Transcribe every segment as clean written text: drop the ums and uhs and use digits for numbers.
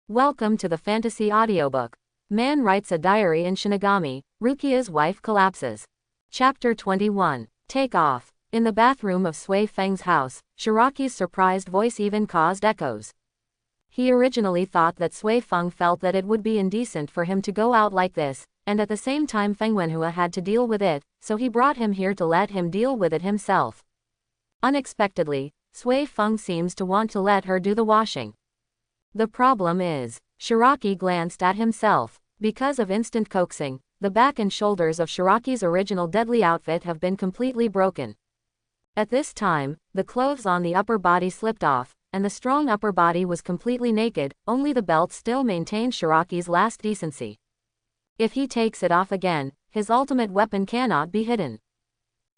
Welcome to the fantasy audiobook. Man writes a diary in Shinigami, Rukia's wife collapses. Chapter 21. Take off. In the bathroom of Sui Feng's house, Shiraki's surprised voice even caused echoes. He originally thought that Sui Feng felt that it would be indecent for him to go out like this, and at the same time Feng Wenhua had to deal with it, so he brought him here to let him deal with it himself. Unexpectedly, Sui Feng seems to want to let her do the washing. The problem is, Shiraki glanced at himself. Because of instant coaxing, the back and shoulders of Shiraki's original deadly outfit have been completely broken. At this time, the clothes on the upper body slipped off, and the strong upper body was completely naked, only the belt still maintained Shiraki's last decency. If he takes it off again, his ultimate weapon cannot be hidden.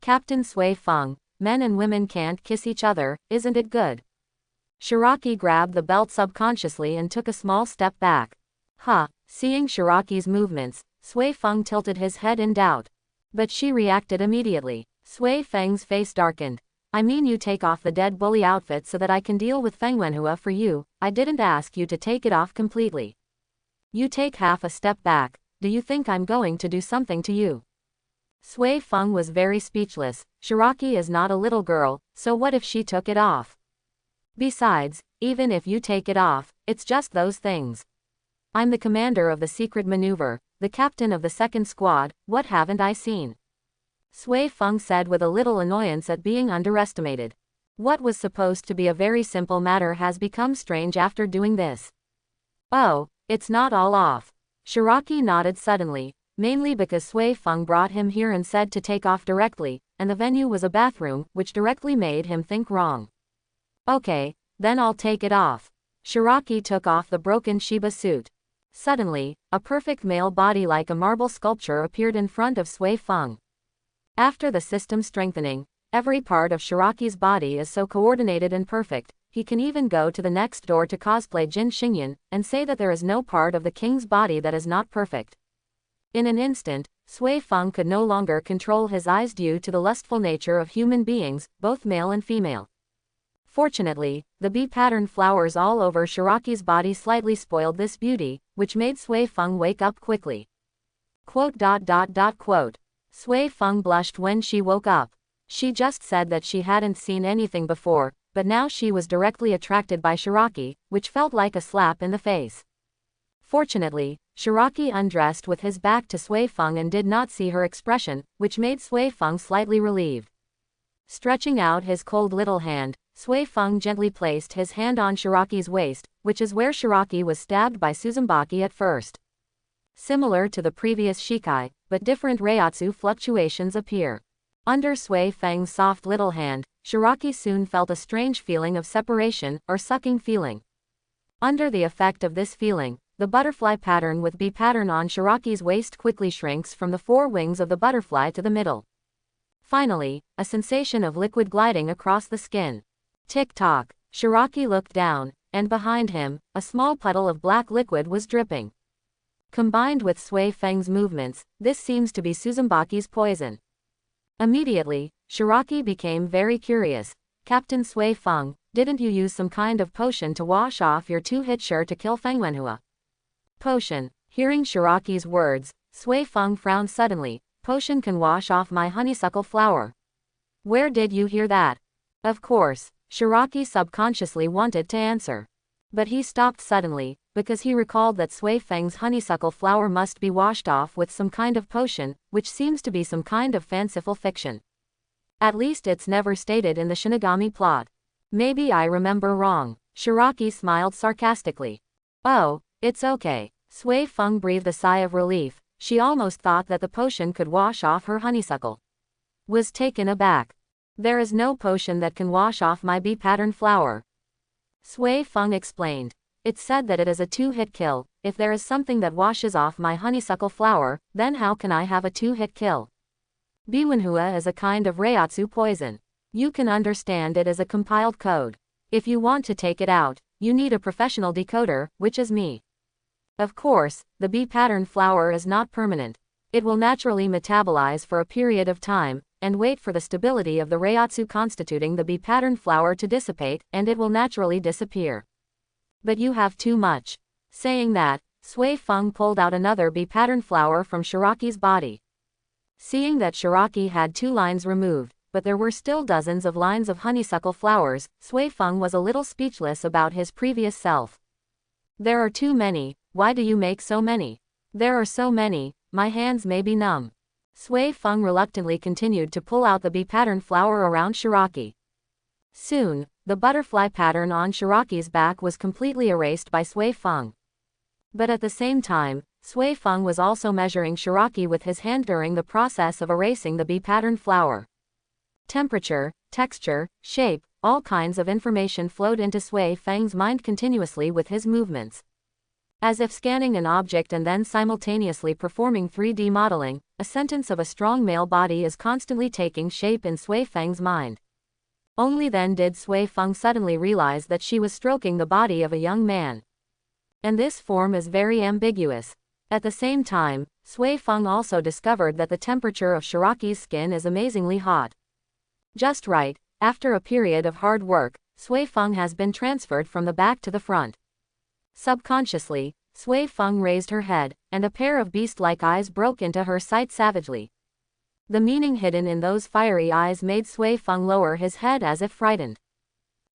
Captain Sui Feng, men and women can't kiss each other, isn't it good? Shiraki grabbed the belt subconsciously and took a small step back. Seeing Shiraki's movements, Sui Feng tilted his head in doubt. But she reacted immediately. Sui Feng's face darkened. I mean, you take off the dead bully outfit so that I can deal with Feng Wenhua for you. I didn't ask you to take it off completely. You take half a step back. Do you think I'm going to do something to you? Sui Feng was very speechless. Shiraki is not a little girl, so what if she took it off? Besides, even if you take it off, it's just those things. I'm the commander of the secret maneuver, the captain of the second squad, what haven't I seen? Sui Feng said with a little annoyance at being underestimated. What was supposed to be a very simple matter has become strange after doing this. Oh, it's not all off. Shiraki nodded suddenly, mainly because Sui Feng brought him here and said to take off directly, and the venue was a bathroom, which directly made him think wrong. Okay, then I'll take it off. Shiraki took off the broken Shiba suit. Suddenly, a perfect male body like a marble sculpture appeared in front of Sui Feng. After the system strengthening, every part of Shiraki's body is so coordinated and perfect, he can even go to the next door to cosplay Jin Xingyan, and say that there is no part of the king's body that is not perfect. In an instant, Sui Feng could no longer control his eyes due to the lustful nature of human beings, both male and female. Fortunately, the bee-patterned flowers all over Shiraki's body slightly spoiled this beauty, which made Sui Feng wake up quickly. Sui Feng blushed when she woke up. She just said that she hadn't seen anything before, but now she was directly attracted by Shiraki, which felt like a slap in the face. Fortunately, Shiraki undressed with his back to Sui Feng and did not see her expression, which made Sui Feng slightly relieved. Stretching out his cold little hand, Sui Feng gently placed his hand on Shiraki's waist, which is where Shiraki was stabbed by Suzumaki at first. Similar to the previous Shikai, but different Reiatsu fluctuations appear. Under Sui Feng's soft little hand, Shiraki soon felt a strange feeling of separation, or sucking feeling. Under the effect of this feeling, the butterfly pattern with bee pattern on Shiraki's waist quickly shrinks from the four wings of the butterfly to the middle. Finally, a sensation of liquid gliding across the skin. Tick-tock. Shiraki looked down, and behind him, a small puddle of black liquid was dripping. Combined with Sui Feng's movements, this seems to be Suzumbaki's poison. Immediately, Shiraki became very curious. Captain Sui Feng, didn't you use some kind of potion to wash off your two-hit sure to kill Feng Wenhua? Potion. Hearing Shiraki's words, Sui Feng frowned suddenly. Potion can wash off my honeysuckle flower. Where did you hear that? Of course, Shiraki subconsciously wanted to answer. But he stopped suddenly, because he recalled that Sui Feng's honeysuckle flower must be washed off with some kind of potion, which seems to be some kind of fanciful fiction. At least it's never stated in the Shinigami plot. Maybe I remember wrong. Shiraki smiled sarcastically. Oh, it's okay. Sui Feng breathed a sigh of relief. She almost thought that the potion could wash off her honeysuckle. Was taken aback. There is no potion that can wash off my bee-pattern flower. Sui Feng explained. It's said that it is a two-hit kill. If there is something that washes off my honeysuckle flower, then how can I have a two-hit kill? Bee Wenhua is a kind of Reiatsu poison. You can understand it as a compiled code. If you want to take it out, you need a professional decoder, which is me. Of course, the bee-pattern flower is not permanent. It will naturally metabolize for a period of time, and wait for the stability of the Reiatsu constituting the bee-pattern flower to dissipate, and it will naturally disappear. But you have too much. Saying that, Sui Fon pulled out another bee-pattern flower from Shiraki's body. Seeing that Shiraki had 2 lines removed, but there were still dozens of lines of honeysuckle flowers, Sui Fon was a little speechless about his previous self. There are too many. Why do you make so many? There are so many, my hands may be numb. Sui Fon reluctantly continued to pull out the bee-pattern flower around Shiraki. Soon, the butterfly pattern on Shiraki's back was completely erased by Sui Fon. But at the same time, Sui Fon was also measuring Shiraki with his hand during the process of erasing the bee-pattern flower. Temperature, texture, shape, all kinds of information flowed into Sui Feng's mind continuously with his movements. As if scanning an object and then simultaneously performing 3D modeling, a sentence of a strong male body is constantly taking shape in Sui Feng's mind. Only then did Sui Feng suddenly realize that she was stroking the body of a young man. And this form is very ambiguous. At the same time, Sui Feng also discovered that the temperature of Shiraki's skin is amazingly hot. Just right, after a period of hard work, Sui Feng has been transferred from the back to the front. Subconsciously, Sui Feng raised her head, and a pair of beast-like eyes broke into her sight savagely. The meaning hidden in those fiery eyes made Sui Feng lower his head as if frightened.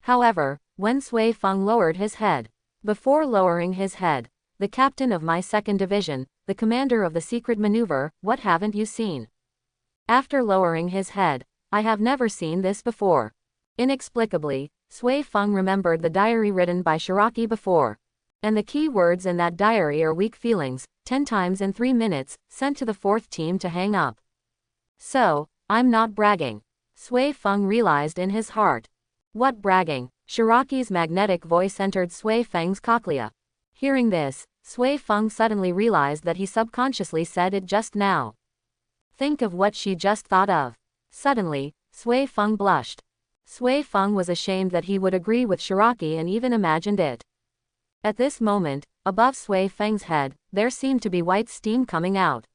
However, when Sui Feng lowered his head, before lowering his head, the captain of my 2nd division, the commander of the secret maneuver, what haven't you seen? After lowering his head, I have never seen this before. Inexplicably, Sui Feng remembered the diary written by Shiraki before. And the key words in that diary are weak feelings, 10 times in 3 minutes, sent to the 4th team to hang up. So, I'm not bragging. Sui Feng realized in his heart. What bragging? Shiraki's magnetic voice entered Sui Feng's cochlea. Hearing this, Sui Feng suddenly realized that he subconsciously said it just now. Think of what she just thought of. Suddenly, Sui Feng blushed. Sui Feng was ashamed that he would agree with Shiraki and even imagined it. At this moment, above Sui Feng's head, there seemed to be white steam coming out.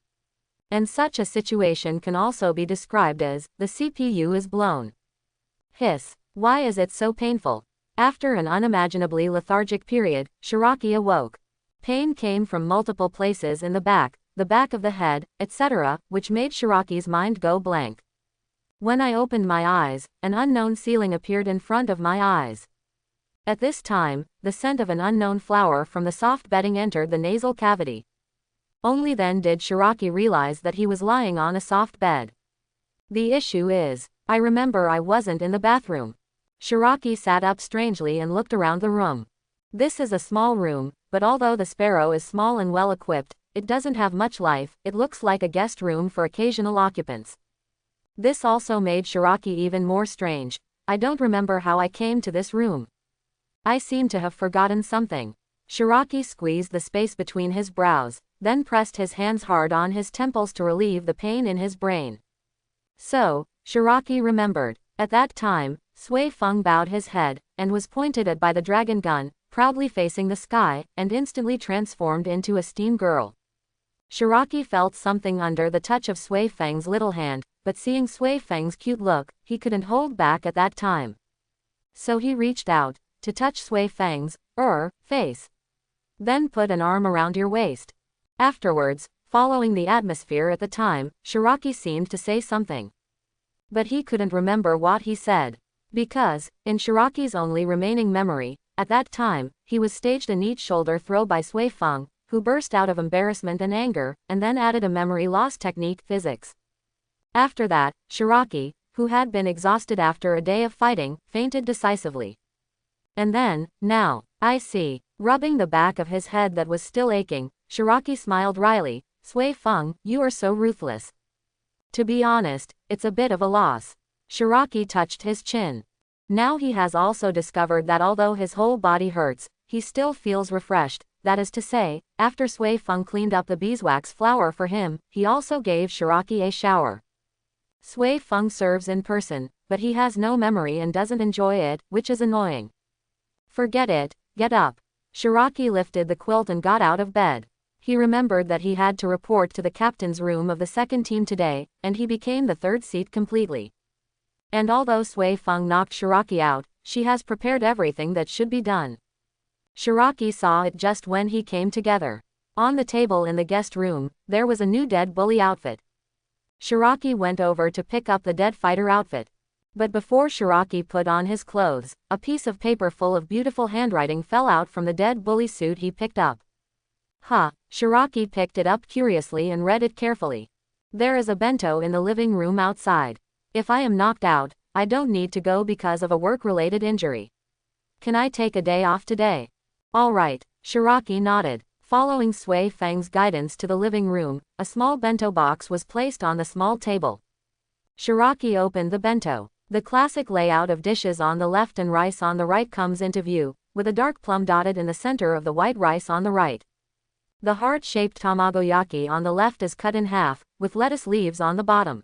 And such a situation can also be described as, the CPU is blown. Hiss, why is it so painful? After an unimaginably lethargic period, Shiraki awoke. Pain came from multiple places in the back of the head, etc., which made Shiraki's mind go blank. When I opened my eyes, an unknown ceiling appeared in front of my eyes. At this time, the scent of an unknown flower from the soft bedding entered the nasal cavity. Only then did Shiraki realize that he was lying on a soft bed. The issue is, I remember I wasn't in the bathroom. Shiraki sat up strangely and looked around the room. This is a small room, but although the sparrow is small and well equipped, it doesn't have much life. It looks like a guest room for occasional occupants. This also made Shiraki even more strange. I don't remember how I came to this room. I seem to have forgotten something. Shiraki squeezed the space between his brows, then pressed his hands hard on his temples to relieve the pain in his brain. So, Shiraki remembered. At that time, Sui Feng bowed his head, and was pointed at by the dragon gun, proudly facing the sky, and instantly transformed into a steam girl. Shiraki felt something under the touch of Sui Feng's little hand, but seeing Sui Feng's cute look, he couldn't hold back at that time. So he reached out, to touch Sui Feng's, face. Then put an arm around your waist. Afterwards, following the atmosphere at the time, Shiraki seemed to say something. But he couldn't remember what he said. Because, in Shiraki's only remaining memory, at that time, he was staged a neat shoulder throw by Sui Feng, who burst out of embarrassment and anger, and then added a memory loss technique physics. After that, Shiraki, who had been exhausted after a day of fighting, fainted decisively. And then, now, I see. Rubbing the back of his head that was still aching, Shiraki smiled wryly. Sui Feng, you are so ruthless. To be honest, it's a bit of a loss. Shiraki touched his chin. Now he has also discovered that although his whole body hurts, he still feels refreshed. That is to say, after Sui Feng cleaned up the beeswax flower for him, he also gave Shiraki a shower. Sui Feng serves in person, but he has no memory and doesn't enjoy it, which is annoying. Forget it, get up. Shiraki lifted the quilt and got out of bed. He remembered that he had to report to the captain's room of the 2nd team today, and he became the 3rd seat completely. And although Sui Feng knocked Shiraki out, she has prepared everything that should be done. Shiraki saw it just when he came together. On the table in the guest room, there was a new dead bully outfit. Shiraki went over to pick up the dead fighter outfit. But before Shiraki put on his clothes, a piece of paper full of beautiful handwriting fell out from the dead bully suit he picked up. Shiraki picked it up curiously and read it carefully. There is a bento in the living room outside. If I am knocked out, I don't need to go because of a work-related injury. Can I take a day off today? All right, Shiraki nodded. Following Sui Feng's guidance to the living room, a small bento box was placed on the small table. Shiraki opened the bento. The classic layout of dishes on the left and rice on the right comes into view, with a dark plum dotted in the center of the white rice on the right. The heart-shaped tamagoyaki on the left is cut in half, with lettuce leaves on the bottom.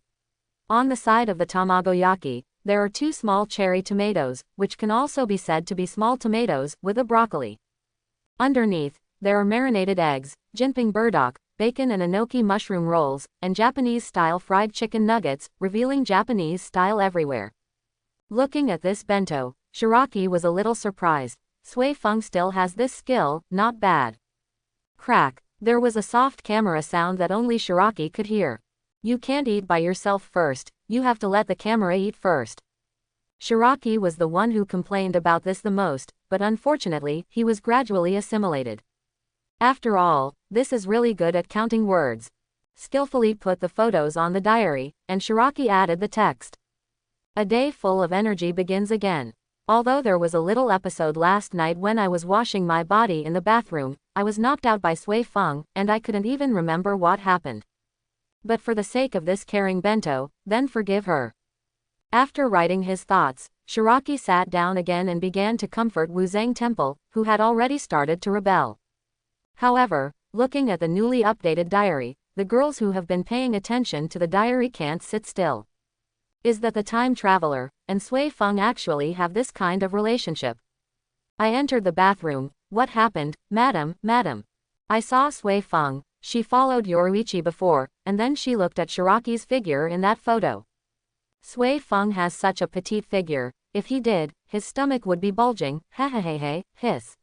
On the side of the tamagoyaki, there are 2 small cherry tomatoes, which can also be said to be small tomatoes, with a broccoli. Underneath, there are marinated eggs, jinping burdock, bacon and enoki mushroom rolls, and Japanese-style fried chicken nuggets, revealing Japanese style everywhere. Looking at this bento, Shiraki was a little surprised. Sui Feng still has this skill, not bad. Crack. There was a soft camera sound that only Shiraki could hear. You can't eat by yourself first, you have to let the camera eat first. Shiraki was the one who complained about this the most, but unfortunately, he was gradually assimilated. After all, this is really good at counting words. Skillfully put the photos on the diary, and Shiraki added the text. A day full of energy begins again. Although there was a little episode last night when I was washing my body in the bathroom, I was knocked out by Sui Feng, and I couldn't even remember what happened. But for the sake of this caring bento, then forgive her. After writing his thoughts, Shiraki sat down again and began to comfort Wu Zhang Temple, who had already started to rebel. However, looking at the newly updated diary, the girls who have been paying attention to the diary can't sit still. Is that the time traveler and Sui Feng actually have this kind of relationship? I entered the bathroom. What happened, madam? I saw Sui Feng. She followed Yoruichi before, and then she looked at Shiraki's figure in that photo. Sui Feng has such a petite figure. If he did, his stomach would be bulging. Hiss.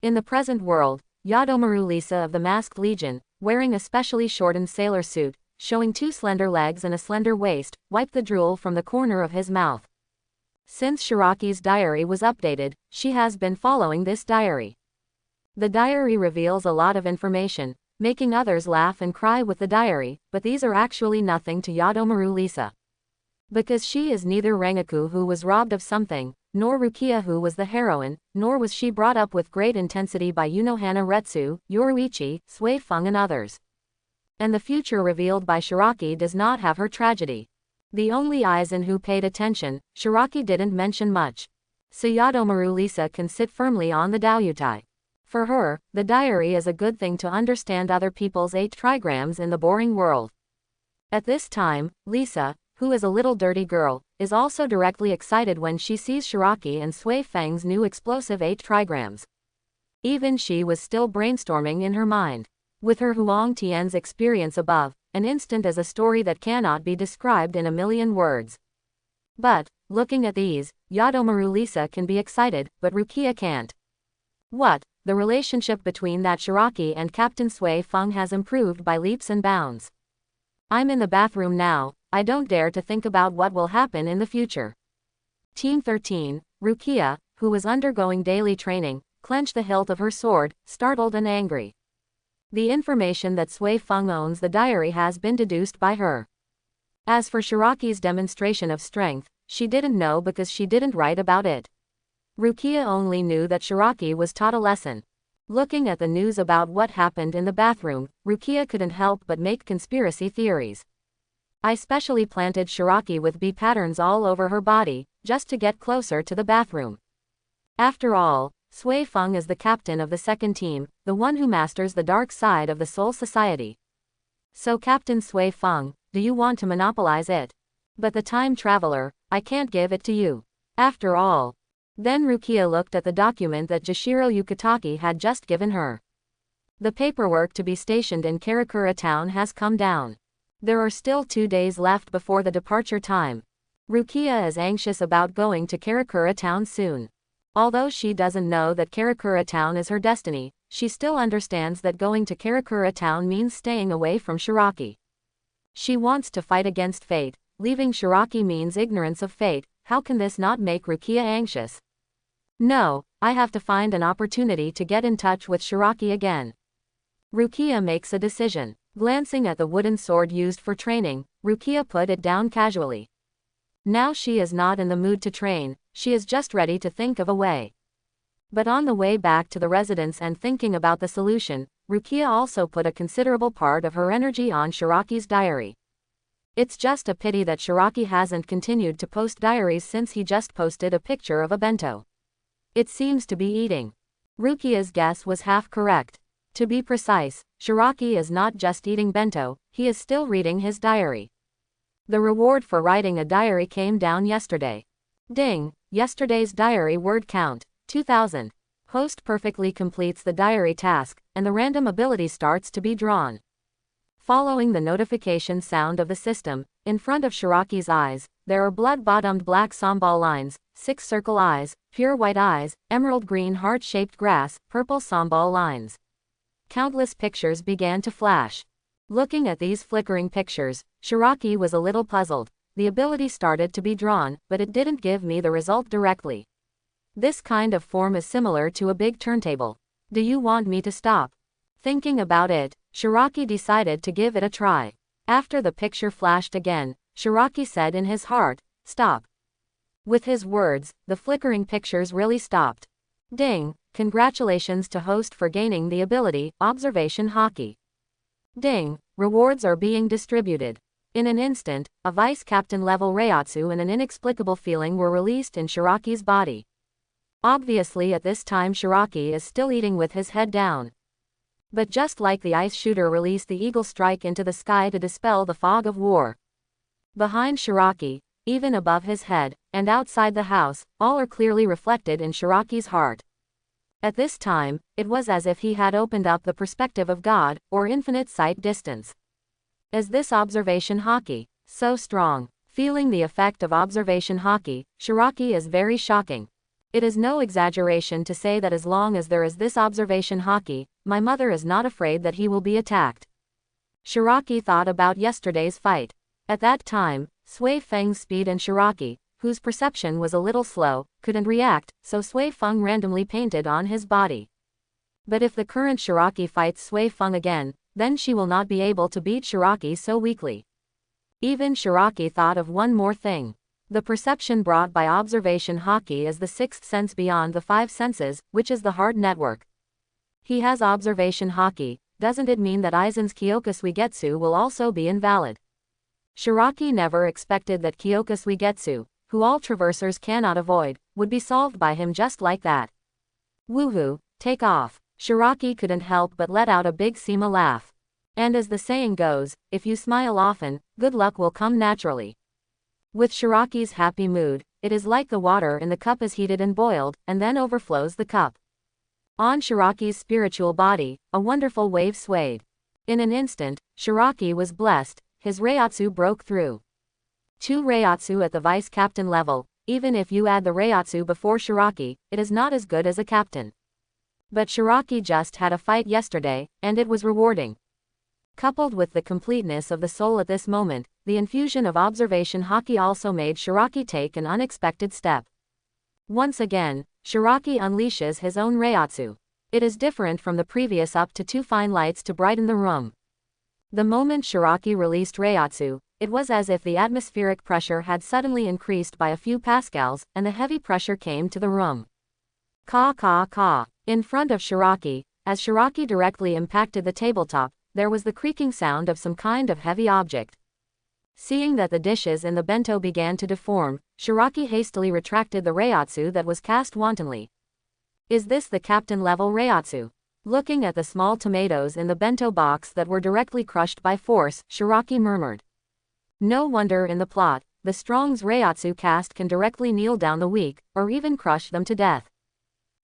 In the present world, Yadomaru Lisa of the Masked Legion, wearing a specially shortened sailor suit, showing 2 slender legs and a slender waist, wiped the drool from the corner of his mouth. Since Shiraki's diary was updated, she has been following this diary. The diary reveals a lot of information, making others laugh and cry with the diary, but these are actually nothing to Yadomaru Lisa. Because she is neither Rengoku who was robbed of something, nor Rukia who was the heroine, nor was she brought up with great intensity by Unohana Retsu, Yoruichi, Sui Feng and others. And the future revealed by Shiraki does not have her tragedy. The only Isane who paid attention, Shiraki didn't mention much. So Yadomaru Lisa can sit firmly on the Daoyutai. For her, the diary is a good thing to understand other people's 8 trigrams in the boring world. At this time, Lisa, who is a little dirty girl, is also directly excited when she sees Shiraki and Sui Feng's new explosive 8 trigrams. Even she was still brainstorming in her mind. With her Huang Tian's experience above, an instant is a story that cannot be described in a million words. But, looking at these, Yadomaru Lisa can be excited, but Rukia can't. What? The relationship between that Shiraki and Captain Sui Feng has improved by leaps and bounds. I'm in the bathroom now, I don't dare to think about what will happen in the future. Team 13, Rukia, who was undergoing daily training, clenched the hilt of her sword, startled and angry. The information that Sui Feng owns the diary has been deduced by her. As for Shiraki's demonstration of strength, she didn't know because she didn't write about it. Rukia only knew that Shiraki was taught a lesson. Looking at the news about what happened in the bathroom, Rukia couldn't help but make conspiracy theories. I specially planted Shiraki with bee patterns all over her body, just to get closer to the bathroom. After all, Sui Feng is the captain of the second team, the one who masters the dark side of the Soul Society. So Captain Sui Feng, do you want to monopolize it? But the time traveler, I can't give it to you. After all. Then Rukia looked at the document that Jashiro Yukitaki had just given her. The paperwork to be stationed in Karakura town has come down. There are still 2 days left before the departure time. Rukia is anxious about going to Karakura town soon. Although she doesn't know that Karakura Town is her destiny, she still understands that going to Karakura Town means staying away from Shiraki. She wants to fight against fate. Leaving Shiraki means ignorance of fate. How can this not make Rukia anxious? No, I have to find an opportunity to get in touch with Shiraki again. Rukia makes a decision. Glancing at the wooden sword used for training, Rukia put it down casually. Now she is not in the mood to train, she is just ready to think of a way. But on the way back to the residence and thinking about the solution, Rukia also put a considerable part of her energy on Shiraki's diary. It's just a pity that Shiraki hasn't continued to post diaries since he just posted a picture of a bento. It seems to be eating. Rukia's guess was half correct. To be precise, Shiraki is not just eating bento, he is still reading his diary. The reward for writing a diary came down yesterday. Ding, yesterday's diary word count, 2000. Host perfectly completes the diary task, and the random ability starts to be drawn. Following the notification sound of the system, in front of Shiraki's eyes, there are blood-bottomed black sambal lines, 6 circle eyes, pure white eyes, emerald green heart-shaped grass, purple sambal lines. Countless pictures began to flash. Looking at these flickering pictures, Shiraki was a little puzzled. The ability started to be drawn, but it didn't give me the result directly. This kind of form is similar to a big turntable. Do you want me to stop? Thinking about it, Shiraki decided to give it a try. After the picture flashed again, Shiraki said in his heart, "Stop." With his words, the flickering pictures really stopped. Ding, congratulations to host for gaining the ability, Observation Haki. Ding, rewards are being distributed. In an instant, a vice captain level Reiatsu and an inexplicable feeling were released in Shiraki's body. Obviously at this time Shiraki is still eating with his head down. But just like the ice shooter released the eagle strike into the sky to dispel the fog of war. Behind Shiraki, even above his head, and outside the house, all are clearly reflected in Shiraki's heart. At this time, it was as if he had opened up the perspective of God, or infinite sight distance. Is this observation Haki so strong? Feeling the effect of observation Haki, Shiraki is very shocking. It is no exaggeration to say that as long as there is this observation Haki, my mother is not afraid that he will be attacked. Shiraki thought about yesterday's fight. At that time, Sui Feng's speed and Shiraki, whose perception was a little slow, couldn't react, so Sui Feng randomly painted on his body. But if the current Shiraki fights Sui Feng again, then she will not be able to beat Shiraki so weakly. Even Shiraki thought of one more thing. The perception brought by observation Haki is the sixth sense beyond the 5 senses, which is the heart network. He has observation Haki, doesn't it mean that Aizen's Kyoka Suigetsu will also be invalid? Shiraki never expected that Kyoka Suigetsu, who all traversers cannot avoid, would be solved by him just like that. Woohoo, take off. Shiraki couldn't help but let out a big Sema laugh. And as the saying goes, if you smile often, good luck will come naturally. With Shiraki's happy mood, it is like the water in the cup is heated and boiled, and then overflows the cup. On Shiraki's spiritual body, a wonderful wave swayed. In an instant, Shiraki was blessed, his Reiatsu broke through. 2 Reiatsu at the vice captain level, even if you add the Reiatsu before Shiraki, it is not as good as a captain. But Shiraki just had a fight yesterday, and it was rewarding. Coupled with the completeness of the soul at this moment, the infusion of observation Haki also made Shiraki take an unexpected step. Once again, Shiraki unleashes his own Reiatsu. It is different from the previous up to 2 fine lights to brighten the room. The moment Shiraki released Reiatsu, it was as if the atmospheric pressure had suddenly increased by a few pascals, and the heavy pressure came to the room. Ka ka ka. In front of Shiraki, as Shiraki directly impacted the tabletop, there was the creaking sound of some kind of heavy object. Seeing that the dishes in the bento began to deform, Shiraki hastily retracted the Reiatsu that was cast wantonly. Is this the captain level Reiatsu? Looking at the small tomatoes in the bento box that were directly crushed by force, Shiraki murmured. No wonder in the plot, the strong's Reiatsu cast can directly kneel down the weak, or even crush them to death.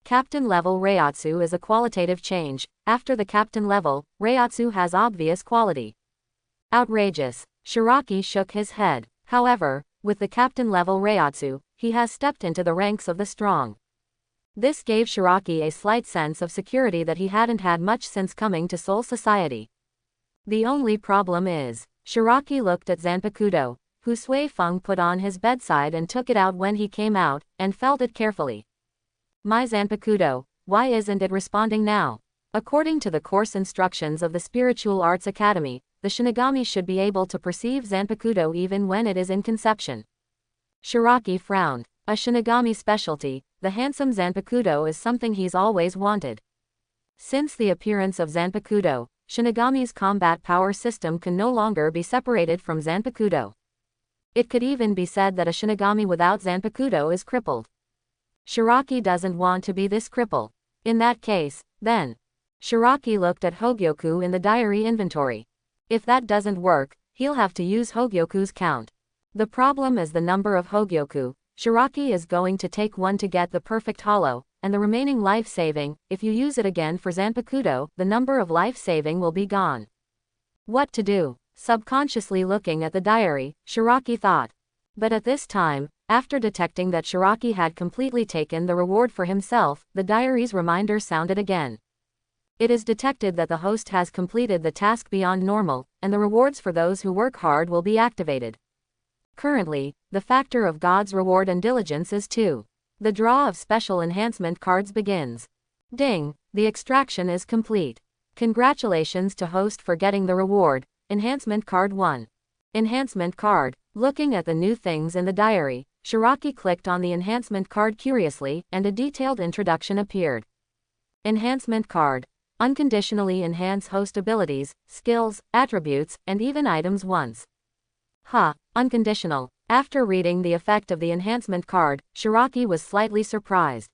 Captain level Reiatsu is a qualitative change. After the captain level, Reiatsu has obvious quality. Outrageous. Shiraki shook his head. However, with the captain level Reiatsu, he has stepped into the ranks of the strong. This gave Shiraki a slight sense of security that he hadn't had much since coming to Soul Society. The only problem is, Shiraki looked at Zanpakuto, who Sui Fon put on his bedside and took it out when he came out, and felt it carefully. My Zanpakuto, why isn't it responding now? According to the course instructions of the Spiritual Arts Academy, the Shinigami should be able to perceive Zanpakuto even when it is in conception. Shiraki frowned. A Shinigami specialty, the handsome Zanpakuto is something he's always wanted. Since the appearance of Zanpakuto, Shinigami's combat power system can no longer be separated from Zanpakuto. It could even be said that a Shinigami without Zanpakuto is crippled. Shiraki doesn't want to be this cripple. In that case, then. Shiraki looked at Hogyoku in the diary inventory. If that doesn't work, he'll have to use Hogyoku's count. The problem is the number of Hogyoku. Shiraki is going to take one to get the perfect hollow, and the remaining life-saving. If you use it again for Zanpakuto, the number of life-saving will be gone. What to do? Subconsciously looking at the diary, Shiraki thought. But at this time, after detecting that Shiraki had completely taken the reward for himself, the diary's reminder sounded again. It is detected that the host has completed the task beyond normal, and the rewards for those who work hard will be activated. Currently, the factor of God's reward and diligence is 2. The draw of special enhancement cards begins. Ding, the extraction is complete. Congratulations to host for getting the reward, enhancement card 1. Enhancement card. Looking at the new things in the diary, Shiraki clicked on the enhancement card curiously, and a detailed introduction appeared. Enhancement card. Unconditionally enhance host abilities, skills, attributes, and even items once. Unconditional. After reading the effect of the enhancement card, Shiraki was slightly surprised.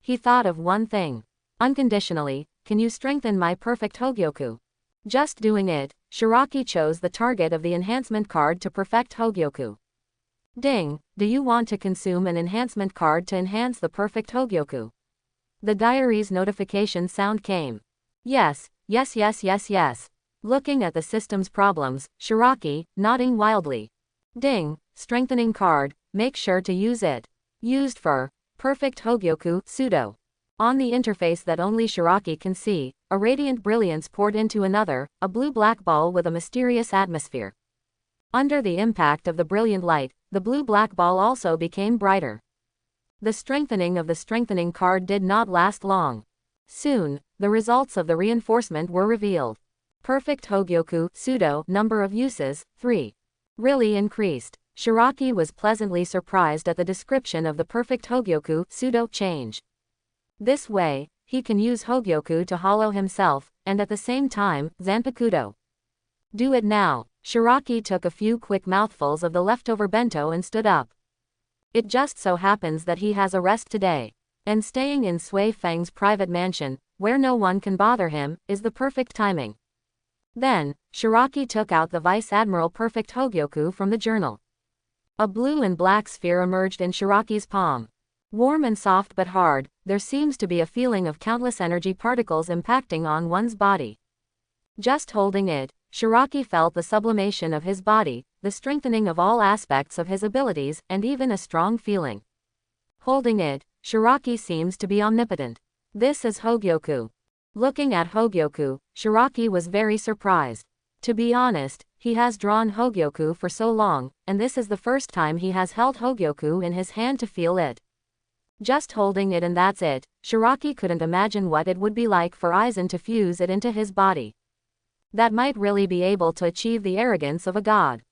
He thought of one thing. Unconditionally, can you strengthen my perfect Hogyoku? Just doing it, Shiraki chose the target of the enhancement card to perfect Hogyoku. Ding, do you want to consume an enhancement card to enhance the perfect Hogyoku? The diary's notification sound came. Yes. Looking at the system's problems, Shiraki, nodding wildly. Ding, strengthening card, make sure to use it. Used for perfect Hogyoku, pseudo. On the interface that only Shiraki can see, a radiant brilliance poured into another, a blue-black ball with a mysterious atmosphere. Under the impact of the brilliant light, the blue-black ball also became brighter. The strengthening of the strengthening card did not last long. Soon, the results of the reinforcement were revealed. Perfect Hogyoku, pseudo, number of uses, 3. Really increased. Shiraki was pleasantly surprised at the description of the perfect Hogyoku, pseudo, change. This way, he can use Hogyoku to hollow himself, and at the same time, Zanpakuto. Do it now. Shiraki took a few quick mouthfuls of the leftover bento and stood up. It just so happens that he has a rest today. And staying in Sui Feng's private mansion, where no one can bother him, is the perfect timing. Then, Shiraki took out the Vice Admiral Perfect Hogyoku from the journal. A blue and black sphere emerged in Shiraki's palm. Warm and soft but hard, there seems to be a feeling of countless energy particles impacting on one's body. Just holding it, Shiraki felt the sublimation of his body, the strengthening of all aspects of his abilities, and even a strong feeling. Holding it, Shiraki seems to be omnipotent. This is Hogyoku. Looking at Hogyoku, Shiraki was very surprised. To be honest, he has drawn Hogyoku for so long, and this is the first time he has held Hogyoku in his hand to feel it. Just holding it and that's it, Shiraki couldn't imagine what it would be like for Isane to fuse it into his body. That might really be able to achieve the arrogance of a god.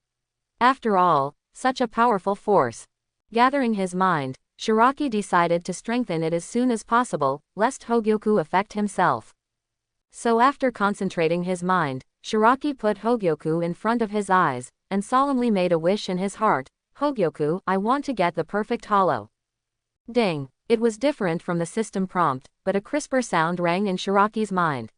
After all, such a powerful force. Gathering his mind, Shiraki decided to strengthen it as soon as possible, lest Hogyoku affect himself. So after concentrating his mind, Shiraki put Hogyoku in front of his eyes, and solemnly made a wish in his heart, Hogyoku, I want to get the perfect hollow. Ding! It was different from the system prompt, but a crisper sound rang in Shiraki's mind.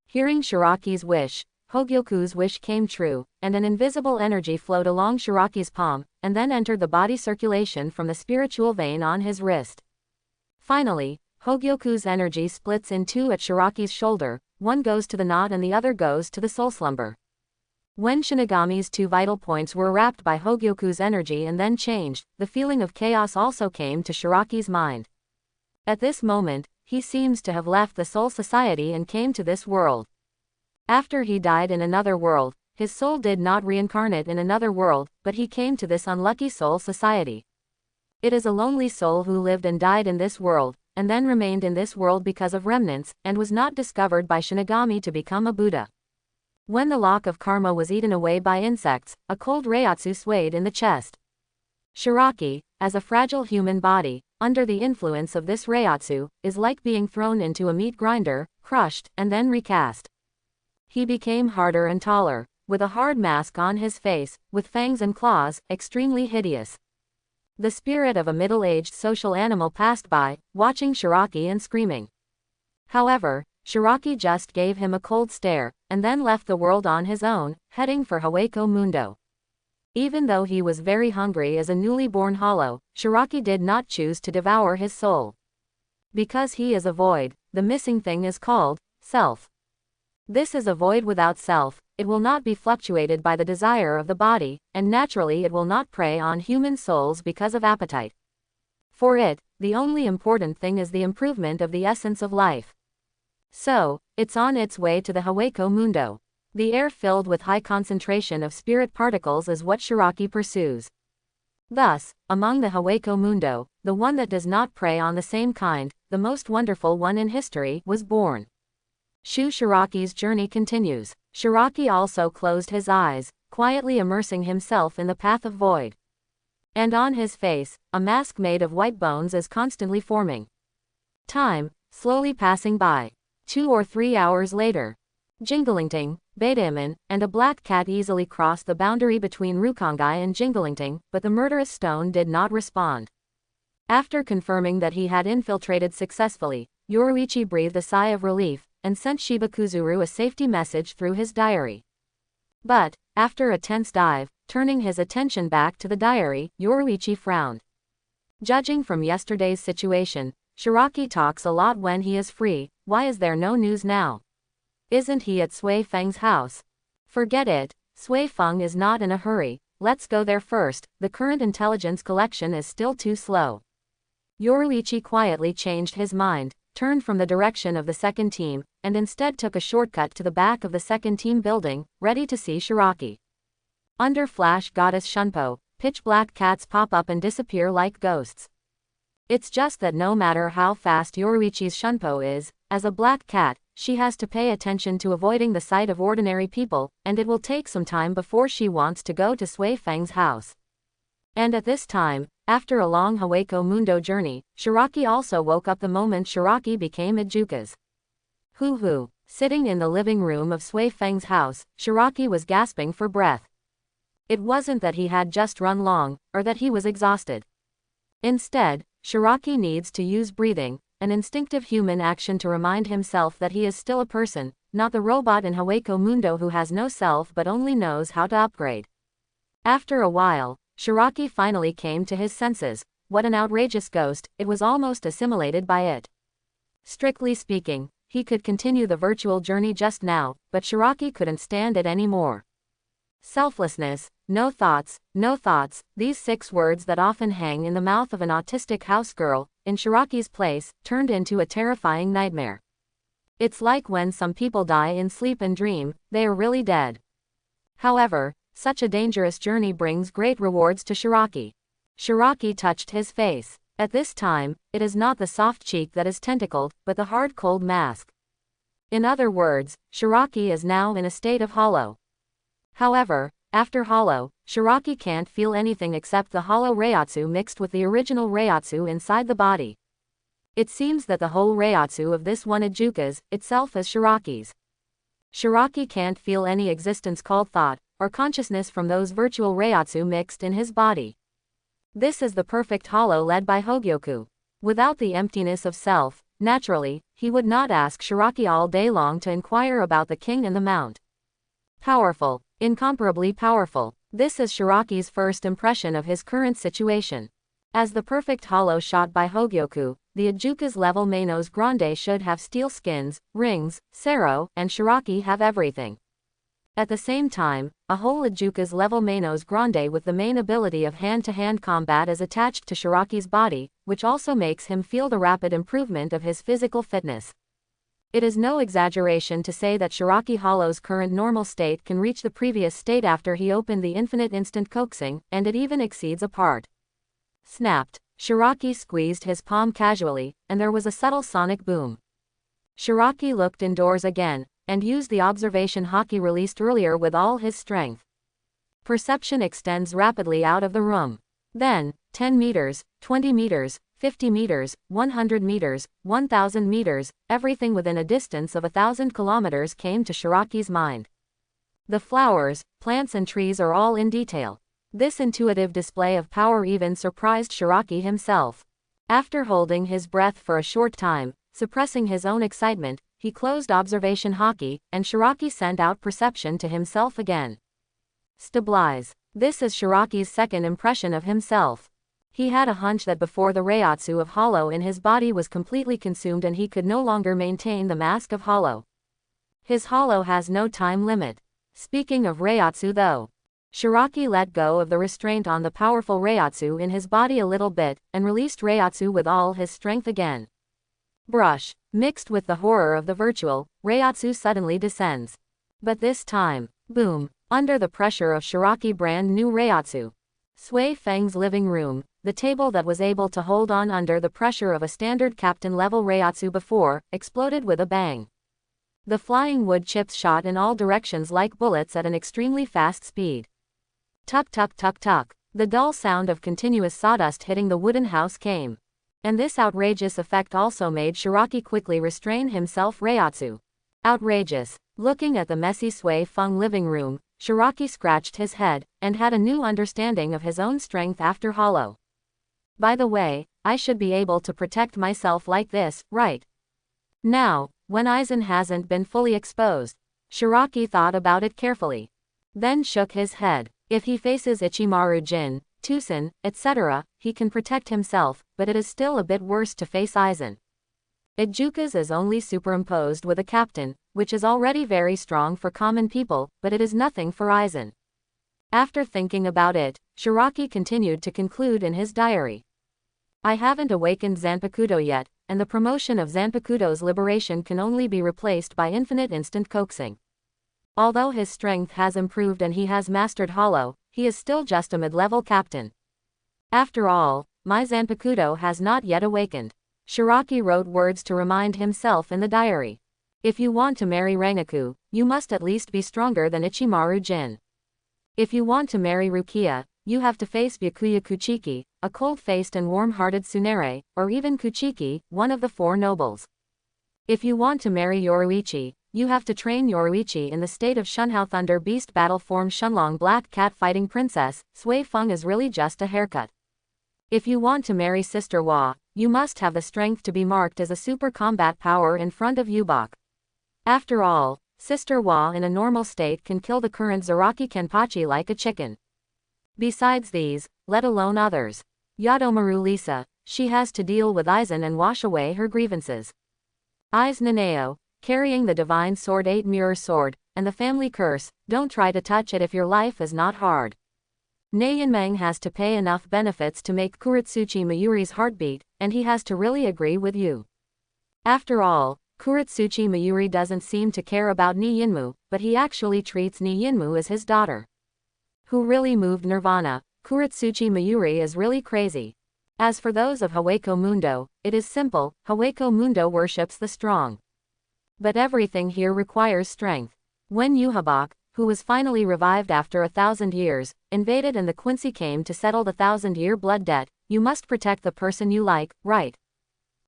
Hearing Shiraki's wish, Hogyoku's wish came true, and an invisible energy flowed along Shiraki's palm, and then entered the body circulation from the spiritual vein on his wrist. Finally, Hogyoku's energy splits in two at Shiraki's shoulder, one goes to the knot and the other goes to the soul slumber. When Shinigami's two vital points were wrapped by Hogyoku's energy and then changed, the feeling of chaos also came to Shiraki's mind. At this moment, he seems to have left the soul society and came to this world. After he died in another world, his soul did not reincarnate in another world, but he came to this unlucky soul society. It is a lonely soul who lived and died in this world, and then remained in this world because of remnants, and was not discovered by Shinigami to become a Buddha. When the lock of karma was eaten away by insects, a cold reiatsu swayed in the chest. Shiraki, as a fragile human body, under the influence of this reiatsu, is like being thrown into a meat grinder, crushed, and then recast. He became harder and taller, with a hard mask on his face, with fangs and claws, extremely hideous. The spirit of a middle-aged social animal passed by, watching Shiraki and screaming. However, Shiraki just gave him a cold stare, and then left the world on his own, heading for Hueco Mundo. Even though he was very hungry as a newly born hollow, Shiraki did not choose to devour his soul. Because he is a void, the missing thing is called self. This is a void without self, it will not be fluctuated by the desire of the body, and naturally it will not prey on human souls because of appetite. For it, the only important thing is the improvement of the essence of life. So, it's on its way to the Hueco Mundo. The air filled with high concentration of spirit particles is what Shiraki pursues. Thus, among the Hueco Mundo, the one that does not prey on the same kind, the most wonderful one in history, was born. Shiraki's journey continues. Shiraki also closed his eyes, quietly immersing himself in the path of void. And on his face, a mask made of white bones is constantly forming. Time, slowly passing by. 2 or 3 hours later. Jinglingting, Betaman, and a black cat easily crossed the boundary between Rukongai and Jinglingting, but the murderous stone did not respond. After confirming that he had infiltrated successfully, Yoruichi breathed a sigh of relief, and sent Shibakuzuru a safety message through his diary. But, after a tense dive, turning his attention back to the diary, Yoruichi frowned. Judging from yesterday's situation, Shiraki talks a lot when he is free. Why is there no news now? Isn't he at Sui Feng's house? Forget it, Sui Feng is not in a hurry, let's go there first, the current intelligence collection is still too slow. Yoruichi quietly changed his mind, turned from the direction of the second team, and instead took a shortcut to the back of the second team building, ready to see Shiraki. Under Flash Goddess Shunpo, pitch-black cats pop up and disappear like ghosts. It's just that no matter how fast Yoruichi's Shunpo is, as a black cat, she has to pay attention to avoiding the sight of ordinary people, and it will take some time before she wants to go to Sui Feng's house. And at this time, after a long Hueco Mundo journey, Shiraki also woke up the moment Shiraki became Ijuka's. Hoo-hoo. Sitting in the living room of Sui Feng's house, Shiraki was gasping for breath. It wasn't that he had just run long, or that he was exhausted. Instead, Shiraki needs to use breathing, an instinctive human action to remind himself that he is still a person, not the robot in Hueco Mundo who has no self but only knows how to upgrade. After a while, Shiraki finally came to his senses. What an outrageous ghost, it was almost assimilated by it. Strictly speaking, he could continue the virtual journey just now, but Shiraki couldn't stand it anymore. Selflessness, no thoughts, these 6 words that often hang in the mouth of an autistic house girl, in Shiraki's place, turned into a terrifying nightmare. It's like when some people die in sleep and dream, they are really dead. However, such a dangerous journey brings great rewards to Shiraki. Shiraki touched his face. At this time, it is not the soft cheek that is tentacled, but the hard cold mask. In other words, Shiraki is now in a state of hollow. However, after hollow, Shiraki can't feel anything except the hollow reiatsu mixed with the original reiatsu inside the body. It seems that the whole reiatsu of this one Ijuka's, itself is Shiraki's. Shiraki can't feel any existence called thought, or consciousness from those virtual reiatsu mixed in his body. This is the perfect hollow led by Hogyoku. Without the emptiness of self, naturally, he would not ask Shiraki all day long to inquire about the king and the mount. Powerful, incomparably powerful. This is Shiraki's first impression of his current situation. As the perfect hollow shot by Hogyoku, the Ijuka's level Manos Grande should have steel skins, rings, Sero, and Shiraki have everything. At the same time, a whole Ijuka's level Manos Grande with the main ability of hand-to-hand combat is attached to Shiraki's body, which also makes him feel the rapid improvement of his physical fitness. It is no exaggeration to say that Shiraki Hollow's current normal state can reach the previous state after he opened the infinite instant coaxing, and it even exceeds a part. Snapped. Shiraki squeezed his palm casually, and there was a subtle sonic boom. Shiraki looked indoors again, and used the observation haki released earlier with all his strength. Perception extends rapidly out of the room. Then, 10 meters, 20 meters, 50 meters, 100 meters, 1,000 meters, everything within a distance of 1,000 kilometers came to Shiraki's mind. The flowers, plants and trees are all in detail. This intuitive display of power even surprised Shiraki himself. After holding his breath for a short time, suppressing his own excitement, he closed observation haki, and Shiraki sent out perception to himself again. Stabilize. This is Shiraki's second impression of himself. He had a hunch that before the Reiatsu of Hollow in his body was completely consumed and he could no longer maintain the mask of Hollow. His Hollow has no time limit. Speaking of Reiatsu though, Shiraki let go of the restraint on the powerful Reiatsu in his body a little bit, and released Reiatsu with all his strength again. Brush. Mixed with the horror of the virtual, Reiatsu suddenly descends. But this time, boom, under the pressure of Shiraki brand new Reiatsu. Sui Feng's living room, the table that was able to hold on under the pressure of a standard captain-level Reiatsu before, exploded with a bang. The flying wood chips shot in all directions like bullets at an extremely fast speed. Tuck tuck tuck tuck. The dull sound of continuous sawdust hitting the wooden house came. And this outrageous effect also made Shiraki quickly restrain himself. Reiatsu. Outrageous. Looking at the messy Sui Feng living room, Shiraki scratched his head, and had a new understanding of his own strength after Hollow. By the way, I should be able to protect myself like this, right? Now, when Isane hasn't been fully exposed. Shiraki thought about it carefully. Then shook his head. If he faces Ichimaru Jin, Tusen, etc., he can protect himself, but it is still a bit worse to face Isane. Ijuka's is only superimposed with a captain, which is already very strong for common people, but it is nothing for Isane. After thinking about it, Shiraki continued to conclude in his diary. I haven't awakened Zanpakuto yet, and the promotion of Zanpakuto's liberation can only be replaced by infinite instant coaxing. Although his strength has improved and he has mastered Hollow, he is still just a mid-level captain. After all, my Zanpakuto has not yet awakened. Shiraki wrote words to remind himself in the diary. If you want to marry Rengoku, you must at least be stronger than Ichimaru Jin. If you want to marry Rukia, you have to face Byakuya Kuchiki, a cold-faced and warm-hearted tsundere, or even Kuchiki, one of the four nobles. If you want to marry Yoruichi, you have to train Yoruichi in the state of Shunhao Thunder Beast battle form Shunlong Black Cat Fighting Princess. Sui Feng is really just a haircut. If you want to marry Sister Wa, you must have the strength to be marked as a super combat power in front of Yubak. After all, Sister Wa in a normal state can kill the current Zaraki Kenpachi like a chicken. Besides these, let alone others. Yadomaru Lisa, she has to deal with Isane and wash away her grievances. Ais Naneo, carrying the divine sword 8 mirror sword, and the family curse, don't try to touch it if your life is not hard. Neyunmeng has to pay enough benefits to make Kuretsuchi Mayuri's heartbeat, and he has to really agree with you. After all, Kuretsuchi Mayuri doesn't seem to care about Ni Yinmu, but he actually treats Ni Yinmu as his daughter. Who really moved Nirvana? Kuretsuchi Mayuri is really crazy. As for those of Hueco Mundo, it is simple, Hueco Mundo worships the strong. But everything here requires strength. When Yuhabak, who was finally revived after 1,000 years, invaded and the Quincy came to settle the 1,000-year blood debt, you must protect the person you like, right?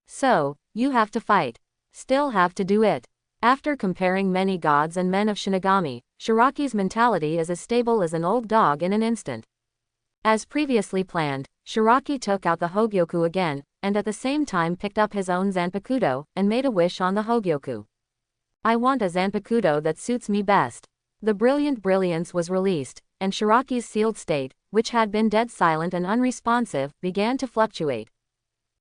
So, you have to fight. Still have to do it. After comparing many gods and men of Shinigami, Shiraki's mentality is as stable as an old dog in an instant. As previously planned, Shiraki took out the Hogyoku again, and at the same time picked up his own Zanpakuto, and made a wish on the Hogyoku. I want a Zanpakuto that suits me best. The brilliant brilliance was released, and Shiraki's sealed state, which had been dead silent and unresponsive, began to fluctuate.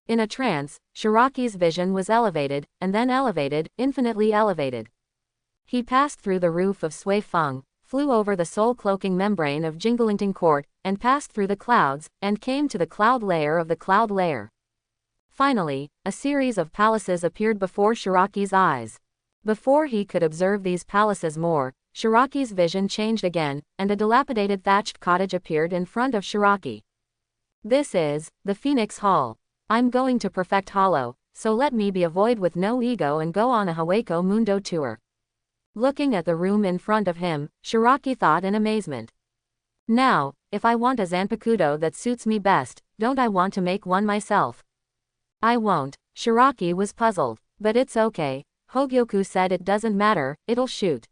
In a trance, Shiraki's vision was elevated, and then elevated, infinitely elevated. He passed through the roof of Sui Feng, flew over the soul-cloaking membrane of Jinglington Court, and passed through the clouds, and came to the cloud layer of the cloud layer. Finally, a series of palaces appeared before Shiraki's eyes. Before he could observe these palaces more, Shiraki's vision changed again, and a dilapidated thatched cottage appeared in front of Shiraki. This is the Phoenix Hall. I'm going to perfect Hollow, so let me be a void with no ego and go on a Hueco Mundo tour. Looking at the room in front of him, Shiraki thought in amazement. Now, if I want a Zanpakuto that suits me best, don't I want to make one myself? I won't. Shiraki was puzzled. But it's okay. Hogyoku said it doesn't matter, it'll shoot.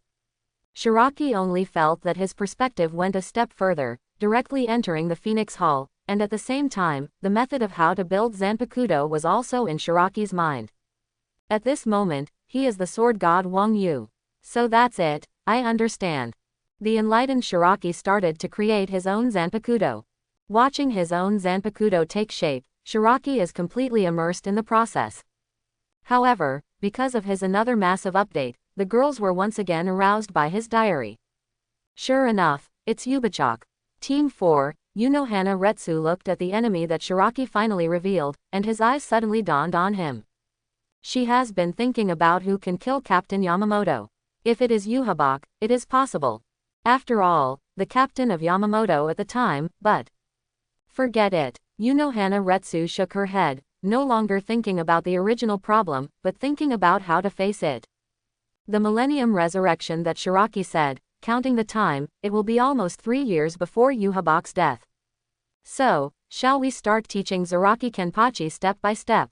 Shiraki only felt that his perspective went a step further, directly entering the Phoenix Hall, and at the same time, the method of how to build Zanpakuto was also in Shiraki's mind. At this moment, he is the sword god Wang Yu. So that's it, I understand. The enlightened Shiraki started to create his own Zanpakuto. Watching his own Zanpakuto take shape, Shiraki is completely immersed in the process. However, because of his another massive update, the girls were once again aroused by his diary. Sure enough, it's Yubachak. Team 4, Unohana Retsu looked at the enemy that Shiraki finally revealed, and his eyes suddenly dawned on him. She has been thinking about who can kill Captain Yamamoto. If it is Yubachak, it is possible. After all, the captain of Yamamoto at the time, but... Forget it. Unohana Retsu shook her head, no longer thinking about the original problem, but thinking about how to face it. The Millennium Resurrection that Shiraki said, counting the time, it will be almost 3 years before Yubachak's death. So, shall we start teaching Zaraki Kenpachi step by step?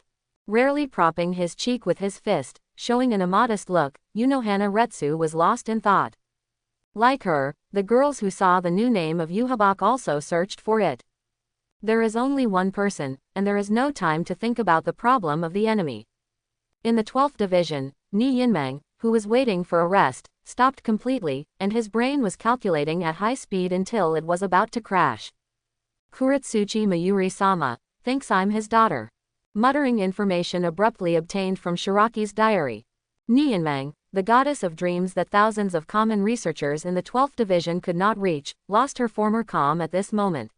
Rarely propping his cheek with his fist, showing an immodest look, Unohana Retsu was lost in thought. Like her, the girls who saw the new name of Yubachak also searched for it. There is only one person, and there is no time to think about the problem of the enemy. In the 12th Division, Ni Yinmeng, who was waiting for a rest, stopped completely, and his brain was calculating at high speed until it was about to crash. Kuretsuchi Mayuri-sama thinks I'm his daughter. Muttering information abruptly obtained from Shiraki's diary. Ni Yinmeng, the goddess of dreams that thousands of common researchers in the 12th Division could not reach, lost her former calm at this moment.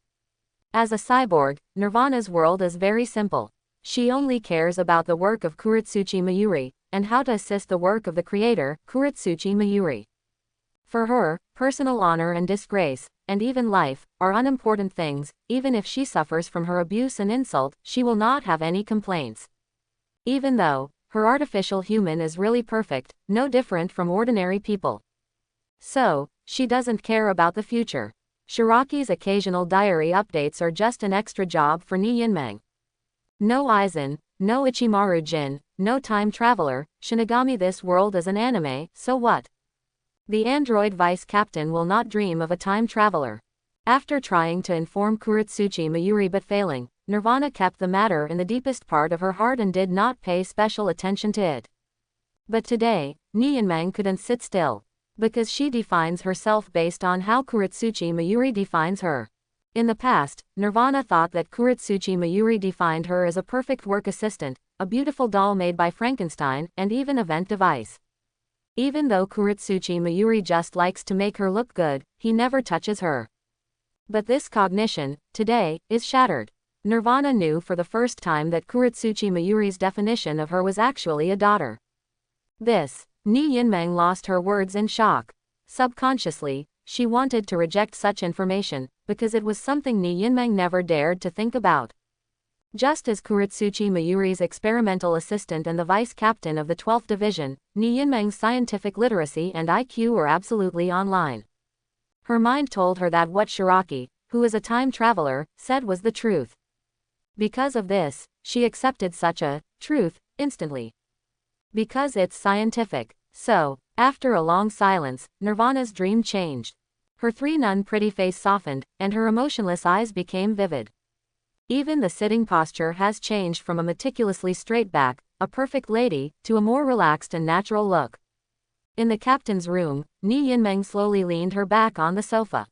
As a cyborg, Nirvana's world is very simple. She only cares about the work of Kuretsuchi Mayuri, and how to assist the work of the creator, Kuretsuchi Mayuri. For her, personal honor and disgrace, and even life, are unimportant things. Even if she suffers from her abuse and insult, she will not have any complaints. Even though her artificial human is really perfect, no different from ordinary people. So, she doesn't care about the future. Shiraki's occasional diary updates are just an extra job for Ni Yinmeng. No Aizen, no Ichimaru Jin, no time traveler, Shinigami. This world is an anime, so what? The android vice captain will not dream of a time traveler. After trying to inform Kuretsuchi Mayuri but failing, Nirvana kept the matter in the deepest part of her heart and did not pay special attention to it. But today, Ni Yinmeng couldn't sit still. Because she defines herself based on how Kuretsuchi Mayuri defines her. In the past, Nirvana thought that Kuretsuchi Mayuri defined her as a perfect work assistant, a beautiful doll made by Frankenstein, and even a vent device. Even though Kuretsuchi Mayuri just likes to make her look good, he never touches her. But this cognition, today, is shattered. Nirvana knew for the first time that Kuretsuchi Mayuri's definition of her was actually a daughter. This. Ni Yinmeng lost her words in shock. Subconsciously, she wanted to reject such information, because it was something Ni Yinmeng never dared to think about. Just as Kuretsuchi Mayuri's experimental assistant and the vice captain of the 12th Division, Ni Yinmeng's scientific literacy and IQ were absolutely online. Her mind told her that what Shiraki, who is a time traveler, said was the truth. Because of this, she accepted such a truth instantly. Because it's scientific. So, after a long silence, Nirvana's dream changed. Her three-nun pretty face softened, and her emotionless eyes became vivid. Even the sitting posture has changed from a meticulously straight back, a perfect lady, to a more relaxed and natural look. In the captain's room, Ni Yinmeng slowly leaned her back on the sofa.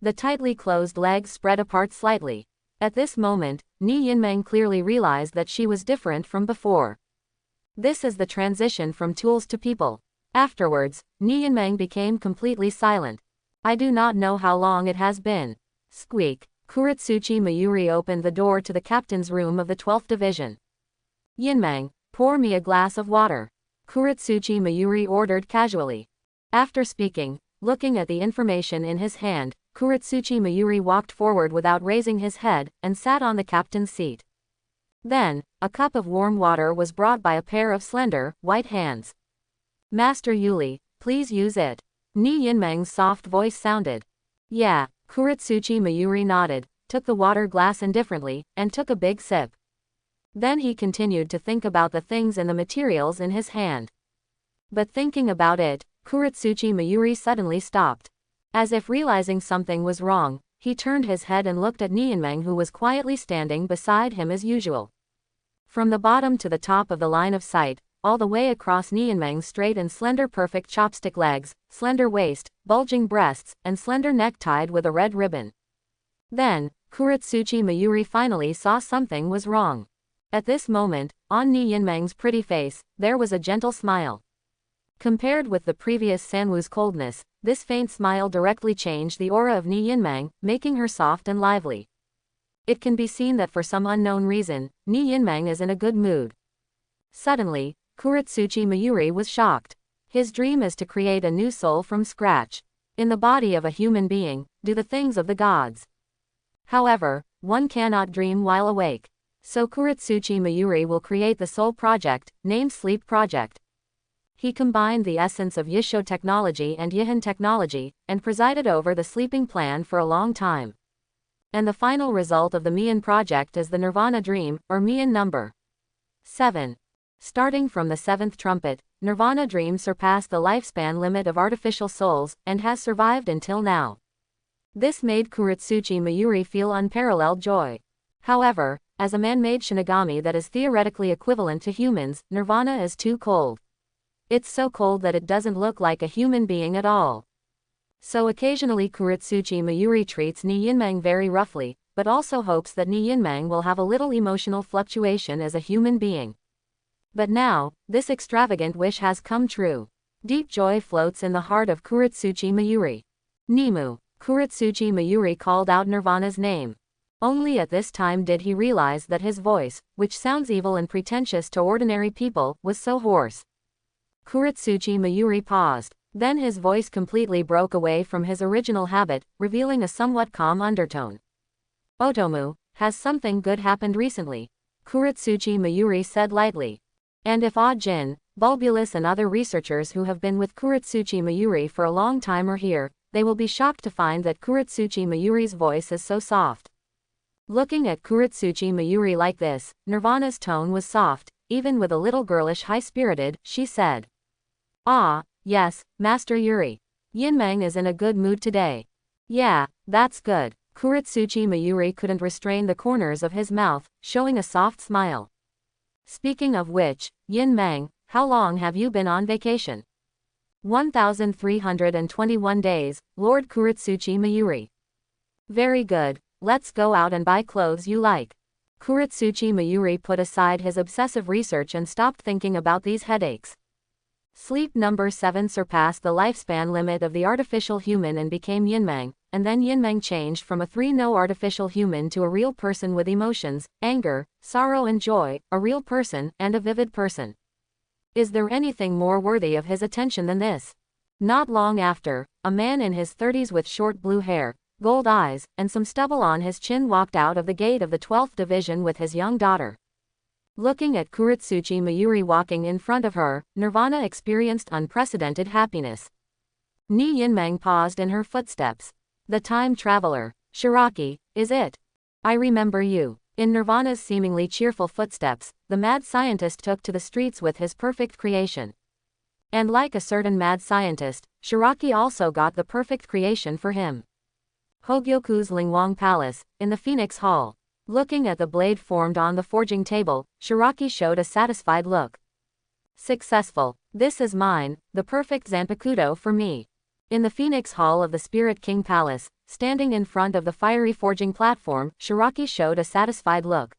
The tightly closed legs spread apart slightly. At this moment, Ni Yinmeng clearly realized that she was different from before. This is the transition from tools to people. Afterwards, Ni Yinmeng became completely silent. I do not know how long it has been. Squeak. Kuretsuchi Mayuri opened the door to the captain's room of the 12th Division. Yinmang, pour me a glass of water. Kuretsuchi Mayuri ordered casually. After speaking, looking at the information in his hand, Kuretsuchi Mayuri walked forward without raising his head, and sat on the captain's seat. Then, a cup of warm water was brought by a pair of slender, white hands. Master Yuli, please use it. Ni Yinmeng's soft voice sounded. Yeah, Kuretsuchi Mayuri nodded, took the water glass indifferently, and took a big sip. Then he continued to think about the things and the materials in his hand. But thinking about it, Kuretsuchi Mayuri suddenly stopped. As if realizing something was wrong, he turned his head and looked at Ni Yinmeng, who was quietly standing beside him as usual. From the bottom to the top of the line of sight, all the way across Ni Yinmeng's straight and slender perfect chopstick legs, slender waist, bulging breasts, and slender neck tied with a red ribbon. Then, Kuretsuchi Mayuri finally saw something was wrong. At this moment, on Ni Yinmeng's pretty face, there was a gentle smile. Compared with the previous Sanwu's coldness, this faint smile directly changed the aura of Ni Yinmeng, making her soft and lively. It can be seen that for some unknown reason, Ni Yinmeng is in a good mood. Suddenly, Kuretsuchi Mayuri was shocked. His dream is to create a new soul from scratch. In the body of a human being, do the things of the gods. However, one cannot dream while awake. So Kuretsuchi Mayuri will create the soul project, named Sleep Project. He combined the essence of Yisho technology and Yihan technology, and presided over the sleeping plan for a long time. And the final result of the Mian project is the Nirvana Dream, or Mian number 7. Starting from the 7th trumpet, Nirvana Dream surpassed the lifespan limit of artificial souls, and has survived until now. This made Kuretsuchi Mayuri feel unparalleled joy. However, as a man-made Shinigami that is theoretically equivalent to humans, Nirvana is too cold. It's so cold that it doesn't look like a human being at all. So occasionally Kuretsuchi Mayuri treats Ni Yinmeng very roughly, but also hopes that Ni Yinmeng will have a little emotional fluctuation as a human being. But now, this extravagant wish has come true. Deep joy floats in the heart of Kuretsuchi Mayuri. Nemu. Kuretsuchi Mayuri called out Nirvana's name. Only at this time did he realize that his voice, which sounds evil and pretentious to ordinary people, was so hoarse. Kuretsuchi Mayuri paused. Then his voice completely broke away from his original habit, revealing a somewhat calm undertone. Otomu, has something good happened recently? Kuretsuchi Mayuri said lightly. And if Jin, Bulbulus and other researchers who have been with Kuretsuchi Mayuri for a long time are here, they will be shocked to find that Kuretsuchi Mayuri's voice is so soft. Looking at Kuretsuchi Mayuri like this, Nirvana's tone was soft, even with a little girlish high-spirited, she said. Ah, yes, Master Yuri. Yinmeng is in a good mood today. Yeah, that's good. Kuretsuchi Mayuri couldn't restrain the corners of his mouth, showing a soft smile. Speaking of which, Yinmeng, how long have you been on vacation? 1,321 days, Lord Kuretsuchi Mayuri. Very good, let's go out and buy clothes you like. Kuretsuchi Mayuri put aside his obsessive research and stopped thinking about these headaches. Sleep number 7 surpassed the lifespan limit of the artificial human and became Yinmeng, and then Yinmeng changed from a 3-no artificial human to a real person with emotions, anger, sorrow and joy, a real person, and a vivid person. Is there anything more worthy of his attention than this? Not long after, a man in his 30s with short blue hair, gold eyes, and some stubble on his chin walked out of the gate of the 12th Division with his young daughter. Looking at Kuretsuchi Mayuri walking in front of her, Nirvana experienced unprecedented happiness. Ni Yinmeng paused in her footsteps. The time traveler. Shiraki, is it? I remember you. In Nirvana's seemingly cheerful footsteps, the mad scientist took to the streets with his perfect creation. And like a certain mad scientist, Shiraki also got the perfect creation for him. Hogyoku's Lingwang Palace, in the Phoenix Hall. Looking at the blade formed on the forging table, Shiraki showed a satisfied look. Successful. This is mine, the perfect Zanpakuto for me. In the Phoenix Hall of the Spirit King Palace, standing in front of the fiery forging platform, Shiraki showed a satisfied look.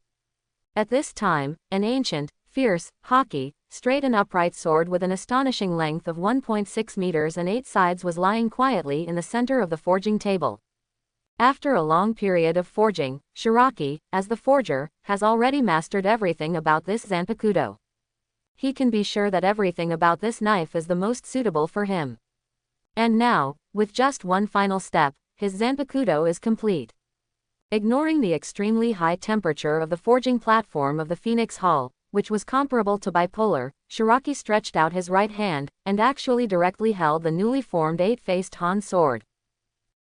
At this time, an ancient, fierce, haughty, straight and upright sword with an astonishing length of 1.6 meters and 8 sides was lying quietly in the center of the forging table. After a long period of forging, Shiraki, as the forger, has already mastered everything about this Zanpakuto. He can be sure that everything about this knife is the most suitable for him. And now, with just one final step, his Zanpakuto is complete. Ignoring the extremely high temperature of the forging platform of the Phoenix Hall, which was comparable to bipolar, Shiraki stretched out his right hand, and actually directly held the newly formed 8-faced Han sword.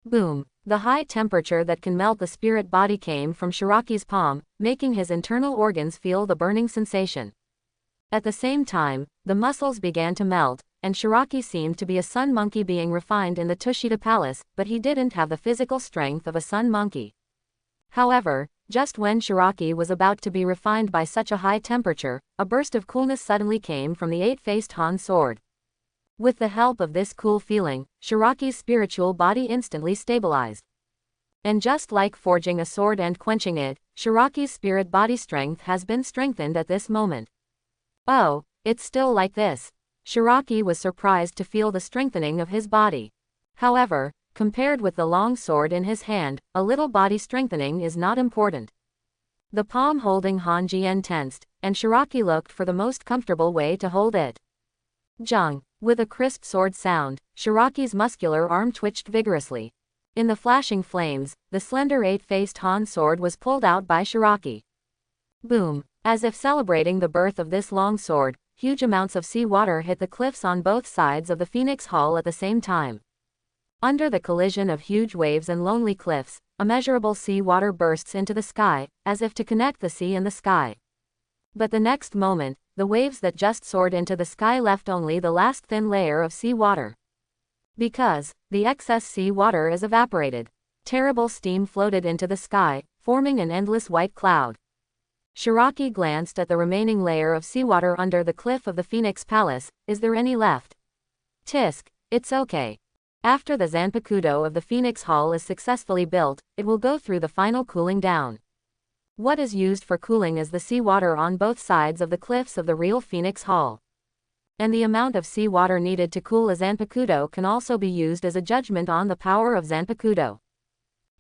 Boom! The high temperature that can melt the spirit body came from Shiraki's palm, making his internal organs feel the burning sensation. At the same time, the muscles began to melt, and Shiraki seemed to be a sun monkey being refined in the Tushita Palace, but he didn't have the physical strength of a sun monkey. However, just when Shiraki was about to be refined by such a high temperature, a burst of coolness suddenly came from the 8-faced Han sword. With the help of this cool feeling, Shiraki's spiritual body instantly stabilized. And just like forging a sword and quenching it, Shiraki's spirit body strength has been strengthened at this moment. Oh, it's still like this. Shiraki was surprised to feel the strengthening of his body. However, compared with the long sword in his hand, a little body strengthening is not important. The palm holding Hanjian tensed, and Shiraki looked for the most comfortable way to hold it. Jung. With a crisp sword sound, Shiraki's muscular arm twitched vigorously. In the flashing flames, the slender 8-faced Han sword was pulled out by Shiraki. Boom! As if celebrating the birth of this long sword, huge amounts of sea water hit the cliffs on both sides of the Phoenix Hall at the same time. Under the collision of huge waves and lonely cliffs, immeasurable sea water bursts into the sky, as if to connect the sea and the sky. But the next moment, the waves that just soared into the sky left only the last thin layer of sea water. Because the excess sea water is evaporated, terrible steam floated into the sky, forming an endless white cloud. Shiraki glanced at the remaining layer of seawater under the cliff of the Phoenix Palace. Is there any left? Tisk, it's okay. After the Zanpakuto of the Phoenix Hall is successfully built, it will go through the final cooling down. What is used for cooling is the seawater on both sides of the cliffs of the real Phoenix Hall. And the amount of seawater needed to cool a Zanpakuto can also be used as a judgment on the power of Zanpakuto.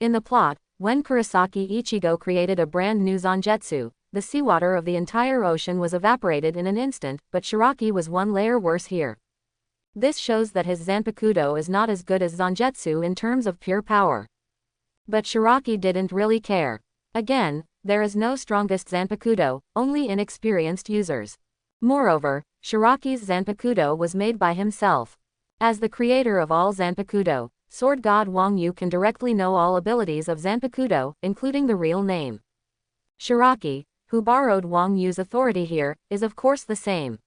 In the plot, when Kurosaki Ichigo created a brand new Zangetsu, the seawater of the entire ocean was evaporated in an instant, but Shiraki was one layer worse here. This shows that his Zanpakuto is not as good as Zangetsu in terms of pure power. But Shiraki didn't really care. Again, there is no strongest Zanpakuto, only inexperienced users. Moreover, Shiraki's Zanpakuto was made by himself. As the creator of all Zanpakuto, Sword God Wang Yu can directly know all abilities of Zanpakuto, including the real name. Shiraki, who borrowed Wang Yu's authority here, is of course the same.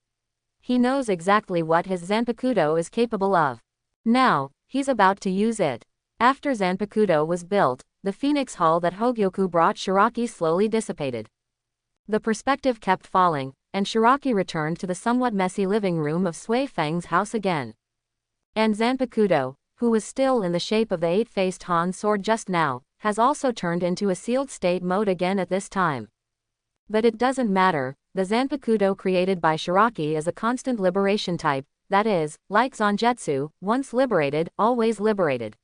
He knows exactly what his Zanpakuto is capable of. Now, he's about to use it. After Zanpakuto was built, the Phoenix Hall that Hogyoku brought Shiraki slowly dissipated. The perspective kept falling, and Shiraki returned to the somewhat messy living room of Sui Feng's house again. And Zanpakuto, who was still in the shape of the 8-faced Han sword just now, has also turned into a sealed state mode again at this time. But it doesn't matter, the Zanpakuto created by Shiraki is a constant liberation type, that is, like Zangetsu, once liberated, always liberated.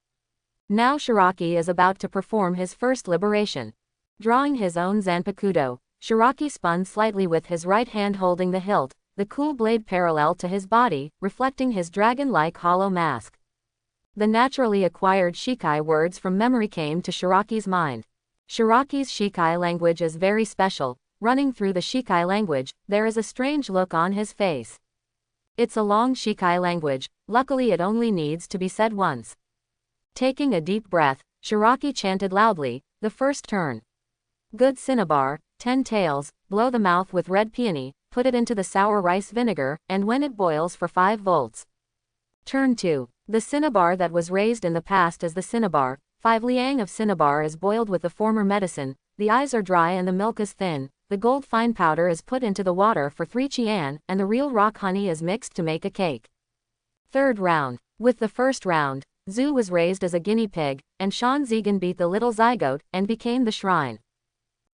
Now Shiraki is about to perform his first liberation. Drawing his own Zanpakuto, Shiraki spun slightly with his right hand holding the hilt, the cool blade parallel to his body, reflecting his dragon-like hollow mask. The naturally acquired Shikai words from memory came to Shiraki's mind. Shiraki's Shikai language is very special. Running through the Shikai language, there is a strange look on his face. It's a long Shikai language, luckily it only needs to be said once. Taking a deep breath, Shiraki chanted loudly, the first turn. Good cinnabar, 10 taels, blow the mouth with red peony, put it into the sour rice vinegar, and when it boils for 5 volts. Turn 2. The cinnabar that was raised in the past is the cinnabar, 5 liang of cinnabar is boiled with the former medicine, the eyes are dry and the milk is thin, the gold fine powder is put into the water for 3 qian, and the real rock honey is mixed to make a cake. Third round. With the first round, Zhu was raised as a guinea pig, and Shan Zigan beat the little zygote, and became the shrine.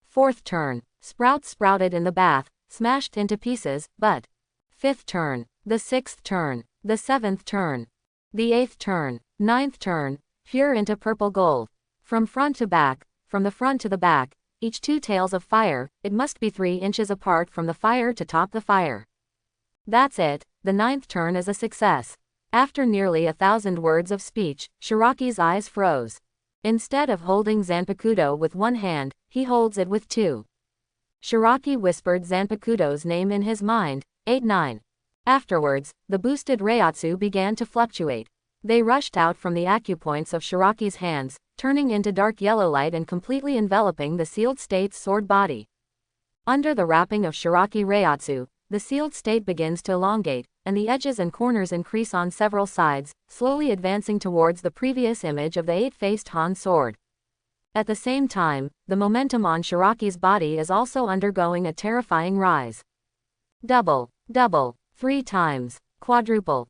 Fourth turn. Sprout sprouted in the bath, smashed into pieces, but 5th turn, the 6th turn, the 7th turn, the 8th turn, 9th turn, pure into purple gold. From front to back, from the front to the back, each 2 tails of fire, it must be 3 inches apart from the fire to top the fire. That's it, the 9th turn is a success. After nearly 1,000 words of speech, Shiraki's eyes froze. Instead of holding Zanpakuto with one hand, he holds it with 2. Shiraki whispered Zanpakuto's name in his mind, 8-9. Afterwards, the boosted Reiatsu began to fluctuate. They rushed out from the acupoints of Shiraki's hands, turning into dark yellow light and completely enveloping the sealed state's sword body. Under the wrapping of Shiraki Reiatsu, the sealed state begins to elongate, and the edges and corners increase on several sides, slowly advancing towards the previous image of the 8-faced Han sword. At the same time, the momentum on Shiraki's body is also undergoing a terrifying rise. Double, 3 times, quadruple, ...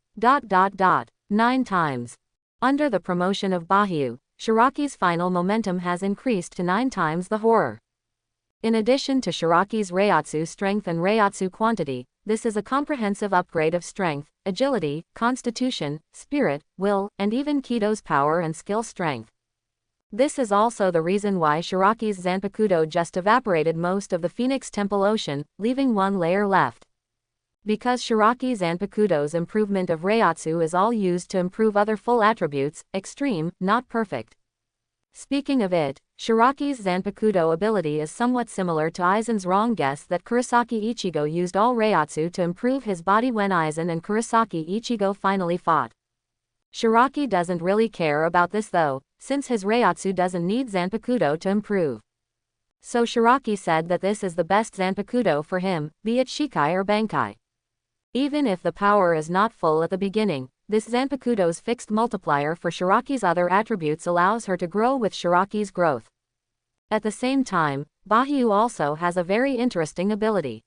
9 times. Under the promotion of Bahyu, Shiraki's final momentum has increased to 9 times the horror. In addition to Shiraki's Reiatsu strength and Reiatsu quantity, this is a comprehensive upgrade of strength, agility, constitution, spirit, will, and even Kido's power and skill strength. This is also the reason why Shiraki's Zanpakuto just evaporated most of the Phoenix Temple Ocean, leaving 1 layer left. Because Shiraki Zanpakuto's improvement of Reiatsu is all used to improve other full attributes, extreme, not perfect. Speaking of it, Shiraki's Zanpakuto ability is somewhat similar to Aizen's wrong guess that Kurosaki Ichigo used all Reiatsu to improve his body when Aizen and Kurosaki Ichigo finally fought. Shiraki doesn't really care about this though, since his Reiatsu doesn't need Zanpakuto to improve. So Shiraki said that this is the best Zanpakuto for him, be it Shikai or Bankai. Even if the power is not full at the beginning, this Zanpakuto's fixed multiplier for Shiraki's other attributes allows her to grow with Shiraki's growth. At the same time, Bahyu also has a very interesting ability.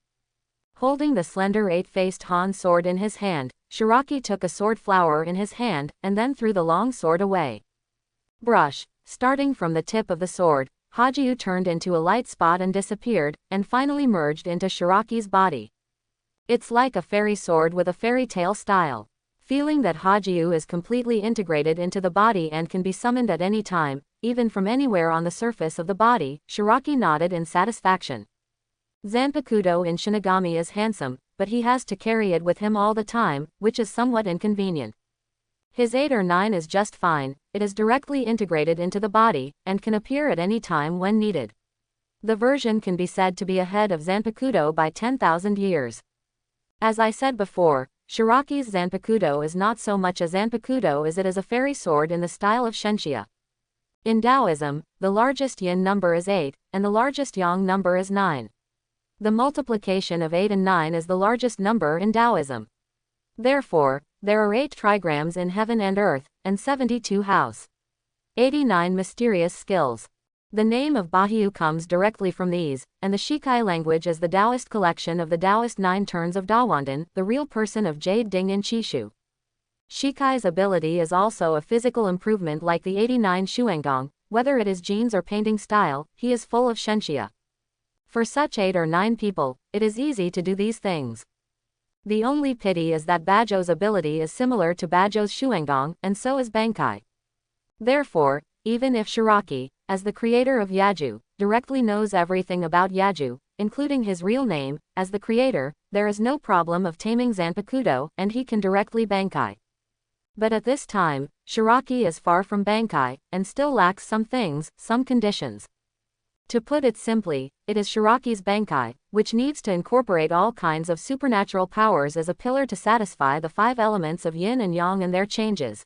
Holding the slender 8-faced Han sword in his hand, Shiraki took a sword flower in his hand, and then threw the long sword away. Brush. Starting from the tip of the sword, Hogyoku turned into a light spot and disappeared, and finally merged into Shiraki's body. It's like a fairy sword with a fairy tale style. Feeling that Hogyoku is completely integrated into the body and can be summoned at any time, even from anywhere on the surface of the body, Shiraki nodded in satisfaction. Zanpakuto in Shinigami is handsome, but he has to carry it with him all the time, which is somewhat inconvenient. His 8 or 9 is just fine, it is directly integrated into the body, and can appear at any time when needed. The version can be said to be ahead of Zanpakuto by 10,000 years. As I said before, Shiraki's Zanpakuto is not so much a Zanpakuto as it is a fairy sword in the style of Shenxia. In Taoism, the largest yin number is 8, and the largest yang number is 9. The multiplication of 8 and 9 is the largest number in Taoism. Therefore, there are 8 trigrams in heaven and earth, and 72 house. 89 mysterious skills. The name of Bahyu comes directly from these, and the Shikai language is the Taoist collection of the Taoist 9 turns of Dawandan, the real person of Jade Ding and Chishu. Shikai's ability is also a physical improvement like the 89 Shuangong, whether it is genes or painting style, he is full of Shenxia. For such 8 or 9 people, it is easy to do these things. The only pity is that Bajo's ability is similar to Bajo's Shuangong, and so is Bankai. Therefore, even if Shiraki, as the creator of Yaju, directly knows everything about Yaju, including his real name, as the creator, there is no problem of taming Zanpakuto, and he can directly Bankai. But at this time, Shiraki is far from Bankai, and still lacks some things, some conditions. To put it simply, it is Shiraki's Bankai, which needs to incorporate all kinds of supernatural powers as a pillar to satisfy the 5 elements of yin and yang and their changes.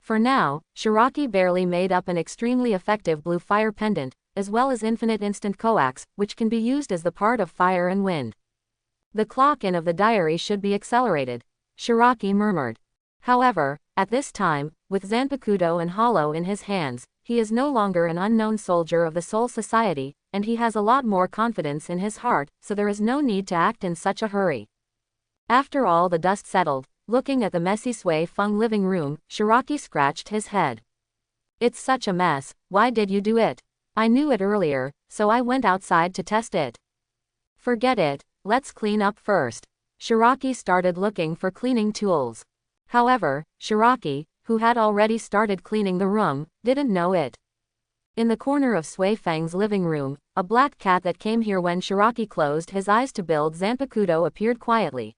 For now, Shiraki barely made up an extremely effective blue fire pendant, as well as infinite instant coax, which can be used as the part of fire and wind. The clock-in of the diary should be accelerated, Shiraki murmured. However, at this time, with Zanpakuto and Hollow in his hands, he is no longer an unknown soldier of the Soul Society, and he has a lot more confidence in his heart, so there is no need to act in such a hurry. After all the dust settled, looking at the messy Sui Fon living room, Shiraki scratched his head. It's such a mess, why did you do it? I knew it earlier, so I went outside to test it. Forget it, let's clean up first. Shiraki started looking for cleaning tools. However, Shiraki, who had already started cleaning the room, didn't know it. In the corner of Sui Feng's living room, a black cat that came here when Shiraki closed his eyes to build Zanpakuto appeared quietly.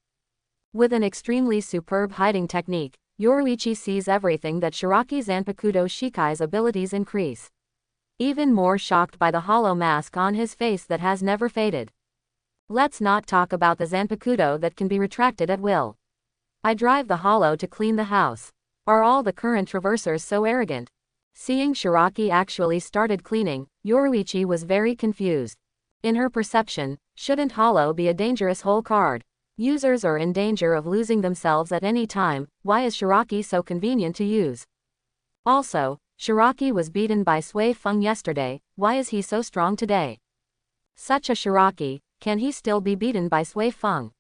With an extremely superb hiding technique, Yoruichi sees everything that Shiraki Zanpakuto Shikai's abilities increase. Even more shocked by the hollow mask on his face that has never faded. Let's not talk about the Zanpakuto that can be retracted at will. I drive the hollow to clean the house. Are all the current traversers so arrogant? Seeing Shiraki actually started cleaning, Yoruichi was very confused. In her perception, shouldn't hollow be a dangerous hole card? Users are in danger of losing themselves at any time. Why is Shiraki so convenient to use? Also, Shiraki was beaten by Sui Fon yesterday. Why is he so strong today? Such a Shiraki, can he still be beaten by Sui Fon?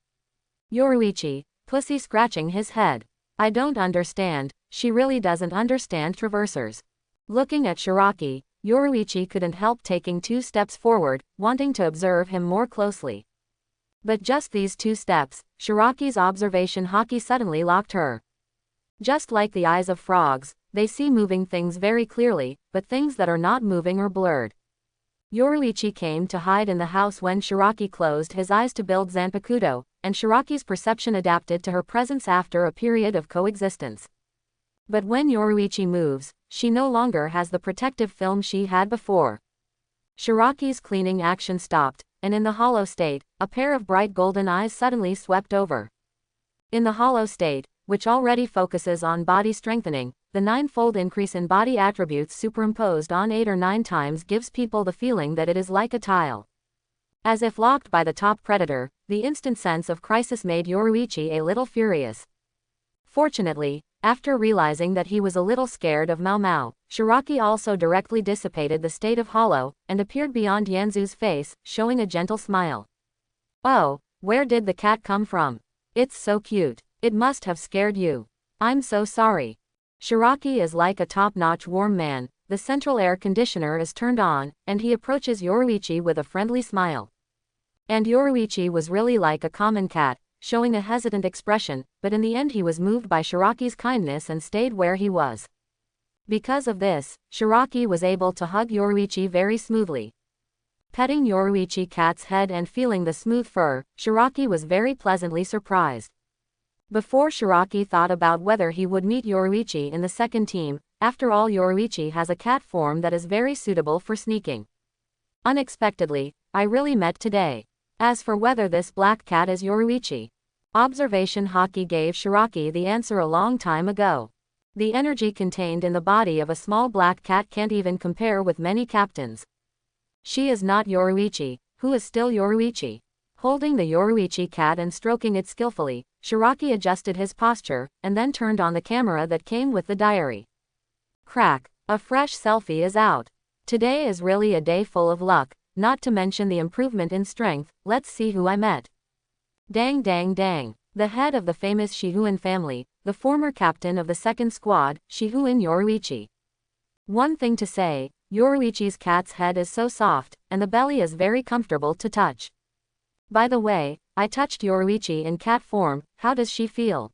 Yoruichi, pussy scratching his head. I don't understand. She really doesn't understand traversers. Looking at Shiraki, Yoruichi couldn't help taking 2 steps forward, wanting to observe him more closely. But just these 2 steps, Shiraki's observation haki suddenly locked her. Just like the eyes of frogs, they see moving things very clearly, but things that are not moving are blurred. Yoruichi came to hide in the house when Shiraki closed his eyes to build Zanpakuto, and Shiraki's perception adapted to her presence after a period of coexistence. But when Yoruichi moves, she no longer has the protective film she had before. Shiraki's cleaning action stopped, and in the hollow state, a pair of bright golden eyes suddenly swept over. In the hollow state, which already focuses on body strengthening, the 9-fold increase in body attributes superimposed on 8 or 9 times gives people the feeling that it is like a tile. As if locked by the top predator, the instant sense of crisis made Yoruichi a little furious. Fortunately, after realizing that he was a little scared of Mao Mao, Shiraki also directly dissipated the state of hollow, and appeared beyond Yanzu's face, showing a gentle smile. Oh, where did the cat come from? It's so cute. It must have scared you. I'm so sorry. Shiraki is like a top-notch warm man. The central air conditioner is turned on, and he approaches Yoruichi with a friendly smile. And Yoruichi was really like a common cat, showing a hesitant expression, but in the end he was moved by Shiraki's kindness and stayed where he was. Because of this, Shiraki was able to hug Yoruichi very smoothly. Petting Yoruichi cat's head and feeling the smooth fur, Shiraki was very pleasantly surprised. Before Shiraki thought about whether he would meet Yoruichi in the second team, after all Yoruichi has a cat form that is very suitable for sneaking. Unexpectedly, I really met today. As for whether this black cat is Yoruichi, observation haki gave Shiraki the answer a long time ago. The energy contained in the body of a small black cat can't even compare with many captains. She is not Yoruichi. Who is still Yoruichi? Holding the Yoruichi cat and stroking it skillfully, Shiraki adjusted his posture, and then turned on the camera that came with the diary. Crack. A fresh selfie is out. Today is really a day full of luck, not to mention the improvement in strength. Let's see who I met. Dang dang dang. The head of the famous Shihuin family, the former captain of the second squad, Shihuin Yoruichi. One thing to say, Yoruichi's cat's head is so soft, and the belly is very comfortable to touch. By the way, I touched Yoruichi in cat form. How does she feel?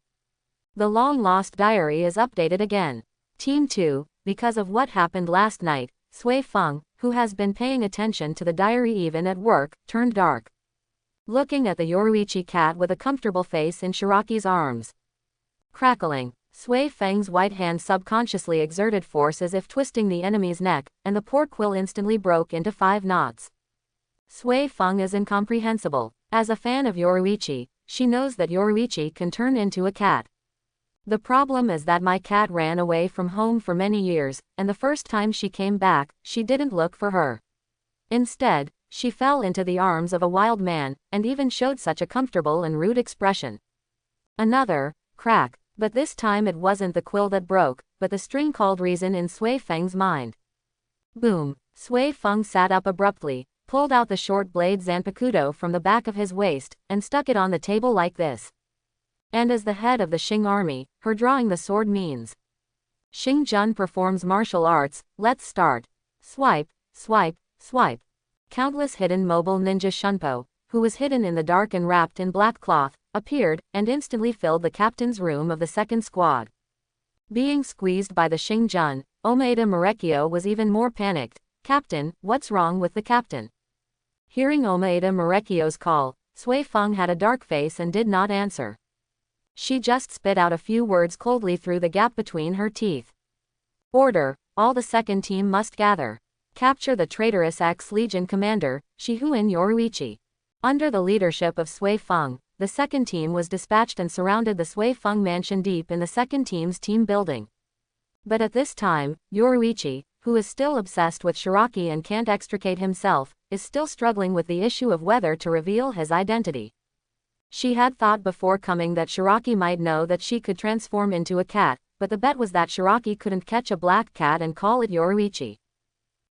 The long-lost diary is updated again. Team 2, because of what happened last night, Sui Fon, who has been paying attention to the diary even at work, turned dark. Looking at the Yoruichi cat with a comfortable face in Shiraki's arms. Crackling. Sui Feng's white hand subconsciously exerted force as if twisting the enemy's neck, and the poor quill instantly broke into 5 knots. Sui Feng is incomprehensible. As a fan of Yoruichi, she knows that Yoruichi can turn into a cat. The problem is that my cat ran away from home for many years, and the first time she came back, she didn't look for her. Instead, she fell into the arms of a wild man, and even showed such a comfortable and rude expression. Another crack, but this time it wasn't the quill that broke, but the string called reason in Sui Feng's mind. Boom. Sui Feng sat up abruptly, pulled out the short blade Zanpakuto from the back of his waist, and stuck it on the table like this. And as the head of the Xing army, her drawing the sword means. Xing Jun performs martial arts. Let's start. Swipe, swipe, swipe. Countless hidden mobile ninja Shunpo, who was hidden in the dark and wrapped in black cloth, appeared, and instantly filled the captain's room of the second squad. Being squeezed by the Shinjun, Omaeda Marekyo was even more panicked. "Captain, what's wrong with the captain?" Hearing Omaeda Marekyo's call, Soi Fon had a dark face and did not answer. She just spit out a few words coldly through the gap between her teeth. "Order, all the second team must gather. Capture the traitorous ex-Legion commander, Shihuin Yoruichi." Under the leadership of Soi Fon, the second team was dispatched and surrounded the Soi Fon mansion deep in the second team's team building. But at this time, Yoruichi, who is still obsessed with Shiraki and can't extricate himself, is still struggling with the issue of whether to reveal his identity. She had thought before coming that Shiraki might know that she could transform into a cat, but the bet was that Shiraki couldn't catch a black cat and call it Yoruichi.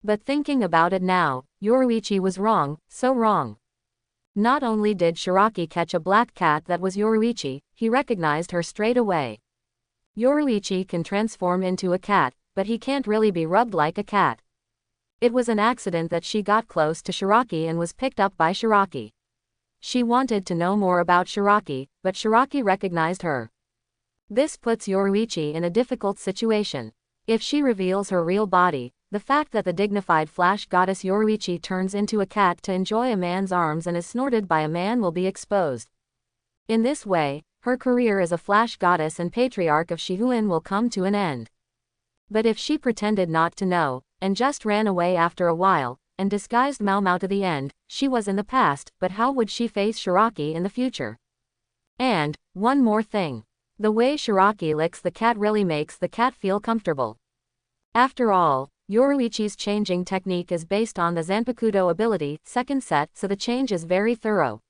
But thinking about it now, Yoruichi was wrong, so wrong. Not only did Shiraki catch a black cat that was Yoruichi, he recognized her straight away. Yoruichi can transform into a cat, but he can't really be rubbed like a cat. It was an accident that she got close to Shiraki and was picked up by Shiraki. She wanted to know more about Shiraki, but Shiraki recognized her. This puts Yoruichi in a difficult situation. If she reveals her real body, the fact that the dignified flash goddess Yoruichi turns into a cat to enjoy a man's arms and is snorted by a man will be exposed. In this way, her career as a flash goddess and patriarch of Shihuin will come to an end. But if she pretended not to know, and just ran away after a while, and disguised Mau to the end, she was in the past, but how would she face Shiraki in the future? And, one more thing. The way Shiraki licks the cat really makes the cat feel comfortable. After all, Yoruichi's changing technique is based on the Zanpakuto ability, second set, so the change is very thorough.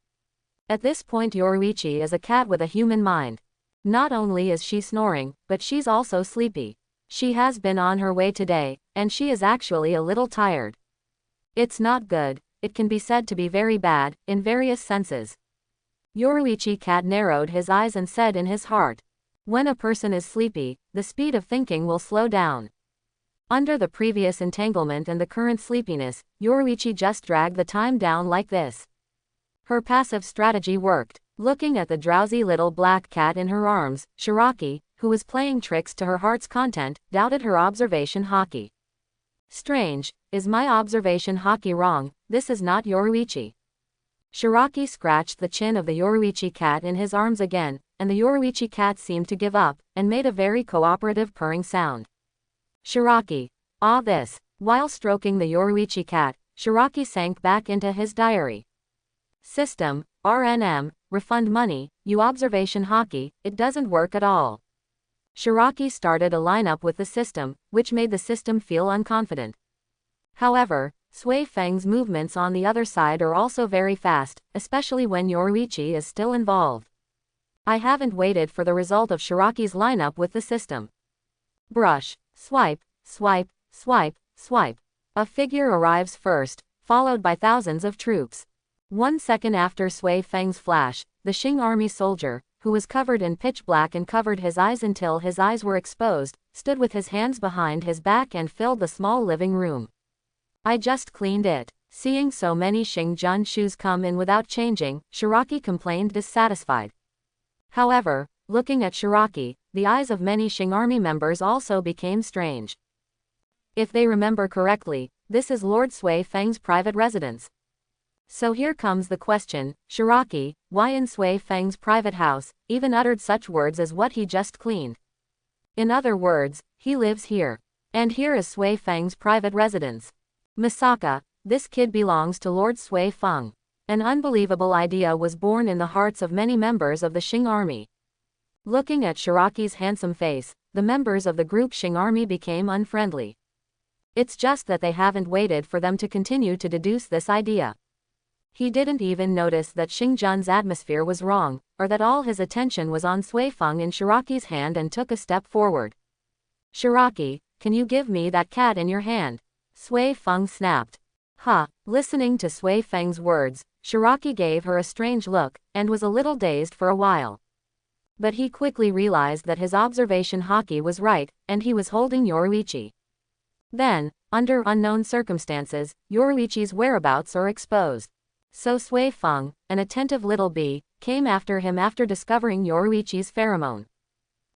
At this point Yoruichi is a cat with a human mind. Not only is she snoring, but she's also sleepy. She has been on her way today, and she is actually a little tired. It's not good, it can be said to be very bad, in various senses. Yoruichi cat narrowed his eyes and said in his heart, "When a person is sleepy, the speed of thinking will slow down." Under the previous entanglement and the current sleepiness, Yoruichi just dragged the time down like this. Her passive strategy worked. Looking at the drowsy little black cat in her arms, Shiraki, who was playing tricks to her heart's content, doubted her observation haki. "Strange, is my observation haki wrong? This is not Yoruichi." Shiraki scratched the chin of the Yoruichi cat in his arms again, and the Yoruichi cat seemed to give up, and made a very cooperative purring sound. Shiraki. Ah this. While stroking the Yoruichi cat, Shiraki sank back into his diary. System, RNM, refund money, you observation haki, it doesn't work at all. Shiraki started a lineup with the system, which made the system feel unconfident. However, Sui Feng's movements on the other side are also very fast, especially when Yoruichi is still involved. I haven't waited for the result of Shiraki's lineup with the system. Brush, swipe, swipe, swipe, swipe. A figure arrives first, followed by thousands of troops. 1 second after Sui Feng's flash, the Xing army soldier, who was covered in pitch black and covered his eyes until his eyes were exposed, stood with his hands behind his back and filled the small living room. I just cleaned it. Seeing so many Xingjun shoes come in without changing, Shiraki complained dissatisfied. However, looking at Shiraki, the eyes of many Xing army members also became strange. If they remember correctly, this is Lord Sui Feng's private residence. So here comes the question, Shiraki, why in Sui Feng's private house, even uttered such words as what he just cleaned? In other words, he lives here. And here is Sui Feng's private residence. Misaka, this kid belongs to Lord Sui Feng. An unbelievable idea was born in the hearts of many members of the Xing army. Looking at Shiraki's handsome face, the members of the group Xing army became unfriendly. It's just that they haven't waited for them to continue to deduce this idea. He didn't even notice that Xingjun's atmosphere was wrong, or that all his attention was on Sui Feng in Shiraki's hand and took a step forward. Shiraki, can you give me that cat in your hand? Sui Feng snapped. Listening to Sui Feng's words, Shiraki gave her a strange look, and was a little dazed for a while. But he quickly realized that his observation haki was right, and he was holding Yoruichi. Then, under unknown circumstances, Yoruichi's whereabouts are exposed. So Sui Feng, an attentive little bee, came after him after discovering Yoruichi's pheromone.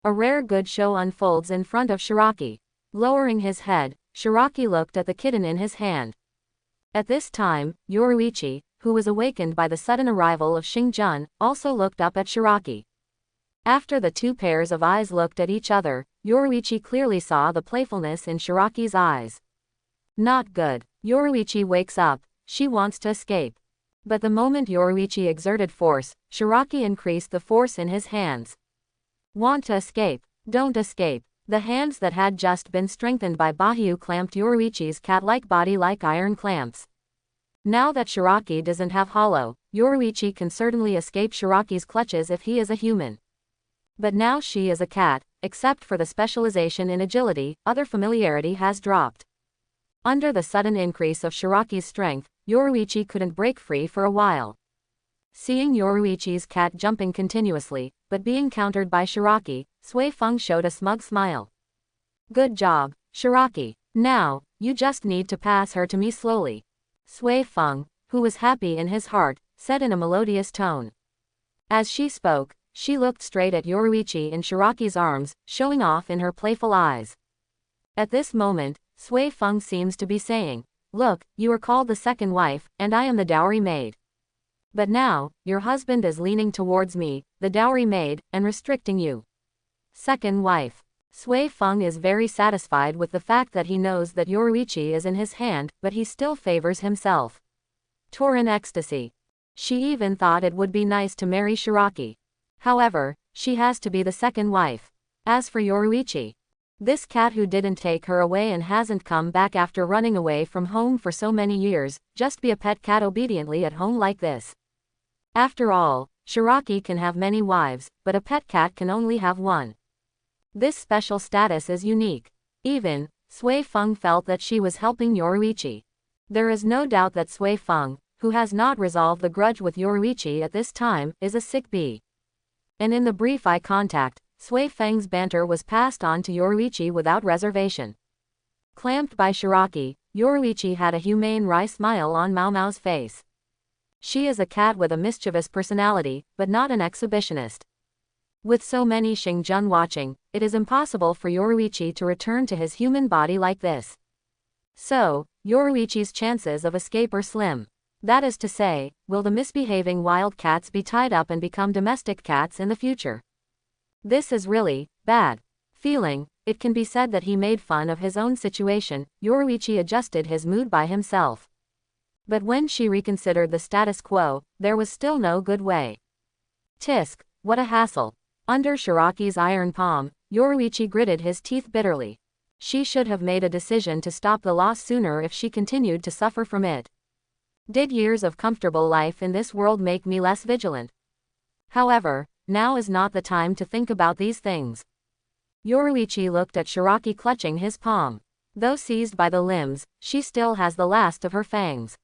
A rare good show unfolds in front of Shiraki. Lowering his head, Shiraki looked at the kitten in his hand. At this time, Yoruichi, who was awakened by the sudden arrival of Shingjun, also looked up at Shiraki. After the two pairs of eyes looked at each other, Yoruichi clearly saw the playfulness in Shiraki's eyes. Not good. Yoruichi wakes up, she wants to escape. But the moment Yoruichi exerted force, Shiraki increased the force in his hands. Want to escape? Don't escape. The hands that had just been strengthened by Bahyu clamped Yoruichi's cat-like body like iron clamps. Now that Shiraki doesn't have hollow, Yoruichi can certainly escape Shiraki's clutches if he is a human. But now she is a cat, except for the specialization in agility, other familiarity has dropped. Under the sudden increase of Shiraki's strength, Yoruichi couldn't break free for a while. Seeing Yoruichi's cat jumping continuously, but being countered by Shiraki, Soi Fon showed a smug smile. Good job, Shiraki. Now, you just need to pass her to me slowly. Soi Fon, who was happy in his heart, said in a melodious tone. As she spoke, she looked straight at Yoruichi in Shiraki's arms, showing off in her playful eyes. At this moment, Soi Fon seems to be saying, look, you are called the second wife, and I am the dowry maid. But now, your husband is leaning towards me, the dowry maid, and restricting you. Second wife. Soi Fon is very satisfied with the fact that he knows that Yoruichi is in his hand, but he still favors himself. Tore in ecstasy. She even thought it would be nice to marry Shiraki. However, she has to be the second wife. As for Yoruichi, this cat who didn't take her away and hasn't come back after running away from home for so many years, just be a pet cat obediently at home like this. After all, Shiraki can have many wives, but a pet cat can only have one. This special status is unique. Even, Soi Fon felt that she was helping Yoruichi. There is no doubt that Soi Fon, who has not resolved the grudge with Yoruichi at this time, is a sick bee. And in the brief eye contact, Soi Feng's banter was passed on to Yoruichi without reservation. Clamped by Shiraki, Yoruichi had a humane wry smile on Mao Mao's face. She is a cat with a mischievous personality, but not an exhibitionist. With so many Shingjun watching, it is impossible for Yoruichi to return to his human body like this. So, Yoruichi's chances of escape are slim. That is to say, will the misbehaving wild cats be tied up and become domestic cats in the future? This is really bad. Feeling, it can be said that he made fun of his own situation, Yoruichi adjusted his mood by himself. But when she reconsidered the status quo, there was still no good way. Tisk, what a hassle. Under Shiraki's iron palm, Yoruichi gritted his teeth bitterly. She should have made a decision to stop the loss sooner if she continued to suffer from it. Did years of comfortable life in this world make me less vigilant? However, now is not the time to think about these things. Yoruichi looked at Shiraki clutching his palm. Though seized by the limbs, she still has the last of her fangs.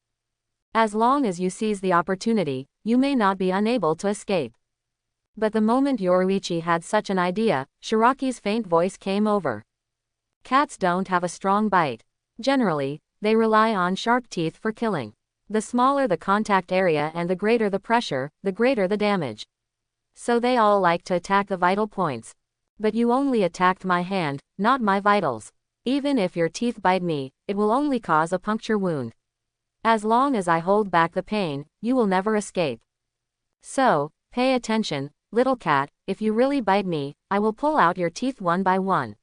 As long as you seize the opportunity, you may not be unable to escape. But the moment Yoruichi had such an idea, Shiraki's faint voice came over. Cats don't have a strong bite. Generally, they rely on sharp teeth for killing. The smaller the contact area and the greater the pressure, the greater the damage. So they all like to attack the vital points. But you only attacked my hand, not my vitals. Even if your teeth bite me, it will only cause a puncture wound. As long as I hold back the pain, you will never escape. So, pay attention, little cat, if you really bite me, I will pull out your teeth one by one.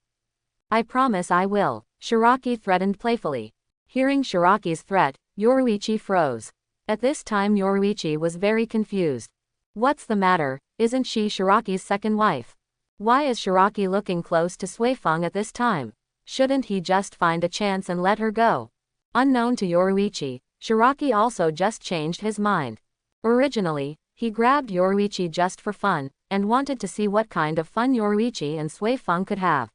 I promise I will, Shiraki threatened playfully. Hearing Shiraki's threat, Yoruichi froze. At this time Yoruichi was very confused. What's the matter, isn't she Shiraki's second wife? Why is Shiraki looking close to Soi Fon at this time? Shouldn't he just find a chance and let her go? Unknown to Yoruichi, Shiraki also just changed his mind. Originally, he grabbed Yoruichi just for fun, and wanted to see what kind of fun Yoruichi and Soi Fon could have.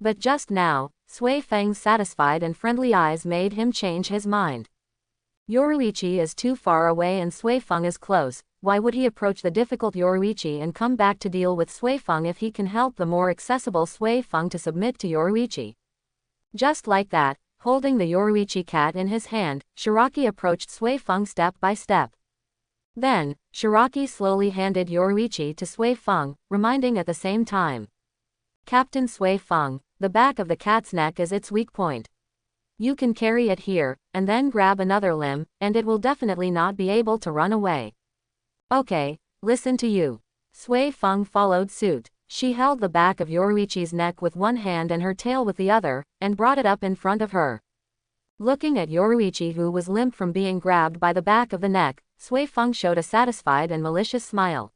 But just now, Soi Feng's satisfied and friendly eyes made him change his mind. Yoruichi is too far away and Soi Fon is close. Why would he approach the difficult Yoruichi and come back to deal with Soi Fon if he can help the more accessible Soi Fon to submit to Yoruichi? Just like that, holding the Yoruichi cat in his hand, Shiraki approached Soi Fon step by step. Then, Shiraki slowly handed Yoruichi to Sui Fon, reminding at the same time. Captain Sui Fon, the back of the cat's neck is its weak point. You can carry it here, and then grab another limb, and it will definitely not be able to run away. Okay, listen to you. Sui Fon followed suit. She held the back of Yoruichi's neck with one hand and her tail with the other, and brought it up in front of her. Looking at Yoruichi, who was limp from being grabbed by the back of the neck, Sui Fon showed a satisfied and malicious smile.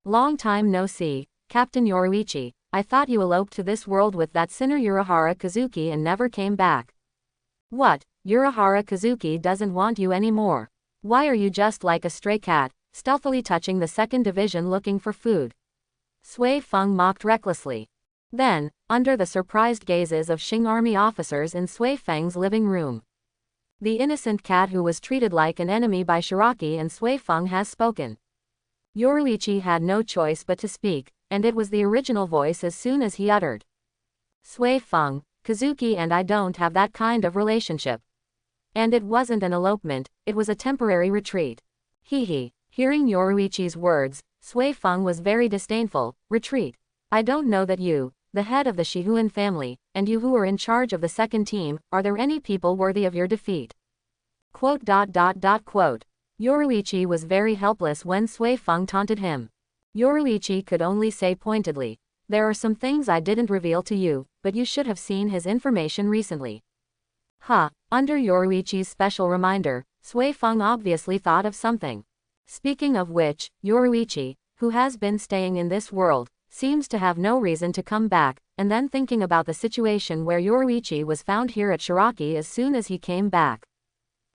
Long time no see, Captain Yoruichi. I thought you eloped to this world with that sinner Urahara Kazuki and never came back. What, Urahara Kazuki doesn't want you anymore? Why are you just like a stray cat, stealthily touching the second division looking for food? Sui Fon mocked recklessly. Then, under the surprised gazes of Qing army officers in Sui Feng's living room, the innocent cat who was treated like an enemy by Shiraki and Sui Fon has spoken. Yoruichi had no choice but to speak, and it was the original voice as soon as he uttered. Sui Fon, Kazuki and I don't have that kind of relationship. And it wasn't an elopement, it was a temporary retreat. Hee. Hearing Yoruichi's words, Sui Fon was very disdainful. Retreat? I don't know that you, the head of the Shihuan family, and you who are in charge of the second team, are there any people worthy of your defeat? Quote. Yoruichi was very helpless when Sui Fon taunted him. Yoruichi could only say pointedly, there are some things I didn't reveal to you, but you should have seen his information recently. Under Yoruichi's special reminder, Sui Fon obviously thought of something. Speaking of which, Yoruichi, who has been staying in this world, seems to have no reason to come back, and then thinking about the situation where Yoruichi was found here at Shiraki as soon as he came back.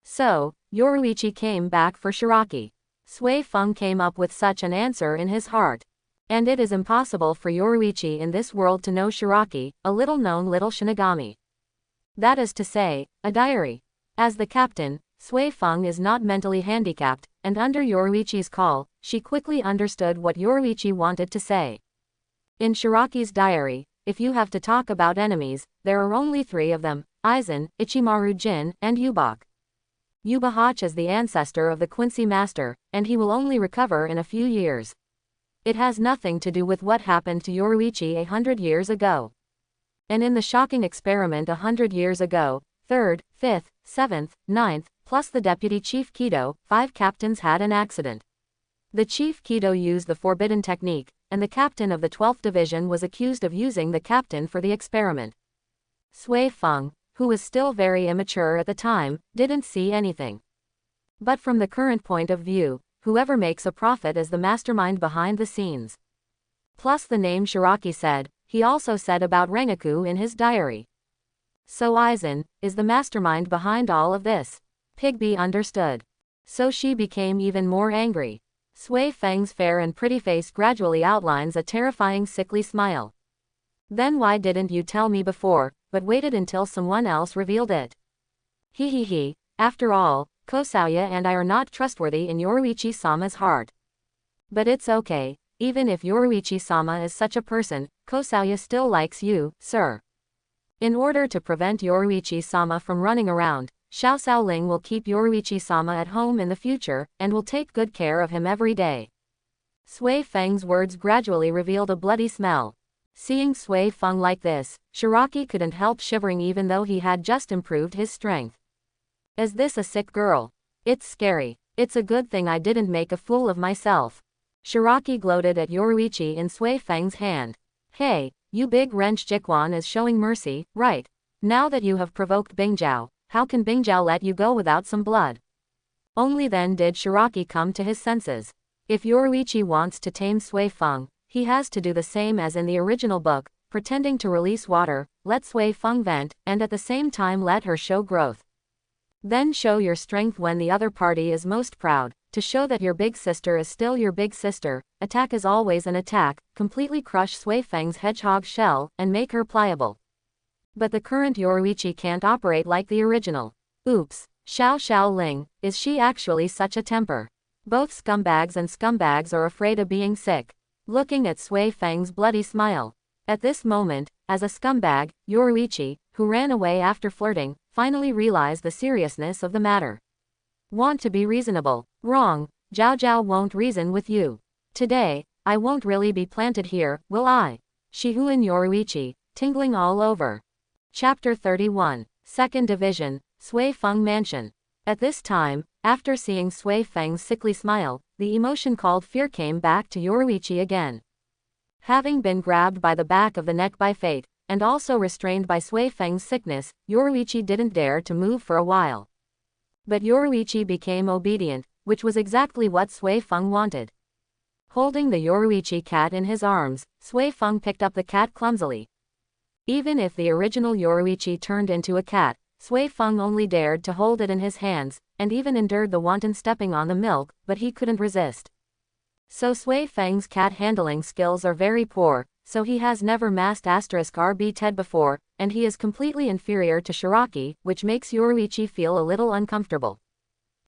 So, Yoruichi came back for Shiraki. Sui Fon came up with such an answer in his heart. And it is impossible for Yoruichi in this world to know Shiraki, a little-known little Shinigami. That is to say, a diary. As the captain, Sui Fon is not mentally handicapped, and under Yoruichi's call, she quickly understood what Yoruichi wanted to say. In Shiraki's diary, if you have to talk about enemies, there are only 3 of them, Isane, Ichimaru Jin, and Yubak. Yubahach is the ancestor of the Quincy Master, and he will only recover in a few years. It has nothing to do with what happened to Yoruichi 100 years ago. And in the shocking experiment 100 years ago, 3rd, 5th, 7th, 9th, plus the deputy chief Kido, 5 captains had an accident. The chief Kido used the forbidden technique, and the captain of the 12th division was accused of using the captain for the experiment. Sui Fon, who was still very immature at the time, didn't see anything. But from the current point of view, whoever makes a profit is the mastermind behind the scenes. Plus the name Shiraki said, he also said about Rengoku in his diary. So Isane is the mastermind behind all of this. Pigby understood. So she became even more angry. Sui Feng's fair and pretty face gradually outlines a terrifying sickly smile. Then why didn't you tell me before, but waited until someone else revealed it? He. After all, Kosauya and I are not trustworthy in Yoruichi-sama's heart. But it's okay, even if Yoruichi-sama is such a person, Kosauya still likes you, sir. In order to prevent Yoruichi-sama from running around, Xiao Xiaoling will keep Yoruichi-sama at home in the future, and will take good care of him every day. Sui Feng's words gradually revealed a bloody smell. Seeing Sui Feng like this, Shiraki couldn't help shivering even though he had just improved his strength. Is this a sick girl? It's scary. It's a good thing I didn't make a fool of myself. Shiraki gloated at Yoruichi in Sui Feng's hand. Hey, you big wrench, Jikwan is showing mercy, right? Now that you have provoked Bingjiao, how can Bingjiao let you go without some blood? Only then did Shiraki come to his senses. If Yoruichi wants to tame Sui Feng, he has to do the same as in the original book, pretending to release water, let Sui Feng vent, and at the same time let her show growth. Then show your strength when the other party is most proud, to show that your big sister is still your big sister. Attack is always an attack, completely crush Sui Feng's hedgehog shell, and make her pliable. But the current Yoruichi can't operate like the original. Oops, Xiao Ling, is she actually such a temper? Both scumbags and scumbags are afraid of being sick. Looking at Sui Feng's bloody smile. At this moment, as a scumbag, Yoruichi, who ran away after flirting, finally realized the seriousness of the matter. Want to be reasonable. Wrong. Zhao Zhao won't reason with you. Today, I won't really be planted here, will I? Shihuan Yoruichi, tingling all over. Chapter 31, 2nd Division, Sui Feng Mansion. At this time, after seeing Sui Feng's sickly smile, the emotion called fear came back to Yoruichi again. Having been grabbed by the back of the neck by fate, and also restrained by Sui Feng's sickness, Yoruichi didn't dare to move for a while. But Yoruichi became obedient, which was exactly what Sui Feng wanted. Holding the Yoruichi cat in his arms, Sui Feng picked up the cat clumsily. Even if the original Yoruichi turned into a cat, Sui Feng only dared to hold it in his hands, and even endured the wanton stepping on the milk, but he couldn't resist. So Sui Feng's cat handling skills are very poor, so he has never masked *RB Ted before, and he is completely inferior to Shiraki, which makes Yoruichi feel a little uncomfortable.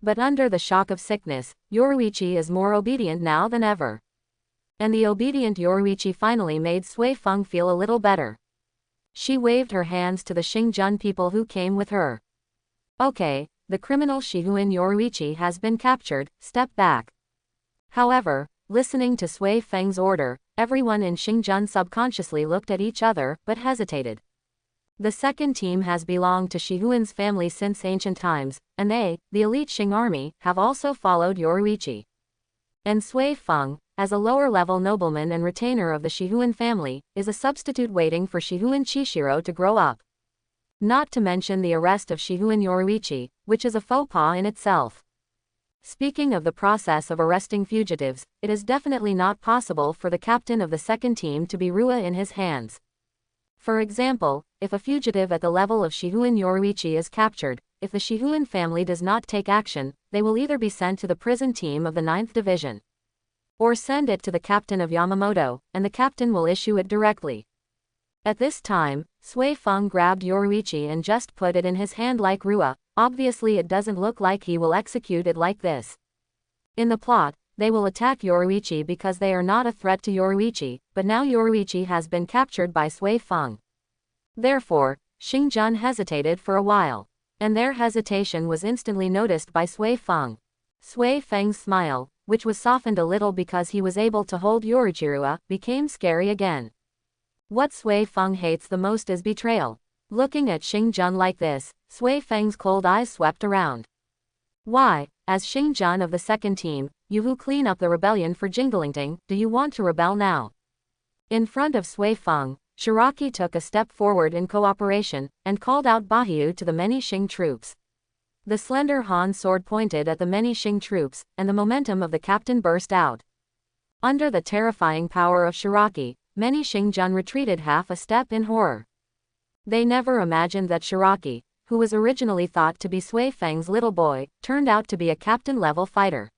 But under the shock of sickness, Yoruichi is more obedient now than ever. And the obedient Yoruichi finally made Sui Feng feel a little better. She waved her hands to the Xingjun people who came with her. Okay, the criminal Shihuan Yoruichi has been captured, step back. However, listening to Sui Feng's order, everyone in Xingjun subconsciously looked at each other, but hesitated. The second team has belonged to Shihuan's family since ancient times, and they, the elite Xing army, have also followed Yoruichi. And Sui Feng, as a lower-level nobleman and retainer of the Shihuan family, is a substitute waiting for Shihuan Chishiro to grow up. Not to mention the arrest of Shihuan Yoruichi, which is a faux pas in itself. Speaking of the process of arresting fugitives, it is definitely not possible for the captain of the second team to be Rua in his hands. For example, if a fugitive at the level of Shihuan Yoruichi is captured, if the Shihuan family does not take action, they will either be sent to the prison team of the 9th Division, or send it to the captain of Yamamoto, and the captain will issue it directly. At this time, Sui Feng grabbed Yoruichi and just put it in his hand like Rua. Obviously it doesn't look like he will execute it like this. In the plot, they will attack Yoruichi because they are not a threat to Yoruichi, but now Yoruichi has been captured by Sui Feng. Therefore, Xingjun hesitated for a while. And their hesitation was instantly noticed by Sui Feng. Sui Feng's smile, which was softened a little because he was able to hold Yoruichi, became scary again. What Sui Feng hates the most is betrayal. Looking at Xingjun like this, Sui Feng's cold eyes swept around. Why, as Xingjun of the second team, you who clean up the rebellion for Jinglingting, do you want to rebel now? In front of Sui Feng, Shiraki took a step forward in cooperation, and called out Bahyu to the many Xing troops. The slender Han sword pointed at the many Xing troops, and the momentum of the captain burst out. Under the terrifying power of Shiraki, many Xingjun retreated half a step in horror. They never imagined that Shiraki, who was originally thought to be Sui Feng's little boy, turned out to be a captain-level fighter.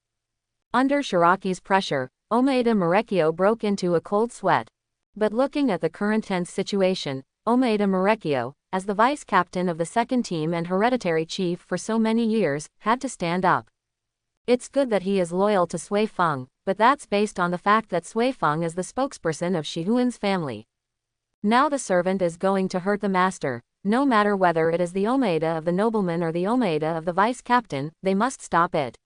Under Shiraki's pressure, Omaeda Murekyo broke into a cold sweat. But looking at the current tense situation, Omaeda Murekyo, as the vice-captain of the second team and hereditary chief for so many years, had to stand up. It's good that he is loyal to Sui Feng, but that's based on the fact that Sui Feng is the spokesperson of Shihuan's family. Now the servant is going to hurt the master. No matter whether it is the Omaeda of the nobleman or the Omaeda of the vice-captain, they must stop it.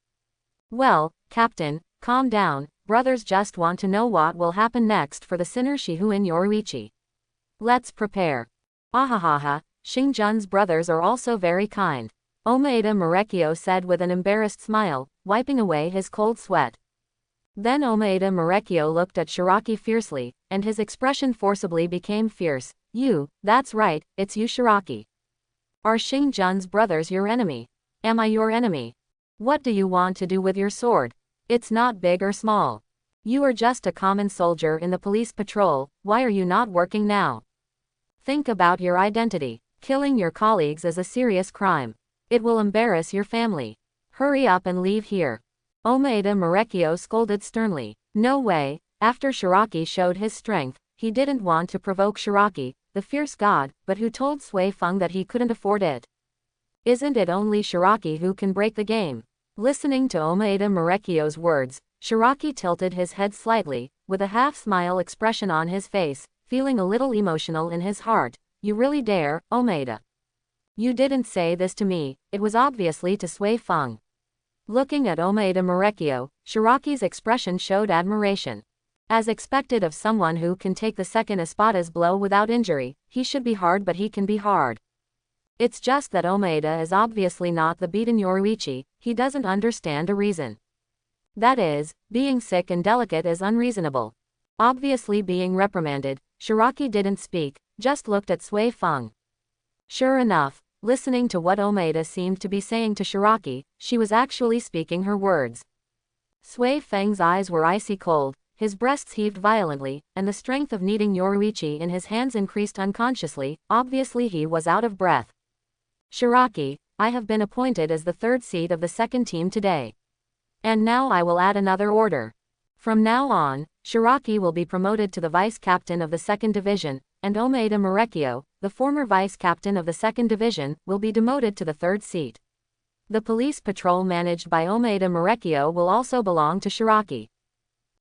Well, Captain, calm down, brothers just want to know what will happen next for the sinner Shihuan Yoruichi. Let's prepare. Ahahaha, Xingjun's brothers are also very kind. Omaeda Murekyo said with an embarrassed smile, wiping away his cold sweat. Then Omaeda Murekyo looked at Shiraki fiercely, and his expression forcibly became fierce. You, that's right, it's you Shiraki. Are Xingjun's brothers your enemy? Am I your enemy? What do you want to do with your sword? It's not big or small. You are just a common soldier in the police patrol, why are you not working now? Think about your identity. Killing your colleagues is a serious crime. It will embarrass your family. Hurry up and leave here. Omaeda Murekyo scolded sternly. No way, after Shiraki showed his strength, he didn't want to provoke Shiraki, the fierce god, but who told Sui Feng that he couldn't afford it. Isn't it only Shiraki who can break the game? Listening to Omaeda Murekyo's words, Shiraki tilted his head slightly, with a half-smile expression on his face, feeling a little emotional in his heart. You really dare, Omaeda? You didn't say this to me, it was obviously to Sui Feng. Looking at Omaeda Marekio, Shiraki's expression showed admiration. As expected of someone who can take the second Espada's blow without injury, he should be hard, but he can be hard. It's just that Omaeda is obviously not the beaten Yoruichi. He doesn't understand a reason. That is, being sick and delicate is unreasonable. Obviously being reprimanded, Shiraki didn't speak, just looked at Sui Fon. Sure enough, listening to what Omaeda seemed to be saying to Shiraki, she was actually speaking her words. Sui Feng's eyes were icy cold, his breasts heaved violently, and the strength of kneading Yoruichi in his hands increased unconsciously. Obviously he was out of breath. Shiraki, I have been appointed as the third seat of the second team today. And now I will add another order. From now on, Shiraki will be promoted to the vice captain of the second division, and Omaeda Marekio, the former vice captain of the second division, will be demoted to the third seat. The police patrol managed by Omaeda Marekio will also belong to Shiraki.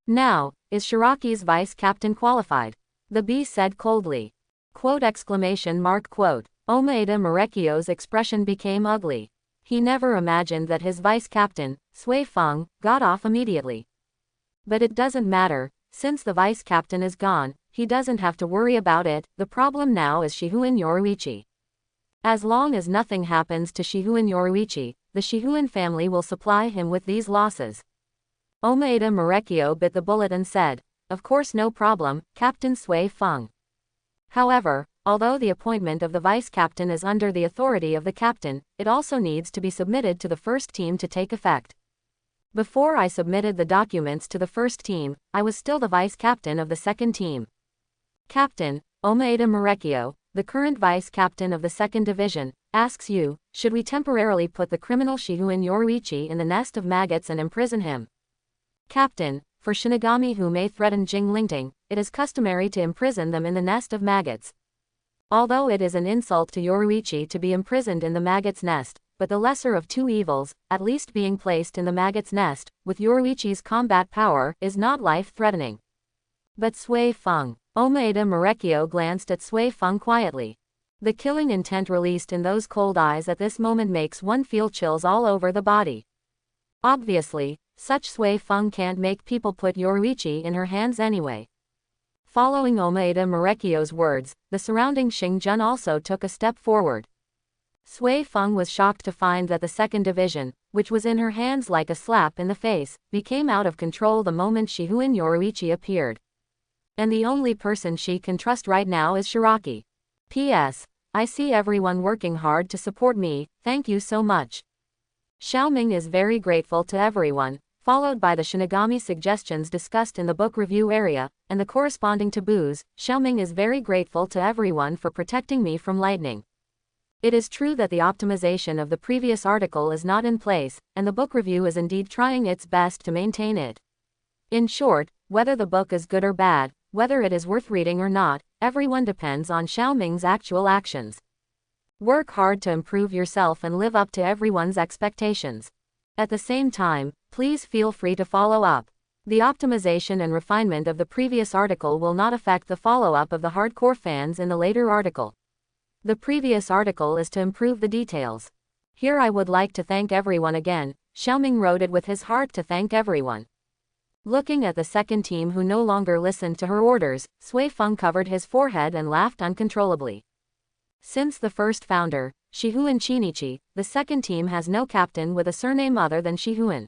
Now, is Shiraki's vice captain qualified? The bee said coldly. Quote exclamation mark quote. Omaeda Marekio's expression became ugly. He never imagined that his vice captain, Sui Fon, got off immediately. But it doesn't matter, since the vice captain is gone, he doesn't have to worry about it. The problem now is Shihuin Yoruichi. As long as nothing happens to Shihuin Yoruichi, the Shihuin family will supply him with these losses. Omaeda Marekio bit the bullet and said, of course no problem, Captain Sui Fon. However, although the appointment of the vice captain is under the authority of the captain, it also needs to be submitted to the first team to take effect. Before I submitted the documents to the first team, I was still the vice captain of the second team. Captain, Omaeda Marekio, the current vice captain of the second division, asks you, should we temporarily put the criminal Shihuin Yoruichi in the nest of maggots and imprison him? Captain, for Shinigami who may threaten Jinglingting, it is customary to imprison them in the nest of maggots. Although it is an insult to Yoruichi to be imprisoned in the maggot's nest, but the lesser of two evils, at least being placed in the maggot's nest, with Yoruichi's combat power, is not life-threatening. But Sui Fon. Omaeda Marekio glanced at Sui Fon quietly. The killing intent released in those cold eyes at this moment makes one feel chills all over the body. Obviously, such Sui Fon can't make people put Yoruichi in her hands anyway. Following Omaeda Marekio's words, the surrounding Xingjun also took a step forward. Sui Fon was shocked to find that the second division, which was in her hands like a slap in the face, became out of control the moment Shihuin Yoruichi appeared. And the only person she can trust right now is Shiraki. P.S. I see everyone working hard to support me, thank you so much. Xiaoming is very grateful to everyone, followed by the Shinigami suggestions discussed in the book review area, and the corresponding taboos. Xiaoming is very grateful to everyone for protecting me from lightning. It is true that the optimization of the previous article is not in place, and the book review is indeed trying its best to maintain it. In short, whether the book is good or bad, whether it is worth reading or not, everyone depends on Xiaoming's actual actions. Work hard to improve yourself and live up to everyone's expectations. At the same time, please feel free to follow up. The optimization and refinement of the previous article will not affect the follow-up of the hardcore fans in the later article. The previous article is to improve the details. Here I would like to thank everyone again. Xiaoming wrote it with his heart to thank everyone. Looking at the second team who no longer listened to her orders, Sui Fon covered his forehead and laughed uncontrollably. Since the first founder, Shihuin Shinichi, the second team has no captain with a surname other than Shihuin.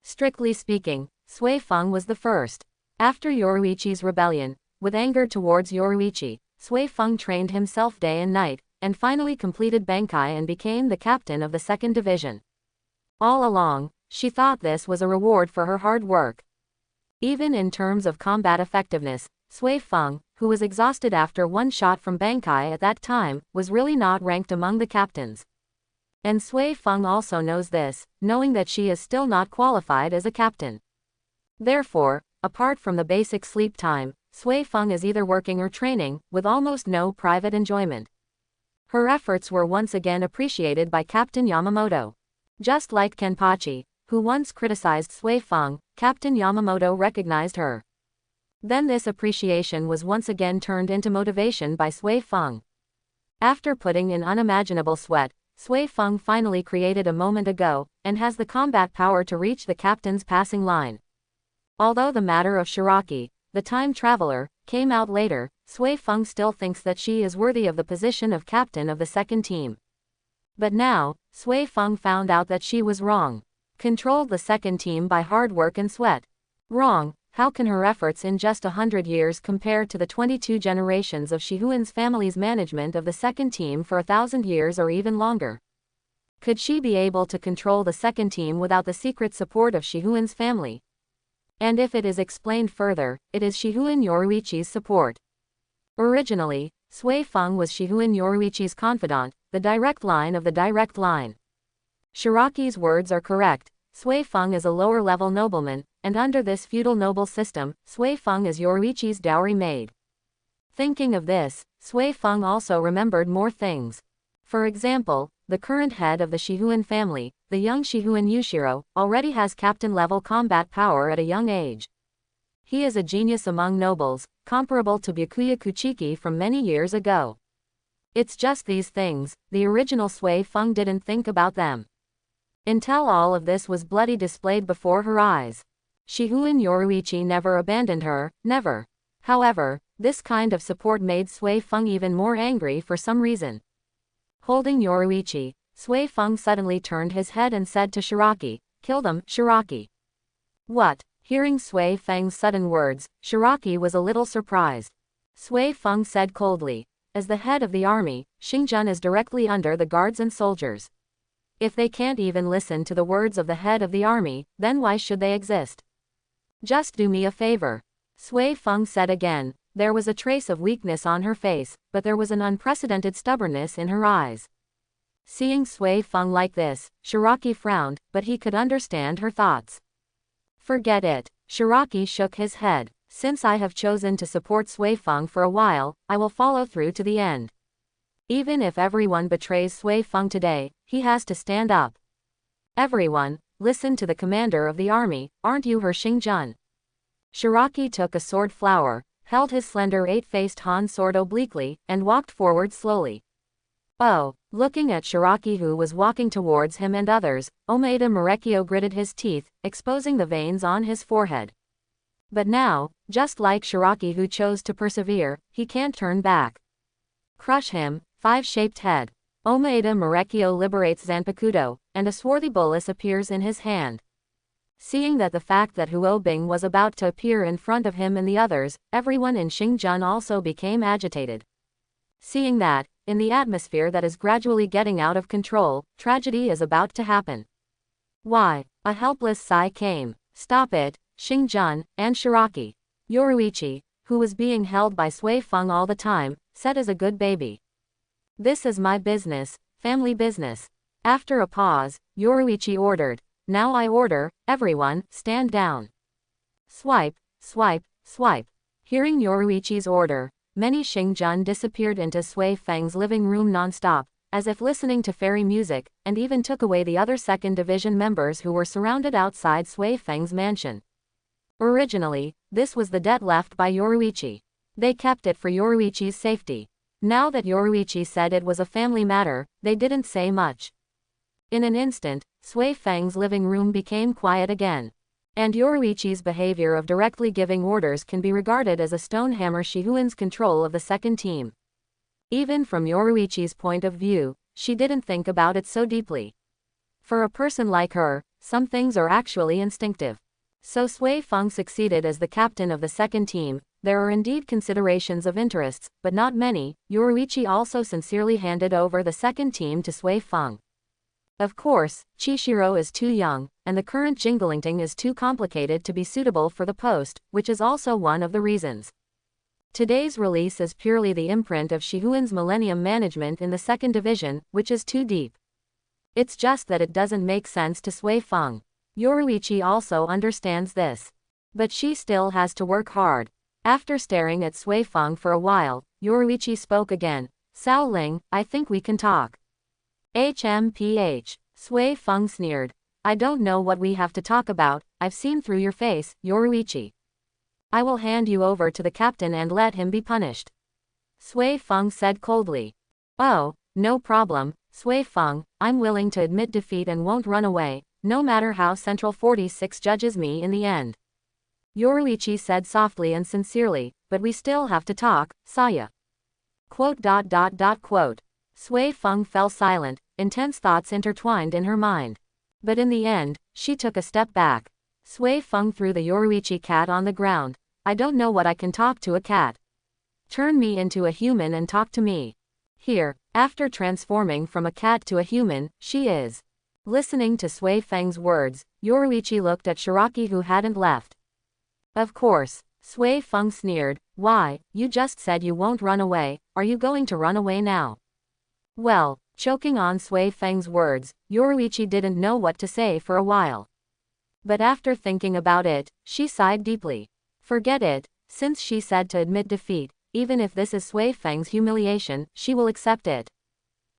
Strictly speaking, Sui Fon was the first. After Yoruichi's rebellion, with anger towards Yoruichi, Sui Fon trained himself day and night, and finally completed Bankai and became the captain of the second division. All along, she thought this was a reward for her hard work. Even in terms of combat effectiveness, Sui Fon, who was exhausted after one shot from Bankai at that time, was really not ranked among the captains. And Sui Fon also knows this, knowing that she is still not qualified as a captain. Therefore, apart from the basic sleep time, Sui Fon is either working or training, with almost no private enjoyment. Her efforts were once again appreciated by Captain Yamamoto. Just like Kenpachi, who once criticized Sui Fon, Captain Yamamoto recognized her. Then this appreciation was once again turned into motivation by Sui Fon. After putting in unimaginable sweat, Sui Fon finally created a moment ago, and has the combat power to reach the captain's passing line. Although the matter of Shiraki, the time traveler, came out later, Sui Fon still thinks that she is worthy of the position of captain of the second team. But now, Sui Fon found out that she was wrong. Controlled the second team by hard work and sweat. Wrong. How can her efforts in just 100 years compare to the 22 generations of Shihuan's family's management of the second team for 1,000 years or even longer? Could she be able to control the second team without the secret support of Shihuan's family? And if it is explained further, it is Shihuan Yoruichi's support. Originally, Sui Fon was Shihuan Yoruichi's confidant, the direct line of the direct line. Shiraki's words are correct. Sui Fon is a lower-level nobleman, and under this feudal noble system, Sui Fon is Yoruichi's dowry maid. Thinking of this, Sui Fon also remembered more things. For example, the current head of the Shihuan family, the young Shihuan Yushiro, already has captain-level combat power at a young age. He is a genius among nobles, comparable to Byakuya Kuchiki from many years ago. It's just these things, the original Sui Fon didn't think about them. Until all of this was bloody displayed before her eyes. Shihuan Yoruichi never abandoned her, never. However, this kind of support made Sui Fon even more angry for some reason. Holding Yoruichi, Sui Fon suddenly turned his head and said to Shiraki, "Kill them, Shiraki." What? Hearing Sui Feng's sudden words, Shiraki was a little surprised. Sui Fon said coldly, "As the head of the army, Xingjun is directly under the guards and soldiers. If they can't even listen to the words of the head of the army, then why should they exist? Just do me a favor." Sui Fon said again. There was a trace of weakness on her face, but there was an unprecedented stubbornness in her eyes. Seeing Sui Fon like this, Shiraki frowned, but he could understand her thoughts. "Forget it." Shiraki shook his head. "Since I have chosen to support Sui Fon for a while, I will follow through to the end. Even if everyone betrays Sui Fon today, he has to stand up. Everyone, listen to the commander of the army, aren't you her Xingjun?" Shiraki took a sword flower, held his slender eight-faced Han sword obliquely, and walked forward slowly. Oh, looking at Shiraki who was walking towards him and others, Omaeda Marekio gritted his teeth, exposing the veins on his forehead. But now, just like Shiraki who chose to persevere, he can't turn back. Crush him, five-shaped head. Omaeda Marekio liberates Zanpakuto, and a swarthy bolus appears in his hand. Seeing that the fact that Huobing was about to appear in front of him and the others, everyone in Xingjun also became agitated. Seeing that, in the atmosphere that is gradually getting out of control, tragedy is about to happen. Why? A helpless sigh came. "Stop it, Xingjun," and Shiraki. Yoruichi, who was being held by Sui Fon all the time, said as a good baby. "This is my business, family business." After a pause, Yoruichi ordered, "Now I order, everyone, stand down." Swipe, swipe, swipe. Hearing Yoruichi's order, many Xingjun disappeared into Sui Feng's living room non-stop, as if listening to fairy music, and even took away the other second division members who were surrounded outside Sui Feng's mansion. Originally, this was the debt left by Yoruichi. They kept it for Yoruichi's safety. Now that Yoruichi said it was a family matter, they didn't say much. In an instant, Sui Feng's living room became quiet again. And Yoruichi's behavior of directly giving orders can be regarded as a stonehammer Shihuan's control of the second team. Even from Yoruichi's point of view, she didn't think about it so deeply. For a person like her, some things are actually instinctive. So Sui Fon succeeded as the captain of the second team. There are indeed considerations of interests, but not many. Yoruichi also sincerely handed over the second team to Sui Fon. Of course, Chishiro is too young, and the current Jinglingting is too complicated to be suitable for the post, which is also one of the reasons. Today's release is purely the imprint of Shihuan's Millennium management in the second division, which is too deep. It's just that it doesn't make sense to Sui Fon. Yoruichi also understands this. But she still has to work hard. After staring at Sui Fon for a while, Yoruichi spoke again. "Sao Ling, I think we can talk." "HMPH. Sui Fon sneered. "I don't know what we have to talk about, I've seen through your face, Yoruichi. I will hand you over to the captain and let him be punished." Sui Fon said coldly. "Oh, No problem, Sui Fon, I'm willing to admit defeat and won't run away, no matter how Central 46 judges me in the end. Yoruichi said softly and sincerely, but we still have to talk, Saya. Quote. Sui Fon fell silent, intense thoughts intertwined in her mind. But in the end, she took a step back. Sui Fon threw the Yoruichi cat on the ground. I don't know what I can talk to a cat. Turn me into a human and talk to me. Here, after transforming from a cat to a human, she is. Listening to Sui Feng's words, Yoruichi looked at Shiraki who hadn't left. Of course, Sui Feng sneered, why, you just said you won't run away, are you going to run away now? Well, choking on Sui Feng's words, Yoruichi didn't know what to say for a while. But after thinking about it, she sighed deeply. Forget it, since she said to admit defeat, even if this is Sui Feng's humiliation, she will accept it.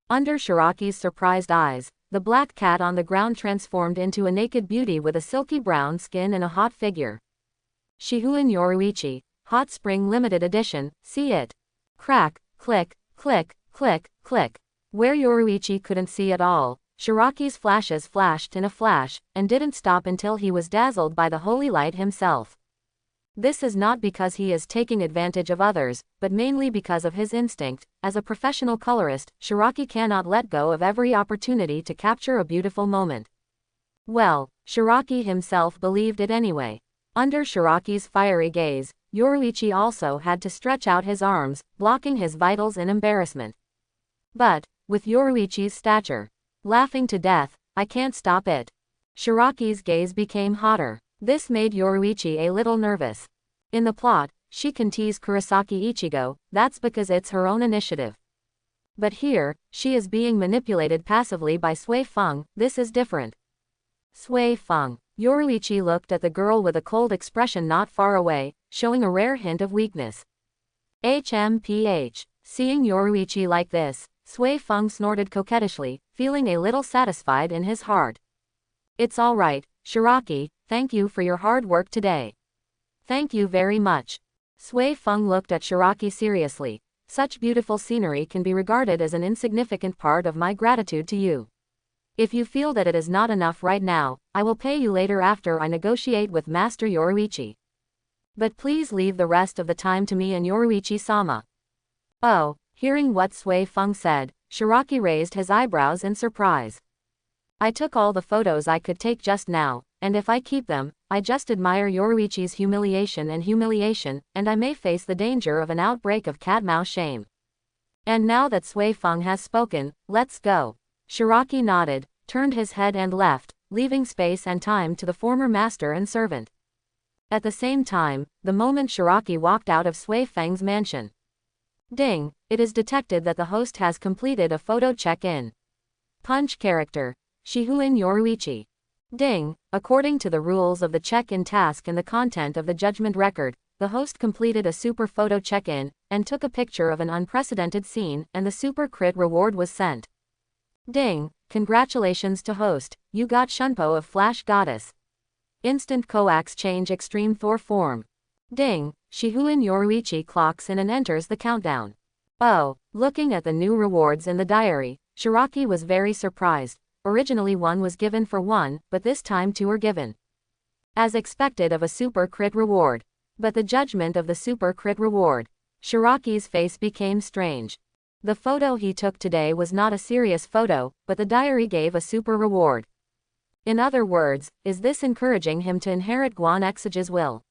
Under Shiraki's surprised eyes, the black cat on the ground transformed into a naked beauty with a silky brown skin and a hot figure. Shihuin Yoruichi, Hot Spring Limited Edition, see it. Crack, click, click, click, click. Where Yoruichi couldn't see at all, Shiraki's flashes flashed in a flash, and didn't stop until he was dazzled by the holy light himself. This is not because he is taking advantage of others, but mainly because of his instinct. As a professional colorist, Shiraki cannot let go of every opportunity to capture a beautiful moment. Well, Shiraki himself believed it anyway. Under Shiraki's fiery gaze, Yoruichi also had to stretch out his arms, blocking his vitals in embarrassment. But, with Yoruichi's stature, laughing to death, I can't stop it. Shiraki's gaze became hotter. This made Yoruichi a little nervous. In the plot, she can tease Kurosaki Ichigo, that's because it's her own initiative. But here, she is being manipulated passively by Sui Feng, this is different. Sui Feng. Yoruichi looked at the girl with a cold expression not far away, showing a rare hint of weakness. HMPH. Seeing Yoruichi like this, Sui Feng snorted coquettishly, feeling a little satisfied in his heart. It's all right, Shiraki, thank you for your hard work today. Thank you very much. Sui Feng looked at Shiraki seriously. Such beautiful scenery can be regarded as an insignificant part of my gratitude to you. If you feel that it is not enough right now, I will pay you later after I negotiate with Master Yoruichi. But please leave the rest of the time to me and Yoruichi-sama. Oh, hearing what Sui Feng said, Shiraki raised his eyebrows in surprise. I took all the photos I could take just now, and if I keep them, I just admire Yoruichi's humiliation, and I may face the danger of an outbreak of cat-mouse shame. And now that Sui Feng has spoken, let's go. Shiraki nodded, turned his head and left, leaving space and time to the former master and servant. At the same time, the moment Shiraki walked out of Sui Feng's mansion. Ding, it is detected that the host has completed a photo check-in. Punch character. Shihuin Yoruichi. Ding, according to the rules of the check-in task and the content of the judgment record, the host completed a super photo check-in, and took a picture of an unprecedented scene, and the super crit reward was sent. Ding, congratulations to host, you got Shunpo of Flash Goddess. Instant coax change extreme Thor form. Ding, Shihuin Yoruichi clocks in and enters the countdown. Oh, looking at the new rewards in the diary, Shiraki was very surprised. Originally one was given for one, but this time two are given. As expected of a super crit reward. But the judgment of the super crit reward. Shiraki's face became strange. The photo he took today was not a serious photo, but the diary gave a super reward. In other words, is this encouraging him to inherit Guan Exege's will?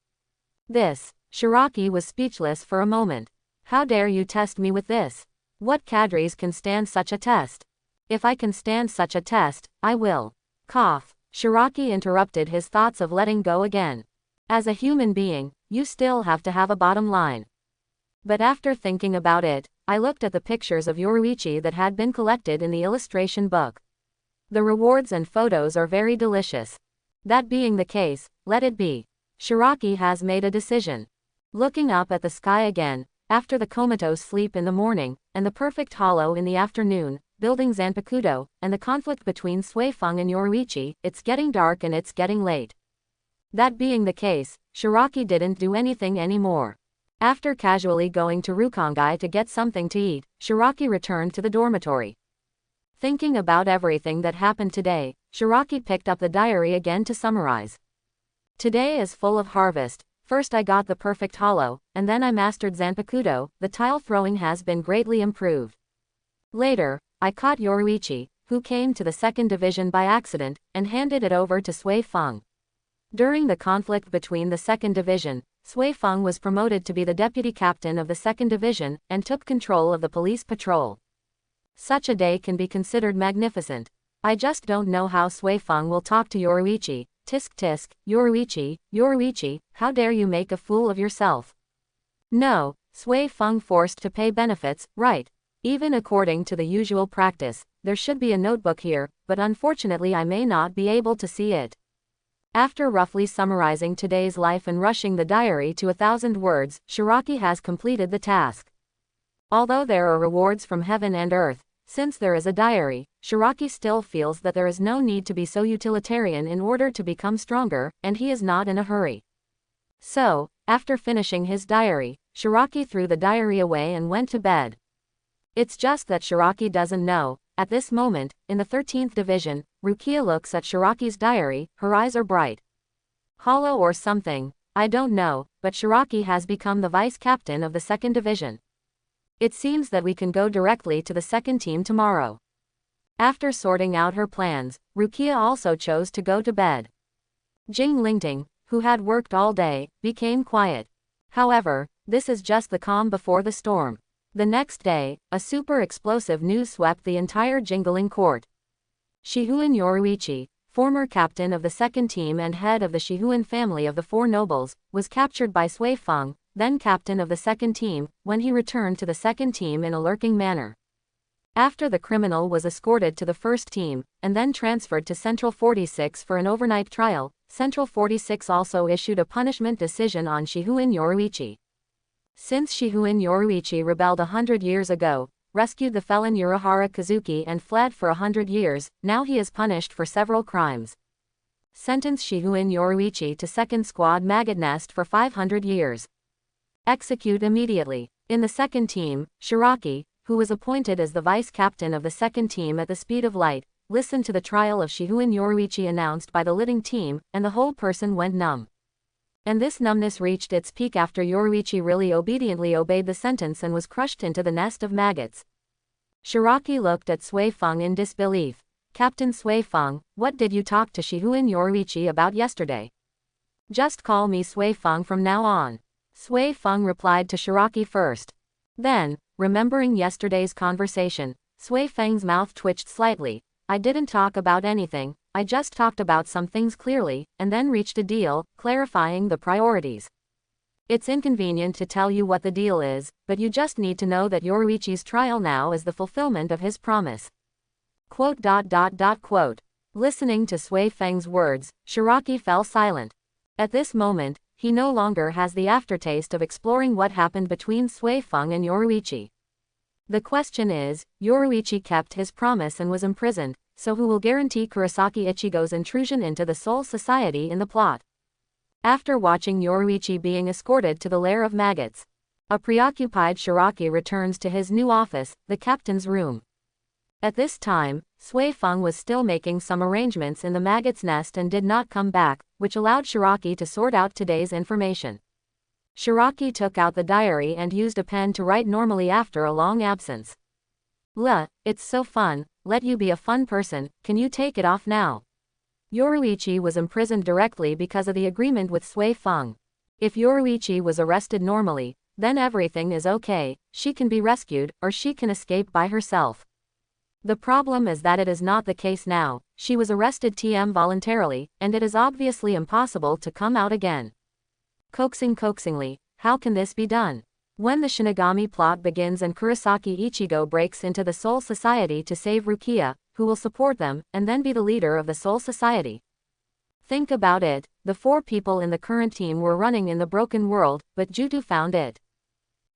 This. Shiraki was speechless for a moment. How dare you test me with this? What cadres can stand such a test? If I can stand such a test, I will. Cough. Shiraki interrupted his thoughts of letting go again. As a human being, you still have to have a bottom line. But after thinking about it, I looked at the pictures of Yoruichi that had been collected in the illustration book. The rewards and photos are very delicious. That being the case, let it be. Shiraki has made a decision. Looking up at the sky again, after the comatose sleep in the morning, and the perfect hollow in the afternoon, building Zanpakuto, and the conflict between Sui Feng and Yoruichi, it's getting dark and it's getting late. That being the case, Shiraki didn't do anything anymore. After casually going to Rukongai to get something to eat, Shiraki returned to the dormitory. Thinking about everything that happened today, Shiraki picked up the diary again to summarize. Today is full of harvest. First I got the perfect hollow, and then I mastered Zanpakuto. The tile throwing has been greatly improved. Later, I caught Yoruichi, who came to the second division by accident, and handed it over to Soi Fon. During the conflict between the second division, Soi Fon was promoted to be the deputy captain of the second division, and took control of the police patrol. Such a day can be considered magnificent. I just don't know how Soi Fon will talk to Yoruichi. Tisk tisk, Yoruichi, Yoruichi, how dare you make a fool of yourself? No, Sui Fon forced to pay benefits, right? Even according to the usual practice, there should be a notebook here, but unfortunately I may not be able to see it. After roughly summarizing today's life and rushing the diary to 1,000 words, Shiraki has completed the task. Although there are rewards from heaven and earth, since there is a diary, Shiraki still feels that there is no need to be so utilitarian in order to become stronger, and he is not in a hurry. So, after finishing his diary, Shiraki threw the diary away and went to bed. It's just that Shiraki doesn't know, at this moment, in the 13th division, Rukia looks at Shiraki's diary, her eyes are bright. Hollow or something, I don't know, but Shiraki has become the vice captain of the second division. It seems that we can go directly to the second team tomorrow. After sorting out her plans, Rukia also chose to go to bed. Jing Lingting, who had worked all day, became quiet. However, this is just the calm before the storm. The next day, a super explosive news swept the entire Jingling court. Shihuin Yoruichi, former captain of the second team and head of the Shihuin family of the Four Nobles, was captured by Sui Fon, then captain of the second team, when he returned to the second team in a lurking manner. After the criminal was escorted to the first team, and then transferred to Central 46 for an overnight trial, Central 46 also issued a punishment decision on Shihuin Yoruichi. Since Shihuin Yoruichi rebelled 100 years ago, rescued the felon Urahara Kazuki and fled for 100 years, now he is punished for several crimes. Sentence Shihuin Yoruichi to second squad maggot nest for 500 years. Execute immediately. In the second team, Shiraki, who was appointed as the vice-captain of the second team at the speed of light, listened to the trial of Shihuin Yoruichi announced by the leading team, and the whole person went numb. And this numbness reached its peak after Yoruichi really obediently obeyed the sentence and was crushed into the nest of maggots. Shiraki looked at Sui Fon in disbelief. Captain Sui Fon, what did you talk to Shihuin Yoruichi about yesterday? Just call me Sui Fon from now on. Sui Fon replied to Shiraki first. Then, remembering yesterday's conversation, Sui Feng's mouth twitched slightly. I didn't talk about anything, I just talked about some things clearly, and then reached a deal, clarifying the priorities. It's inconvenient to tell you what the deal is, but you just need to know that Yoruichi's trial now is the fulfillment of his promise. Quote. Listening to Sui Feng's words, Shiraki fell silent. At this moment, he no longer has the aftertaste of exploring what happened between Sui Fon and Yoruichi. The question is, Yoruichi kept his promise and was imprisoned, so who will guarantee Kurosaki Ichigo's intrusion into the Soul Society in the plot? After watching Yoruichi being escorted to the lair of maggots, a preoccupied Shiraki returns to his new office, the captain's room. At this time, Sui Fon was still making some arrangements in the maggot's nest and did not come back, which allowed Shiraki to sort out today's information. Shiraki took out the diary and used a pen to write normally after a long absence. It's so fun, let you be a fun person, can you take it off now? Yoruichi was imprisoned directly because of the agreement with Sui Fon. If Yoruichi was arrested normally, then everything is okay, she can be rescued, or she can escape by herself. The problem is that it is not the case now, she was arrested voluntarily, and it is obviously impossible to come out again. Coaxingly, how can this be done? When the Shinigami plot begins and Kurosaki Ichigo breaks into the Soul Society to save Rukia, who will support them, and then be the leader of the Soul Society. Think about it, the 4 people in the current team were running in the broken world, but Jutu found it.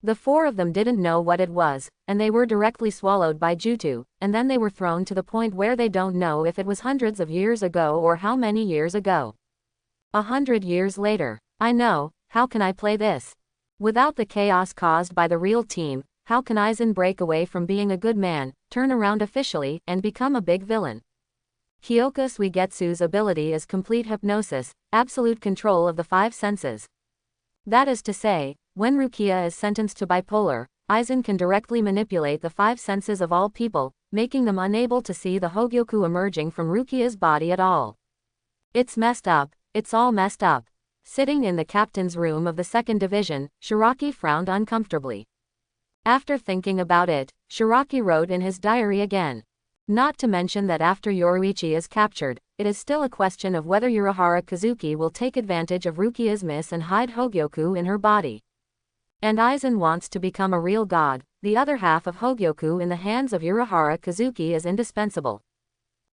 The 4 of them didn't know what it was, and they were directly swallowed by Jutu, and then they were thrown to the point where they don't know if it was hundreds of years ago or how many years ago. 100 years later. I know, how can I play this? Without the chaos caused by the real team, how can Aizen break away from being a good man, turn around officially, and become a big villain? Kyoka Suigetsu's ability is complete hypnosis, absolute control of the five senses. That is to say, when Rukia is sentenced to bipolar, Aizen can directly manipulate the five senses of all people, making them unable to see the Hogyoku emerging from Rukia's body at all. It's messed up, it's all messed up. Sitting in the captain's room of the second division, Shiraki frowned uncomfortably. After thinking about it, Shiraki wrote in his diary again. Not to mention that after Yoruichi is captured, it is still a question of whether Urahara Kazuki will take advantage of Rukia's miss and hide Hogyoku in her body. And Aizen wants to become a real god. The other half of Hogyoku in the hands of Urahara Kazuki is indispensable.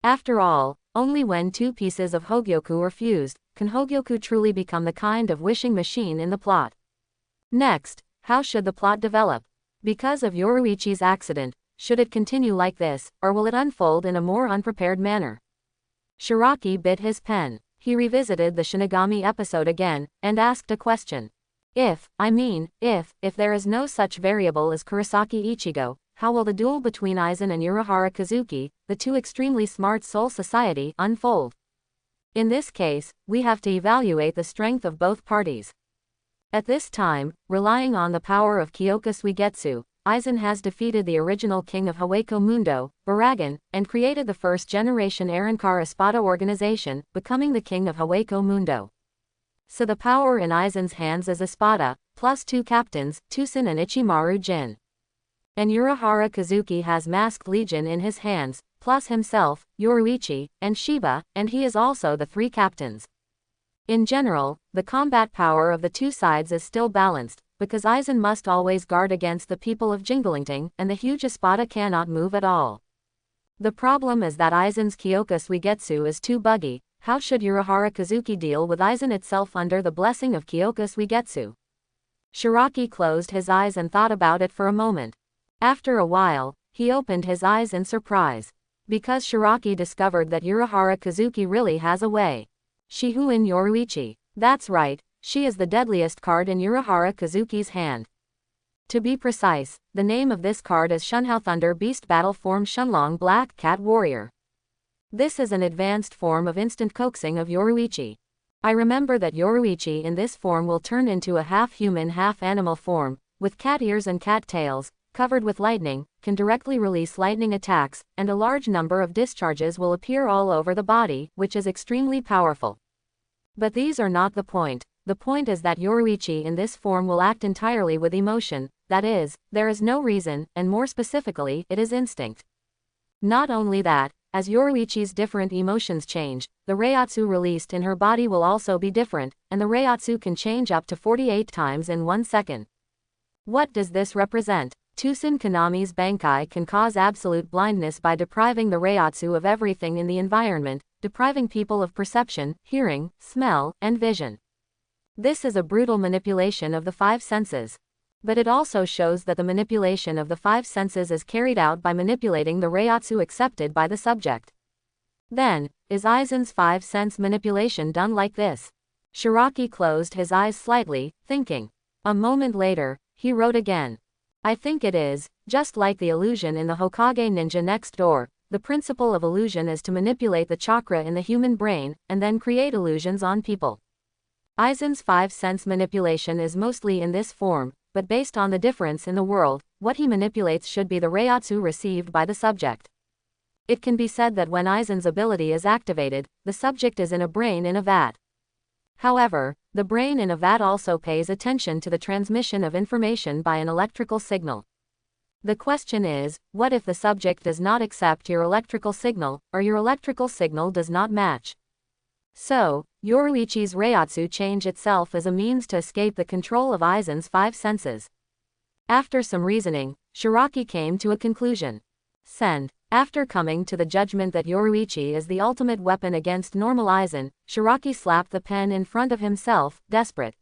After all, only when two pieces of Hogyoku are fused, can Hogyoku truly become the kind of wishing machine in the plot. Next, how should the plot develop? Because of Yoruichi's accident, should it continue like this, or will it unfold in a more unprepared manner? Shiraki bit his pen. He revisited the Shinigami episode again, and asked a question. If there is no such variable as Kurosaki Ichigo, how will the duel between Aizen and Urahara Kazuki, the two extremely smart soul society, unfold? In this case, we have to evaluate the strength of both parties. At this time, relying on the power of Kyoka Suigetsu, Aizen has defeated the original king of Hueco Mundo, Baragan, and created the first-generation Arrancar Espada organization, becoming the king of Hueco Mundo. So the power in Aizen's hands is Espada, plus two captains, Tusen and Ichimaru Jin. And Urahara Kazuki has Masked Legion in his hands, plus himself, Yoruichi, and Shiba, and he is also the three captains. In general, the combat power of the two sides is still balanced, because Aizen must always guard against the people of Jinglingting, and the huge Espada cannot move at all. The problem is that Aizen's Kyoka Suigetsu is too buggy. How should Urahara Kazuki deal with Aizen itself under the blessing of Kyoka Suigetsu? Shiraki closed his eyes and thought about it for a moment. After a while, he opened his eyes in surprise. Because Shiraki discovered that Urahara Kazuki really has a way. Shihuin Yoruichi. That's right, she is the deadliest card in Urahara Kazuki's hand. To be precise, the name of this card is Shunhao Thunder Beast Battle Form Shunlong Black Cat Warrior. This is an advanced form of instant coaxing of Yoruichi. I remember that Yoruichi in this form will turn into a half-human half-animal form, with cat ears and cat tails, covered with lightning, can directly release lightning attacks, and a large number of discharges will appear all over the body, which is extremely powerful. But these are not the point. The point is that Yoruichi in this form will act entirely with emotion, that is, there is no reason, and more specifically, it is instinct. Not only that, as Yoruichi's different emotions change, the Reiatsu released in her body will also be different, and the Reiatsu can change up to 48 times in 1 second. What does this represent? Tusen Kanami's Bankai can cause absolute blindness by depriving the Reiatsu of everything in the environment, depriving people of perception, hearing, smell, and vision. This is a brutal manipulation of the five senses. But it also shows that the manipulation of the five senses is carried out by manipulating the Reiatsu accepted by the subject. Then, is Aizen's five-sense manipulation done like this? Shiraki closed his eyes slightly, thinking. A moment later, he wrote again. I think it is, just like the illusion in the Hokage ninja next door. The principle of illusion is to manipulate the chakra in the human brain, and then create illusions on people. Aizen's five-sense manipulation is mostly in this form, but based on the difference in the world, what he manipulates should be the Reiatsu received by the subject. It can be said that when Aizen's ability is activated, the subject is in a brain in a vat. However, the brain in a vat also pays attention to the transmission of information by an electrical signal. The question is, what if the subject does not accept your electrical signal, or your electrical signal does not match? So, Yoruichi's Reiatsu change itself as a means to escape the control of Aizen's five senses. After some reasoning, Shiraki came to a conclusion. Send. After coming to the judgment that Yoruichi is the ultimate weapon against normal Aizen, Shiraki slapped the pen in front of himself, desperate.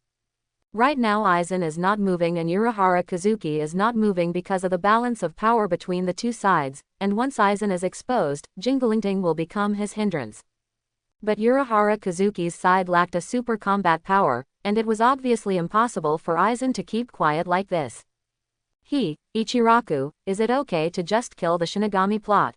Right now Aizen is not moving and Urahara Kazuki is not moving because of the balance of power between the two sides, and once Aizen is exposed, Jinglingting will become his hindrance. But Urahara Kazuki's side lacked a super combat power, and it was obviously impossible for Aizen to keep quiet like this. Ichiraku, is it okay to just kill the Shinigami plot?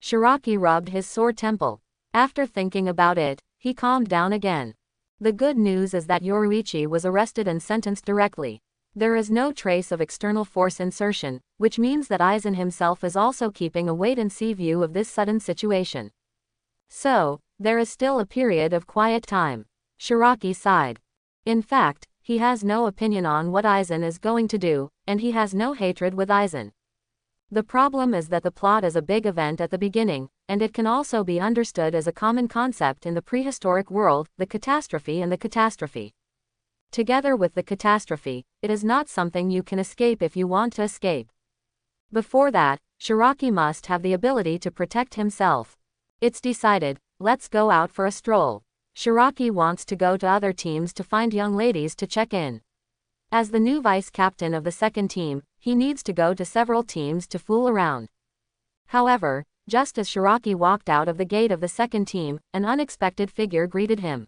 Shiraki rubbed his sore temple. After thinking about it, he calmed down again. The good news is that Yoruichi was arrested and sentenced directly. There is no trace of external force insertion, which means that Aizen himself is also keeping a wait-and-see view of this sudden situation. So, there is still a period of quiet time. Shiraki sighed. In fact, he has no opinion on what Aizen is going to do, and he has no hatred with Aizen. The problem is that the plot is a big event at the beginning, and it can also be understood as a common concept in the prehistoric world, the catastrophe and the catastrophe. Together with the catastrophe, it is not something you can escape if you want to escape. Before that, Shiraki must have the ability to protect himself. It's decided, let's go out for a stroll. Shiraki wants to go to other teams to find young ladies to check in. As the new vice captain of the second team, he needs to go to several teams to fool around. However, just as Shiraki walked out of the gate of the second team, an unexpected figure greeted him.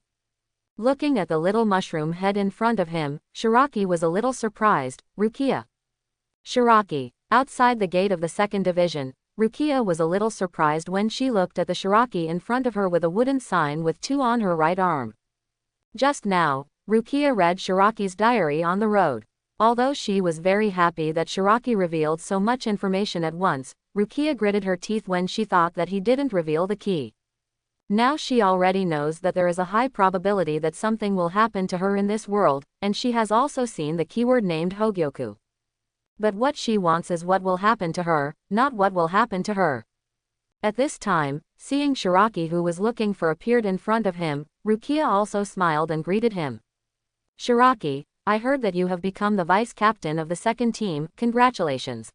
Looking at the little mushroom head in front of him, Shiraki was a little surprised. Rukia. Shiraki. Outside the gate of the second division, Rukia was a little surprised when she looked at the Shiraki in front of her with a wooden sign with 2 on her right arm. Just now, Rukia read Shiraki's diary on the road. Although she was very happy that Shiraki revealed so much information at once, Rukia gritted her teeth when she thought that he didn't reveal the key. Now she already knows that there is a high probability that something will happen to her in this world, and she has also seen the keyword named Hogyoku. But what she wants is what will happen to her, not what will happen to her. At this time, seeing Shiraki who was looking for appeared in front of him, Rukia also smiled and greeted him. Shiraki, I heard that you have become the vice captain of the second team, congratulations.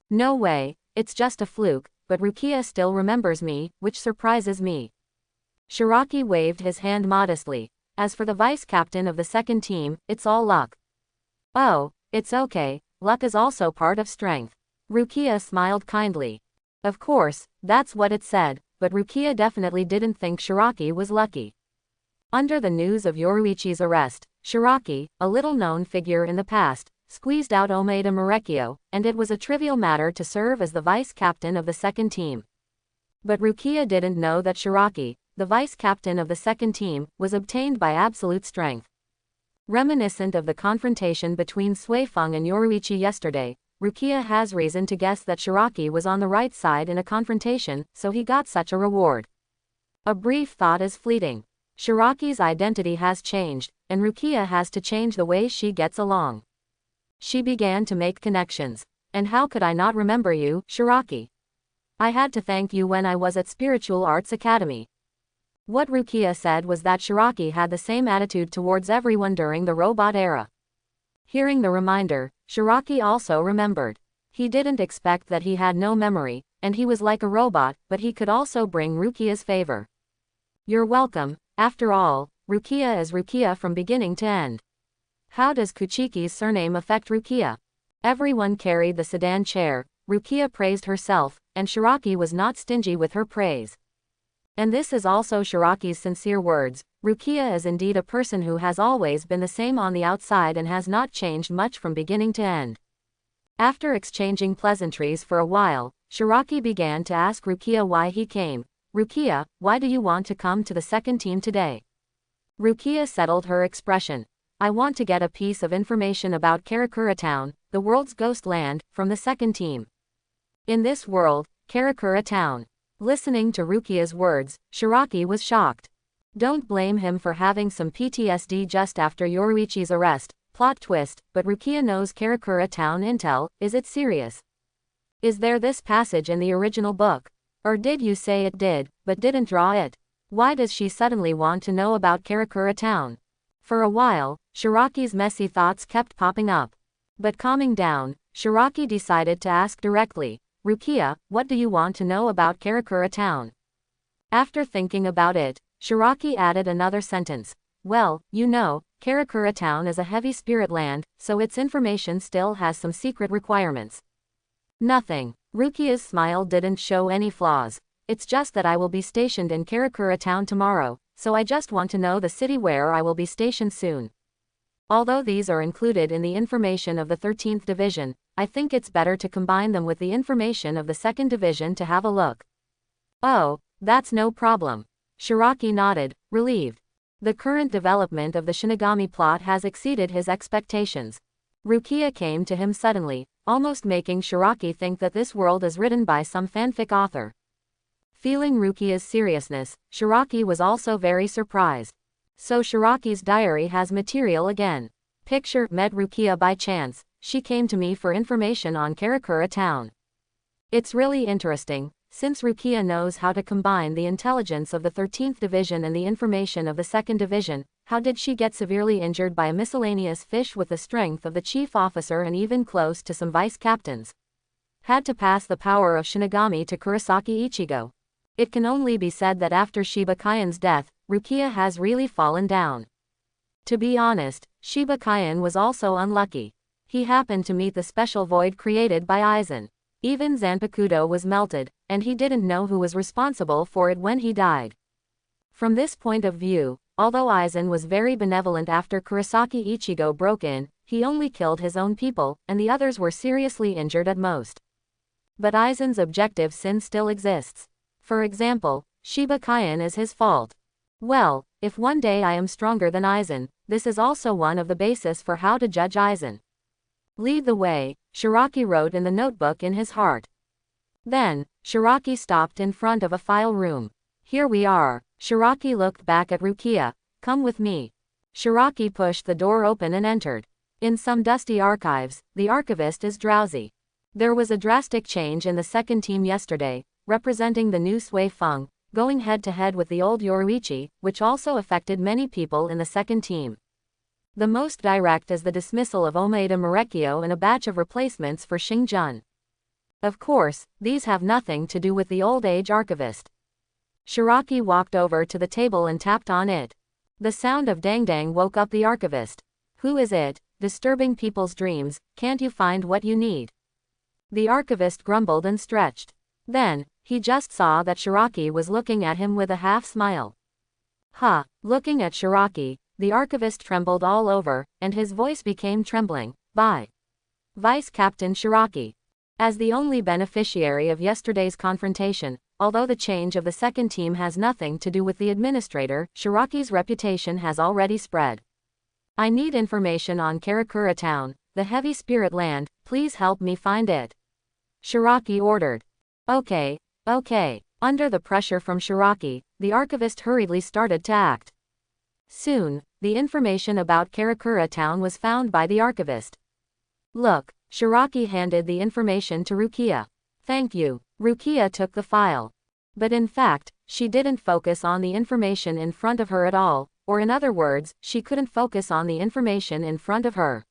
No way, it's just a fluke, but Rukia still remembers me, which surprises me. Shiraki waved his hand modestly. As for the vice captain of the second team, it's all luck. Oh, it's okay, luck is also part of strength. Rukia smiled kindly. Of course, that's what it said, but Rukia definitely didn't think Shiraki was lucky. Under the news of Yoruichi's arrest, Shiraki, a little-known figure in the past, squeezed out Omaeda Marekio, and it was a trivial matter to serve as the vice captain of the second team. But Rukia didn't know that Shiraki, the vice captain of the second team, was obtained by absolute strength. Reminiscent of the confrontation between Soi Fon and Yoruichi yesterday, Rukia has reason to guess that Shiraki was on the right side in a confrontation, so he got such a reward. A brief thought is fleeting. Shiraki's identity has changed, and Rukia has to change the way she gets along. She began to make connections. And how could I not remember you, Shiraki? I had to thank you when I was at Spiritual Arts Academy. What Rukia said was that Shiraki had the same attitude towards everyone during the robot era. Hearing the reminder, Shiraki also remembered. He didn't expect that he had no memory, and he was like a robot, but he could also bring Rukia's favor. You're welcome. After all, Rukia is Rukia from beginning to end. How does Kuchiki's surname affect Rukia? Everyone carried the sedan chair, Rukia praised herself, and Shiraki was not stingy with her praise. And this is also Shiraki's sincere words. Rukia is indeed a person who has always been the same on the outside and has not changed much from beginning to end. After exchanging pleasantries for a while, Shiraki began to ask Rukia why he came. Rukia, why do you want to come to the second team today? Rukia settled her expression. I want to get a piece of information about Karakura Town, the world's ghost land, from the second team. In this world, Karakura Town. Listening to Rukia's words, Shiraki was shocked. Don't blame him for having some PTSD just after Yoruichi's arrest. Plot twist, but Rukia knows Karakura Town intel. Is it serious? Is there this passage in the original book? Or did you say it did, but didn't draw it? Why does she suddenly want to know about Karakura Town? For a while, Shiraki's messy thoughts kept popping up. But calming down, Shiraki decided to ask directly. Rukia, what do you want to know about Karakura Town? After thinking about it, Shiraki added another sentence. Well, you know, Karakura Town is a heavy spirit land, so its information still has some secret requirements. Nothing. Rukia's smile didn't show any flaws. It's just that I will be stationed in Karakura Town tomorrow, so I just want to know the city where I will be stationed soon. Although these are included in the information of the 13th Division, I think it's better to combine them with the information of the 2nd Division to have a look. Oh, that's no problem. Shiraki nodded, relieved. The current development of the Shinigami plot has exceeded his expectations. Rukia came to him suddenly, almost making Shiraki think that this world is written by some fanfic author. Feeling Rukia's seriousness, Shiraki was also very surprised. So Shiraki's diary has material again. Picture, met Rukia by chance, she came to me for information on Karakura town. It's really interesting, since Rukia knows how to combine the intelligence of the 13th Division and the information of the 2nd Division, how did she get severely injured by a miscellaneous fish with the strength of the chief officer and even close to some vice captains? Had to pass the power of Shinigami to Kurosaki Ichigo. It can only be said that after Shiba Kaien's death, Rukia has really fallen down. To be honest, Shiba Kaien was also unlucky. He happened to meet the special void created by Isane. Even Zanpakuto was melted, and he didn't know who was responsible for it when he died. From this point of view, although Isane was very benevolent after Kurosaki Ichigo broke in, he only killed his own people, and the others were seriously injured at most. But Isane's objective sin still exists. For example, Shiba Kaien is his fault. Well, if one day I am stronger than Isane, this is also one of the basis for how to judge Isane. Lead the way, Shiraki wrote in the notebook in his heart. Then, Shiraki stopped in front of a file room. Here we are. Shiraki looked back at Rukia. Come with me. Shiraki pushed the door open and entered. In some dusty archives, the archivist is drowsy. There was a drastic change in the 2nd team yesterday, representing the new Soi Fon, going head-to-head with the old Yoruichi, which also affected many people in the 2nd team. The most direct is the dismissal of Omaeda Marekyo and a batch of replacements for Xingjun. Of course, these have nothing to do with the old age archivist. Shiraki walked over to the table and tapped on it. The sound of dang-dang woke up the archivist. Who is it, disturbing people's dreams, can't you find what you need? The archivist grumbled and stretched. Then, he just saw that Shiraki was looking at him with a half-smile. Looking at Shiraki, the archivist trembled all over, and his voice became trembling. By Vice Captain Shiraki. As the only beneficiary of yesterday's confrontation, although the change of the 2nd team has nothing to do with the administrator, Shiraki's reputation has already spread. I need information on Karakura town, the heavy spirit land, please help me find it. Shiraki ordered. Okay. Under the pressure from Shiraki, the archivist hurriedly started to act. Soon, the information about Karakura town was found by the archivist. Look, Shiraki handed the information to Rukia. Thank you. Rukia took the file. But in fact, she didn't focus on the information in front of her at all, or in other words, she couldn't focus on the information in front of her.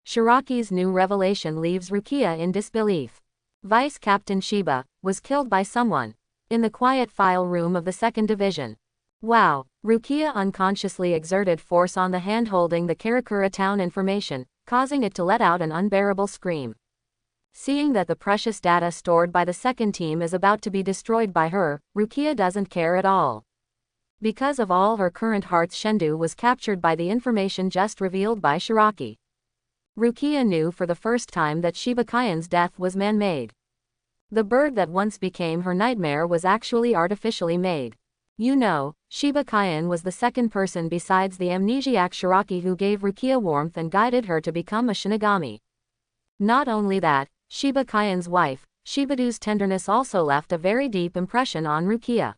Shiraki's new revelation leaves Rukia in disbelief. Vice Captain Shiba was killed by someone in the quiet file room of the 2nd Division. Wow. Rukia unconsciously exerted force on the hand holding the Karakura town information, causing it to let out an unbearable scream. Seeing that the precious data stored by the 2nd team is about to be destroyed by her, Rukia doesn't care at all. Because of all her current hearts, Shendu was captured by the information just revealed by Shiraki. Rukia knew for the first time that Shiba Kaien's death was man-made. The bird that once became her nightmare was actually artificially made. You know, Shiba Kaien was the 2nd person besides the amnesiac Shiraki who gave Rukia warmth and guided her to become a Shinigami. Not only that, Shiba Kaien's wife, Shibadu's tenderness also left a very deep impression on Rukia.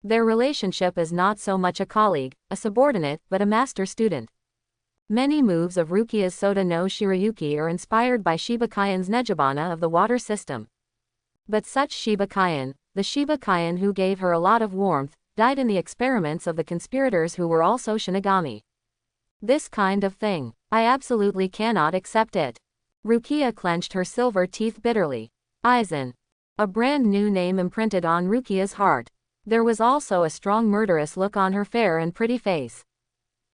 Their relationship is not so much a colleague, a subordinate, but a master-student. Many moves of Rukia's Soda no Shirayuki are inspired by Shiba Kaien's Nejibana of the water system. But such Shiba Kaien, the Shiba Kaien who gave her a lot of warmth, died in the experiments of the conspirators who were also Shinigami. This kind of thing, I absolutely cannot accept it. Rukia clenched her silver teeth bitterly. Isane. A brand new name imprinted on Rukia's heart. There was also a strong murderous look on her fair and pretty face.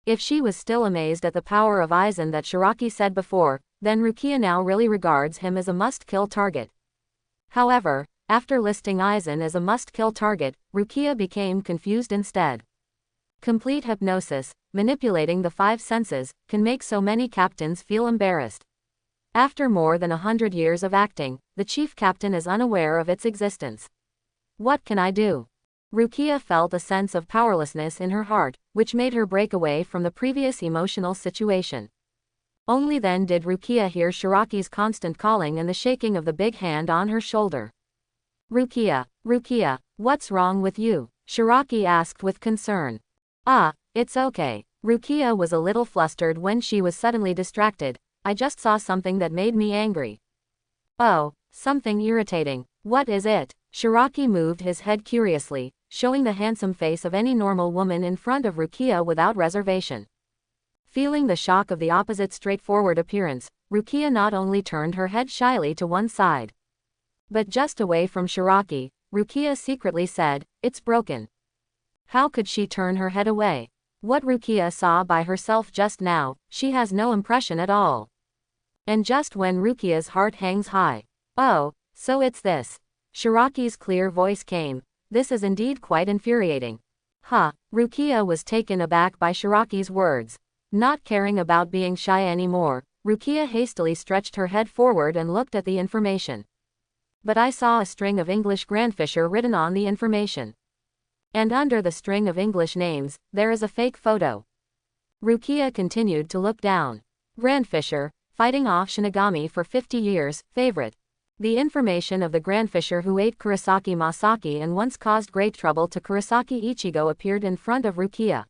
If she was still amazed at the power of Isane that Shiraki said before, then Rukia now really regards him as a must-kill target. However, after listing Isane as a must-kill target, Rukia became confused instead. Complete hypnosis, manipulating the five senses, can make so many captains feel embarrassed. After more than 100 years of acting, the chief captain is unaware of its existence. What can I do? Rukia felt a sense of powerlessness in her heart, which made her break away from the previous emotional situation. Only then did Rukia hear Shiraki's constant calling and the shaking of the big hand on her shoulder. Rukia, Rukia, what's wrong with you? Shiraki asked with concern. Ah, it's okay. Rukia was a little flustered when she was suddenly distracted. I just saw something that made me angry. Oh, something irritating. What is it? Shiraki moved his head curiously, showing the handsome face of any normal woman in front of Rukia without reservation. Feeling the shock of the opposite straightforward appearance, Rukia not only turned her head shyly to one side, but just away from Shiraki, Rukia secretly said, "It's broken." How could she turn her head away? What Rukia saw by herself just now, she has no impression at all. And just when Rukia's heart hangs high. Oh, so it's this. Shiraki's clear voice came. This is indeed quite infuriating. Huh, Rukia was taken aback by Shiraki's words. Not caring about being shy anymore, Rukia hastily stretched her head forward and looked at the information. But I saw a string of English Grandfisher written on the information. And under the string of English names, there is a fake photo. Rukia continued to look down. Grandfisher, fighting off Shinigami for 50 years, favorite. The information of the Grandfisher who ate Kurosaki Masaki and once caused great trouble to Kurosaki Ichigo appeared in front of Rukia.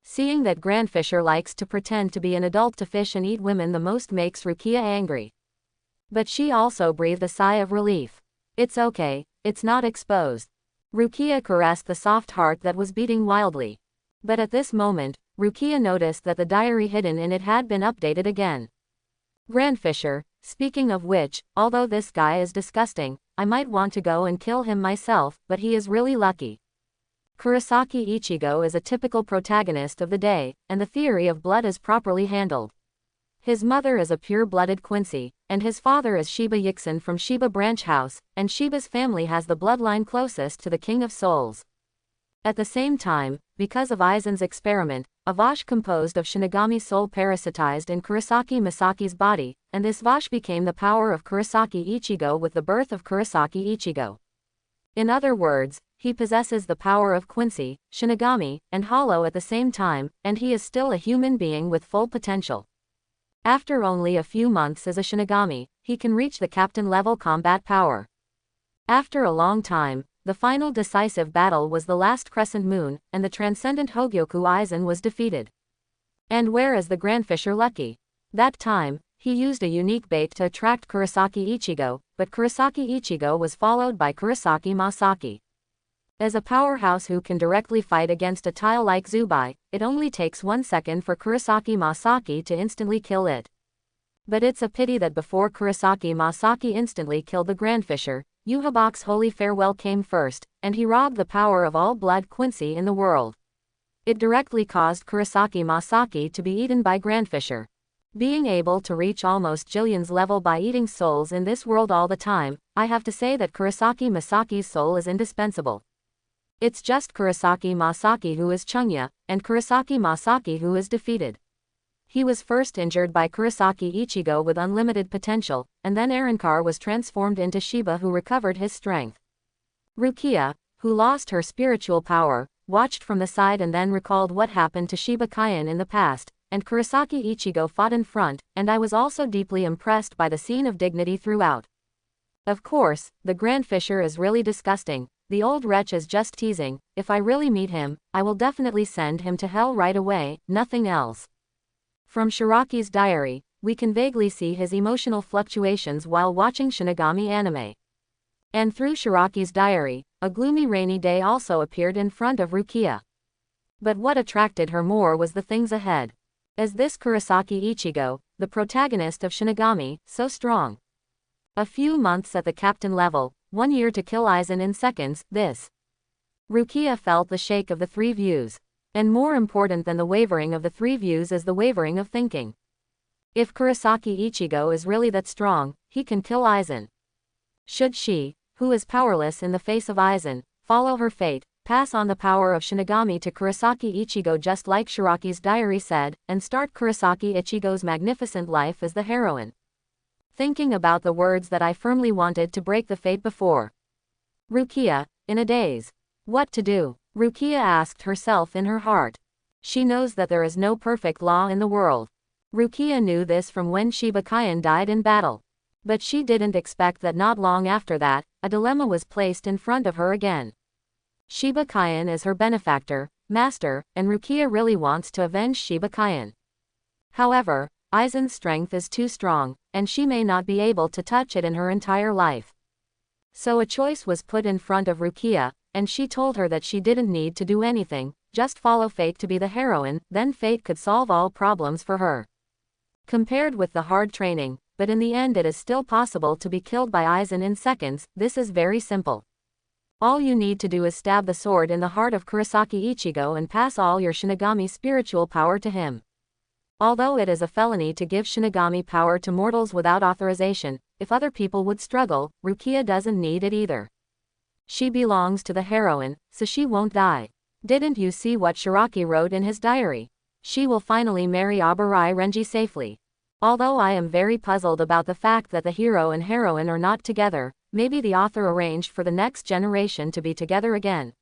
Seeing that Grandfisher likes to pretend to be an adult to fish and eat women the most makes Rukia angry. But she also breathed a sigh of relief. It's okay, it's not exposed. Rukia caressed the soft heart that was beating wildly. But at this moment, Rukia noticed that the diary hidden in it had been updated again. Grandfisher, speaking of which, although this guy is disgusting, I might want to go and kill him myself, but he is really lucky. Kurosaki Ichigo is a typical protagonist of the day, and the theory of blood is properly handled. His mother is a pure-blooded Quincy, and his father is Shiba Yixin from Shiba Branch House, and Shiba's family has the bloodline closest to the King of Souls. At the same time, because of Isane's experiment, a Vash composed of Shinigami soul parasitized in Kurosaki Masaki's body, and this Vash became the power of Kurosaki Ichigo with the birth of Kurosaki Ichigo. In other words, he possesses the power of Quincy, Shinigami, and Hollow at the same time, and he is still a human being with full potential. After only a few months as a Shinigami, he can reach the captain-level combat power. After a long time, the final decisive battle was the last crescent moon, and the transcendent Hogyoku Isane was defeated. And where is the Grandfisher lucky? That time, he used a unique bait to attract Kurosaki Ichigo, but Kurosaki Ichigo was followed by Kurosaki Masaki. As a powerhouse who can directly fight against a tile like Zubai, it only takes 1 second for Kurosaki Masaki to instantly kill it. But it's a pity that before Kurosaki Masaki instantly killed the Grandfisher, Yhwach's holy farewell came first, and he robbed the power of all blood Quincy in the world. It directly caused Kurosaki Masaki to be eaten by Grandfisher. Being able to reach almost Jillian's level by eating souls in this world all the time, I have to say that Kurosaki Masaki's soul is indispensable. It's just Kurosaki Masaki who is Chungya, and Kurosaki Masaki who is defeated. He was first injured by Kurosaki Ichigo with unlimited potential, and then Arankar was transformed into Shiba who recovered his strength. Rukia, who lost her spiritual power, watched from the side and then recalled what happened to Shiba Kaien in the past, and Kurosaki Ichigo fought in front, and I was also deeply impressed by the scene of dignity throughout. Of course, the Grandfisher is really disgusting. The old wretch is just teasing. If I really meet him, I will definitely send him to hell right away, nothing else. From Shiraki's diary, we can vaguely see his emotional fluctuations while watching Shinigami anime. And through Shiraki's diary, a gloomy rainy day also appeared in front of Rukia. But what attracted her more was the things ahead. As this Kurosaki Ichigo, the protagonist of Shinigami, so strong. A few months at the captain level, 1 year to kill Isane in seconds, this. Rukia felt the shake of the three views. And more important than the wavering of the three views is the wavering of thinking. If Kurosaki Ichigo is really that strong, he can kill Isane. Should she, who is powerless in the face of Isane, follow her fate, Pass on the power of Shinigami to Kurosaki Ichigo just like Shiraki's diary said, and start Kurosaki Ichigo's magnificent life as the heroine. Thinking about the words that I firmly wanted to break the fate before. Rukia, in a daze. What to do? Rukia asked herself in her heart. She knows that there is no perfect law in the world. Rukia knew this from when Shikai died in battle. But she didn't expect that not long after that, a dilemma was placed in front of her again. Shikai is her benefactor, master, and Rukia really wants to avenge Shikai. However, Isane's strength is too strong, and she may not be able to touch it in her entire life. So a choice was put in front of Rukia, and she told her that she didn't need to do anything, just follow fate to be the heroine, then fate could solve all problems for her. Compared with the hard training, but in the end it is still possible to be killed by Isane in seconds, this is very simple. All you need to do is stab the sword in the heart of Kurosaki Ichigo and pass all your Shinigami spiritual power to him. Although it is a felony to give Shinigami power to mortals without authorization, if other people would struggle, Rukia doesn't need it either. She belongs to the heroine, so she won't die. Didn't you see what Shiraki wrote in his diary? She will finally marry Abarai Renji safely. Although I am very puzzled about the fact that the hero and heroine are not together, maybe the author arranged for the next generation to be together again.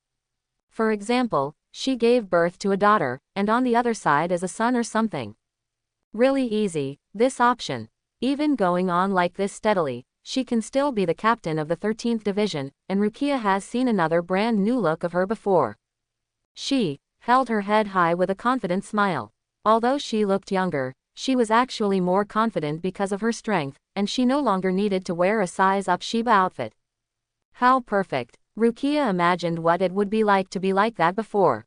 For example, she gave birth to a daughter, and on the other side is a son or something. Really easy, this option. Even going on like this steadily, she can still be the captain of the 13th Division, and Rukia has seen another brand new look of her before. She held her head high with a confident smile. Although she looked younger, she was actually more confident because of her strength, and she no longer needed to wear a size-up Shiba outfit. How perfect! Rukia imagined what it would be like to be like that before.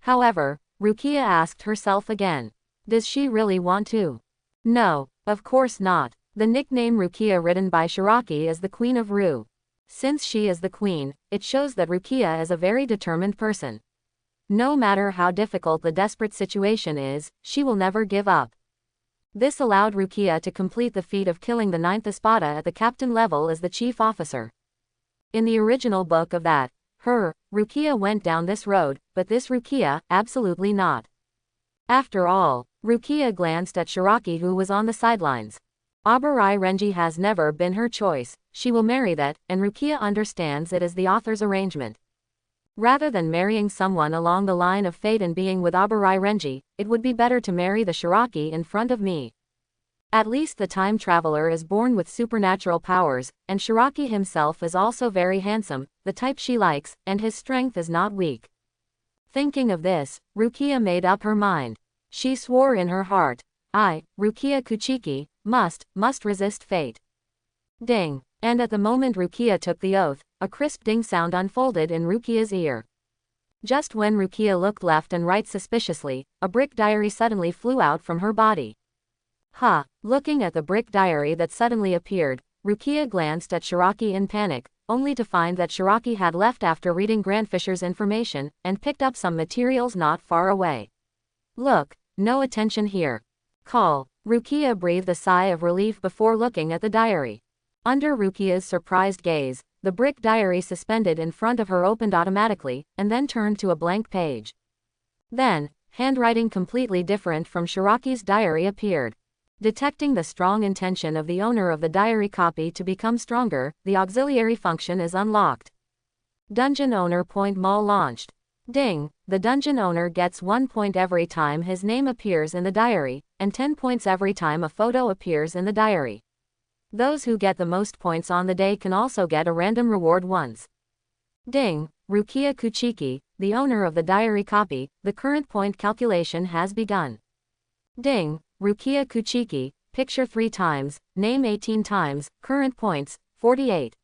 However, Rukia asked herself again. Does she really want to? No, of course not. The nickname Rukia written by Shiraki is the Queen of Ru. Since she is the queen, it shows that Rukia is a very determined person. No matter how difficult the desperate situation is, she will never give up. This allowed Rukia to complete the feat of killing the 9th Espada at the captain level as the chief officer. In the original book of that, Rukia went down this road, but this Rukia, absolutely not. After all, Rukia glanced at Shiraki who was on the sidelines. Abarai Renji has never been her choice, she will marry that, and Rukia understands it as the author's arrangement. Rather than marrying someone along the line of fate and being with Abarai Renji, it would be better to marry the Shiraki in front of me. At least the time traveler is born with supernatural powers, and Shiraki himself is also very handsome, the type she likes, and his strength is not weak. Thinking of this, Rukia made up her mind. She swore in her heart, I, Rukia Kuchiki, must resist fate. Ding. And at the moment Rukia took the oath, a crisp ding sound unfolded in Rukia's ear. Just when Rukia looked left and right suspiciously, a brick diary suddenly flew out from her body. Looking at the brick diary that suddenly appeared, Rukia glanced at Shiraki in panic, only to find that Shiraki had left after reading Grandfisher's information, and picked up some materials not far away. Look, no attention here. Call. Rukia breathed a sigh of relief before looking at the diary. Under Rukia's surprised gaze, the brick diary suspended in front of her opened automatically, and then turned to a blank page. Then, handwriting completely different from Shiraki's diary appeared. Detecting the strong intention of the owner of the diary copy to become stronger, the auxiliary function is unlocked. Dungeon Owner Point Mall launched. Ding! The dungeon owner gets 1 point every time his name appears in the diary, and 10 points every time a photo appears in the diary. Those who get the most points on the day can also get a random reward once. Ding! Rukia Kuchiki, the owner of the diary copy, the current point calculation has begun. Ding! Rukia Kuchiki, picture 3 times, name 18 times, current points, 48.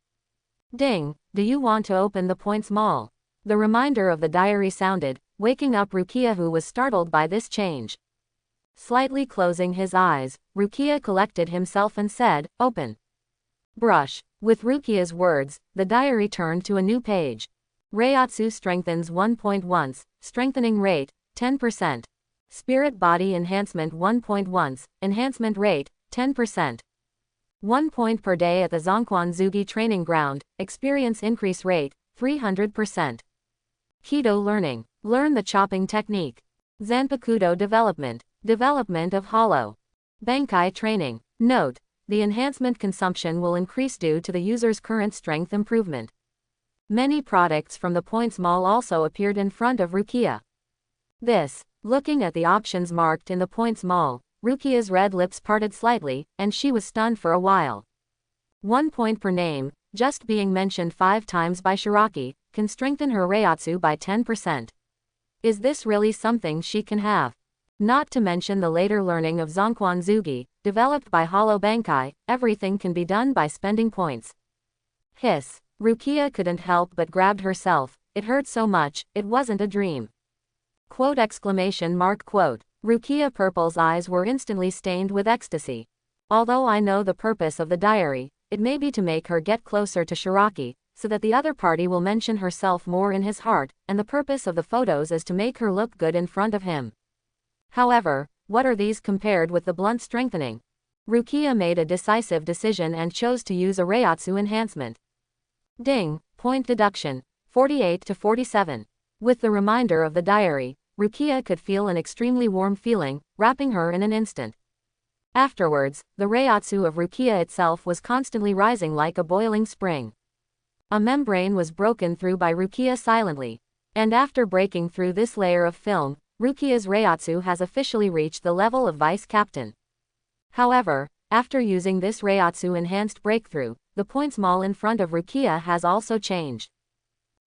Ding! Do you want to open the points mall? The reminder of the diary sounded, waking up Rukia who was startled by this change. Slightly closing his eyes, Rukia collected himself and said, open. Brush. With Rukia's words, the diary turned to a new page. Reiatsu strengthens 1 point once, strengthening rate, 10%. Spirit body enhancement 1 point once, enhancement rate, 10%. 1 point per day at the Zonquan Zugi training ground, experience increase rate, 300%. Kido learning. Learn the chopping technique. Zanpakuto development. Development of hollow. Bankai training. Note: the enhancement consumption will increase due to the user's current strength improvement. Many products from the Points Mall also appeared in front of Rukia. Looking at the options marked in the Points Mall, Rukia's red lips parted slightly, and she was stunned for a while. 1 point per name, just being mentioned 5 times by Shiraki, can strengthen her Reiatsu by 10%. Is this really something she can have? Not to mention the later learning of Zonkwan Zugi, developed by Hollow Bankai, everything can be done by spending points. Hiss. Rukia couldn't help but grabbed herself, it hurt so much, it wasn't a dream. Quote exclamation mark quote. Rukia Purple's eyes were instantly stained with ecstasy. Although I know the purpose of the diary, it may be to make her get closer to Shiraki, so that the other party will mention herself more in his heart, and the purpose of the photos is to make her look good in front of him. However, what are these compared with the blunt strengthening? Rukia made a decisive decision and chose to use a Reiatsu enhancement. Ding, point deduction, 48 to 47. With the reminder of the diary, Rukia could feel an extremely warm feeling, wrapping her in an instant. Afterwards, the Reiatsu of Rukia itself was constantly rising like a boiling spring. A membrane was broken through by Rukia silently. And after breaking through this layer of film, Rukia's Reiatsu has officially reached the level of Vice Captain. However, after using this Reiatsu enhanced breakthrough, the Points Mall in front of Rukia has also changed.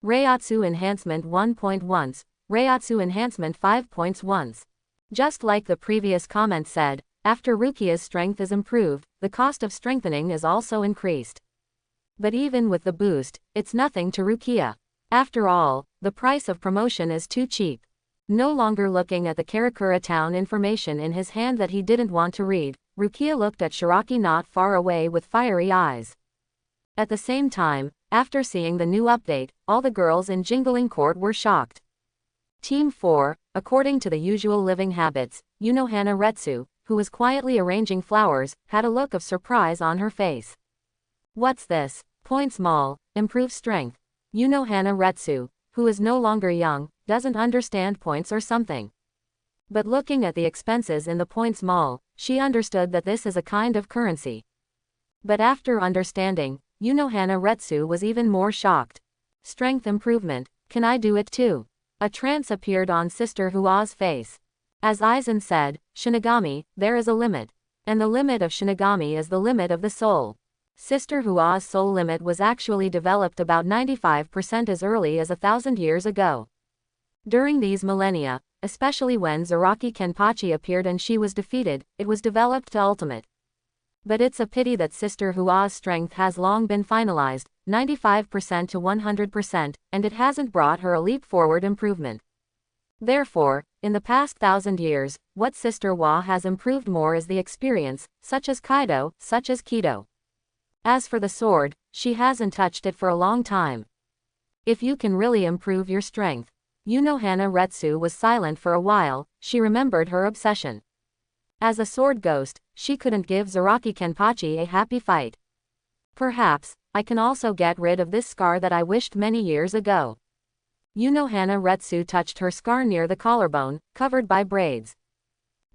Reiatsu enhancement 1 point once, Reiatsu enhancement 5 points once. Just like the previous comment said, after Rukia's strength is improved, the cost of strengthening is also increased. But even with the boost, it's nothing to Rukia. After all, the price of promotion is too cheap. No longer looking at the Karakura town information in his hand that he didn't want to read, Rukia looked at Shiraki not far away with fiery eyes. At the same time, after seeing the new update, all the girls in Jingling Court were shocked. Team 4, according to the usual living habits, Unohana Retsu, who was quietly arranging flowers, had a look of surprise on her face. What's this? Points Mall, improve strength. Unohana Retsu, who is no longer young, doesn't understand points or something. But looking at the expenses in the Points Mall, she understood that this is a kind of currency. But after understanding, Unohana Retsu was even more shocked. Strength improvement, can I do it too? A trance appeared on Sister Hua's face. As Isane said, Shinigami, there is a limit. And the limit of Shinigami is the limit of the soul. Sister Hua's soul limit was actually developed about 95% as early as 1,000 years ago. During these millennia, especially when Zaraki Kenpachi appeared and she was defeated, it was developed to ultimate. But it's a pity that Sister Hua's strength has long been finalized, 95% to 100%, and it hasn't brought her a leap forward improvement. Therefore, in the past 1,000 years, what Sister Hua has improved more is the experience, such as Kaido, such as Kido. As for the sword, she hasn't touched it for a long time. If you can really improve your strength. Unohana Retsu was silent for a while, she remembered her obsession. As a sword ghost, she couldn't give Zaraki Kenpachi a happy fight. Perhaps, I can also get rid of this scar that I wished many years ago. Unohana Retsu touched her scar near the collarbone, covered by braids.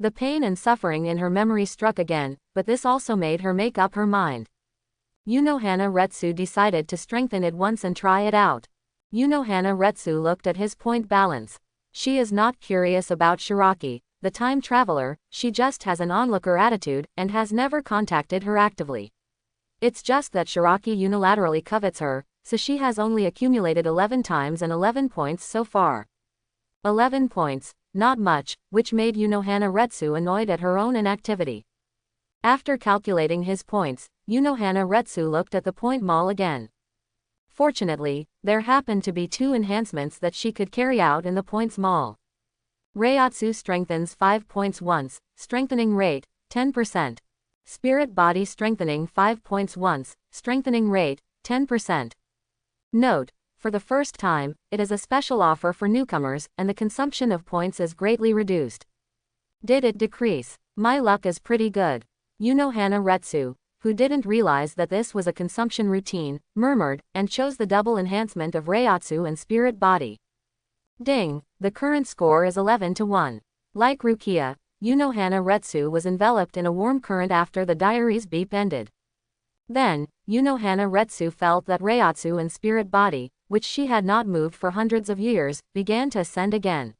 The pain and suffering in her memory struck again, but this also made her make up her mind. Unohana Retsu decided to strengthen it once and try it out. Unohana Retsu looked at his point balance. She is not curious about Shiraki, the time traveler, she just has an onlooker attitude, and has never contacted her actively. It's just that Shiraki unilaterally covets her, so she has only accumulated 11 times and 11 points so far. 11 points, not much, which made Unohana Retsu annoyed at her own inactivity. After calculating his points, Unohana Retsu looked at the point mall again. Fortunately, there happened to be 2 enhancements that she could carry out in the Points Mall. Reiatsu strengthens 5 points once, strengthening rate, 10%. Spirit Body strengthening 5 points once, strengthening rate, 10%. Note: for the first time, it is a special offer for newcomers, and the consumption of points is greatly reduced. Did it decrease? My luck is pretty good. Unohana Retsu, who didn't realize that this was a consumption routine, murmured, and chose the double enhancement of Reiatsu and Spirit Body. Ding, the current score is 11-1. Like Rukia, Unohana Retsu was enveloped in a warm current after the diary's beep ended. Then, Unohana Retsu felt that Reiatsu and spirit body, which she had not moved for hundreds of years, began to ascend again.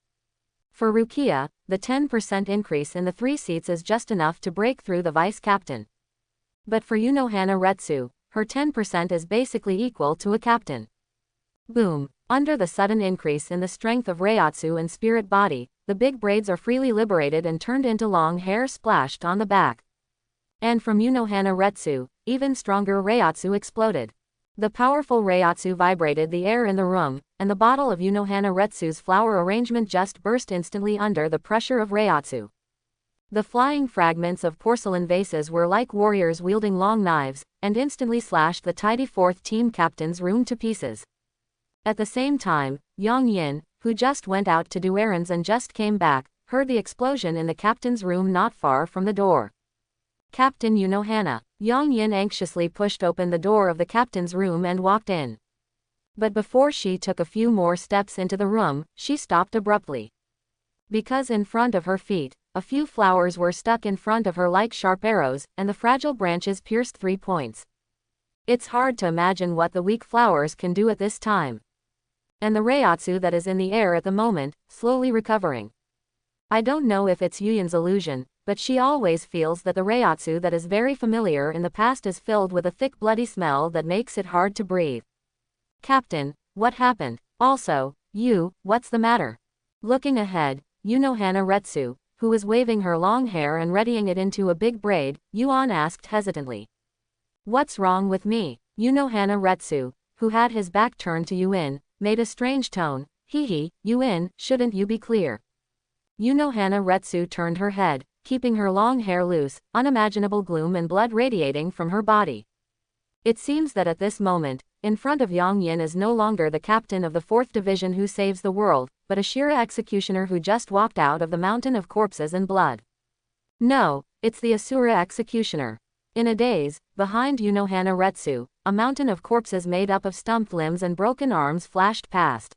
For Rukia, the 10% increase in the 3 seats is just enough to break through the vice captain. But for Unohana Retsu, her 10% is basically equal to a captain. Boom! Under the sudden increase in the strength of Reiatsu and spirit body, the big braids are freely liberated and turned into long hair splashed on the back. And from Unohana Retsu, even stronger Reiatsu exploded. The powerful Reiatsu vibrated the air in the room, and the bottle of Unohana Retsu's flower arrangement just burst instantly under the pressure of Reiatsu. The flying fragments of porcelain vases were like warriors wielding long knives, and instantly slashed the tidy 4th team captain's room to pieces. At the same time, Yang Yin, who just went out to do errands and just came back, heard the explosion in the captain's room not far from the door. Captain Unohana. Yang Yin anxiously pushed open the door of the captain's room and walked in. But before she took a few more steps into the room, she stopped abruptly. Because in front of her feet, a few flowers were stuck in front of her like sharp arrows, and the fragile branches pierced 3 points. It's hard to imagine what the weak flowers can do at this time. And the Reiatsu that is in the air at the moment, slowly recovering. I don't know if it's Yuyin's illusion, but she always feels that the Reiatsu that is very familiar in the past is filled with a thick bloody smell that makes it hard to breathe. Captain, what happened? Also, what's the matter? Looking ahead, Unohana Retsu, who was waving her long hair and readying it into a big braid, Yuan asked hesitantly. What's wrong with me? Unohana Retsu, who had his back turned to Yuin, made a strange tone. Hee, Yuin, shouldn't you be clear? Unohana Retsu turned her head, keeping her long hair loose, unimaginable gloom and blood radiating from her body. It seems that at this moment, in front of Yang Yin is no longer the captain of the 4th division who saves the world, but a Shira executioner who just walked out of the mountain of corpses and blood. No, it's the Asura executioner. In a daze, behind Unohana Retsu, a mountain of corpses made up of stumped limbs and broken arms flashed past.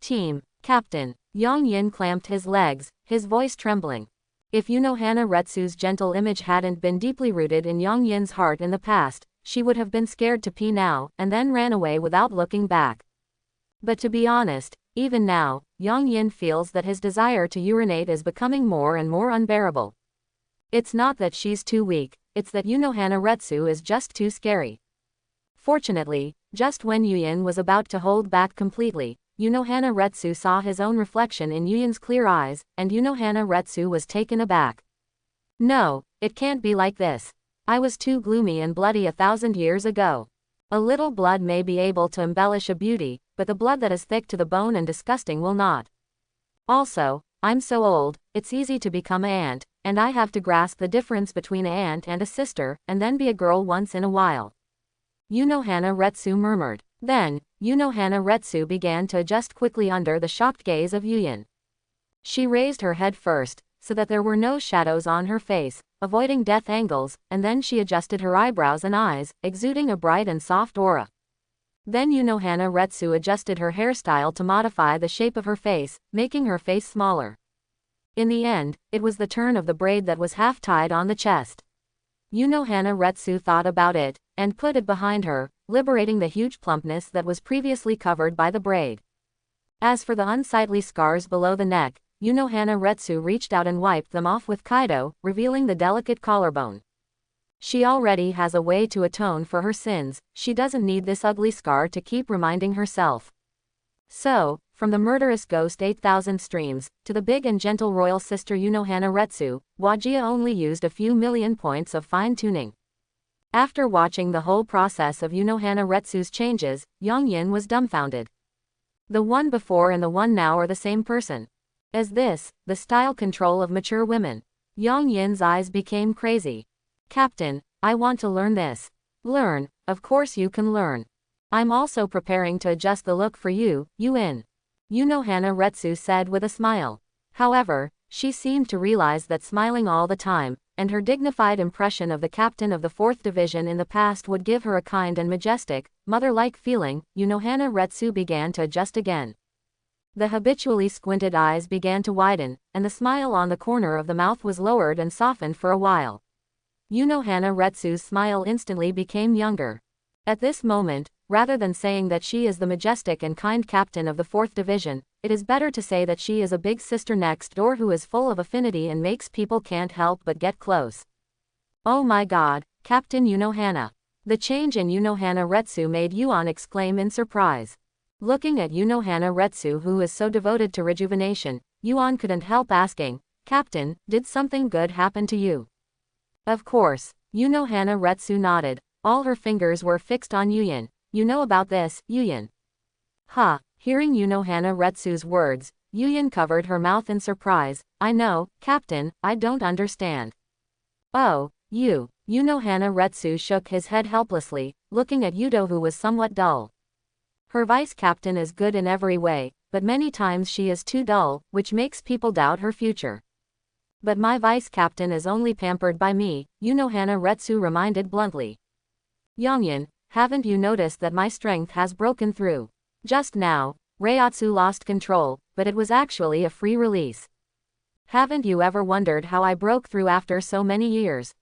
Team, Captain. Yang Yin clamped his legs, his voice trembling. If Unohana Retsu's gentle image hadn't been deeply rooted in Yang Yin's heart in the past, she would have been scared to pee now, and then ran away without looking back. But to be honest, even now, Yang Yin feels that his desire to urinate is becoming more and more unbearable. It's not that she's too weak, it's that Unohana Retsu is just too scary. Fortunately, just when Yuyin was about to hold back completely, Unohana Retsu saw his own reflection in Yuyin's clear eyes, and Unohana Retsu was taken aback. No, it can't be like this. I was too gloomy and bloody 1,000 years ago. A little blood may be able to embellish a beauty, but the blood that is thick to the bone and disgusting will not. Also, I'm so old, it's easy to become an ant, and I have to grasp the difference between an ant and a sister, and then be a girl once in a while. Unohana Retsu murmured. Then, Unohana Retsu began to adjust quickly under the shocked gaze of Yuyin. She raised her head first, so that there were no shadows on her face, avoiding death angles, and then she adjusted her eyebrows and eyes, exuding a bright and soft aura. Then Unohana Retsu adjusted her hairstyle to modify the shape of her face, making her face smaller. In the end, it was the turn of the braid that was half tied on the chest. Unohana Retsu thought about it, and put it behind her, liberating the huge plumpness that was previously covered by the braid. As for the unsightly scars below the neck, Unohana Retsu reached out and wiped them off with Kaido, revealing the delicate collarbone. She already has a way to atone for her sins, she doesn't need this ugly scar to keep reminding herself. So, from the murderous ghost 8,000 streams, to the big and gentle royal sister Unohana Retsu, Wajia only used a few million points of fine-tuning. After watching the whole process of Unohana Retsu's changes, Yang Yin was dumbfounded. The one before and the one now are the same person. Is this the style control of mature women? Yang Yin's eyes became crazy. Captain, I want to learn this. Learn, of course you can learn. I'm also preparing to adjust the look for you, Yuin. Unohana Retsu said with a smile. However, she seemed to realize that smiling all the time, and her dignified impression of the captain of the 4th division in the past would give her a kind and majestic, mother-like feeling. Unohana Retsu began to adjust again. The habitually squinted eyes began to widen, and the smile on the corner of the mouth was lowered and softened for a while. Unohana Retsu's smile instantly became younger. At this moment, rather than saying that she is the majestic and kind captain of the 4th Division, it is better to say that she is a big sister next door who is full of affinity and makes people can't help but get close. Oh my god, Captain Unohana. The change in Unohana Retsu made Yuan exclaim in surprise. Looking at Unohana Retsu, who is so devoted to rejuvenation, Yuan couldn't help asking, Captain, did something good happen to you? Of course, Unohana Retsu nodded. All her fingers were fixed on Yuyan. You know about this, Yuyan? Huh. Hearing Unohana Retsu's words, Yuyan covered her mouth in surprise. I know, Captain, I don't understand. Oh, you. Unohana Retsu shook his head helplessly, looking at Yudo, who was somewhat dull. Her vice-captain is good in every way, but many times she is too dull, which makes people doubt her future. But my vice-captain is only pampered by me, Unohana Retsu reminded bluntly. Yongyan, haven't you noticed that my strength has broken through? Just now, Reiatsu lost control, but it was actually a free release. Haven't you ever wondered how I broke through after so many years?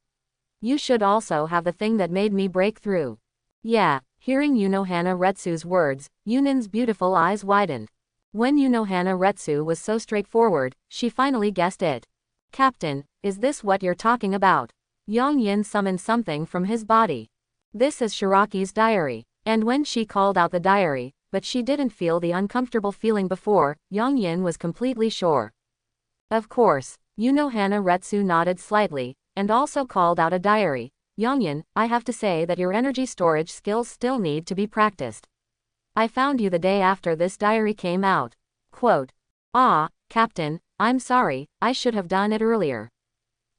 You should also have the thing that made me break through. Yeah. Hearing Unohana Retsu's words, Yunan's beautiful eyes widened. When Unohana Retsu was so straightforward, she finally guessed it. Captain, is this what you're talking about? Yongyan summoned something from his body. This is Shiraki's diary. And when she called out the diary, but she didn't feel the uncomfortable feeling before, Yongyan was completely sure. Of course, Unohana Retsu nodded slightly, and also called out a diary. Yongyan, I have to say that your energy storage skills still need to be practiced. I found you the day after this diary came out. Quote. Ah, Captain, I'm sorry, I should have done it earlier.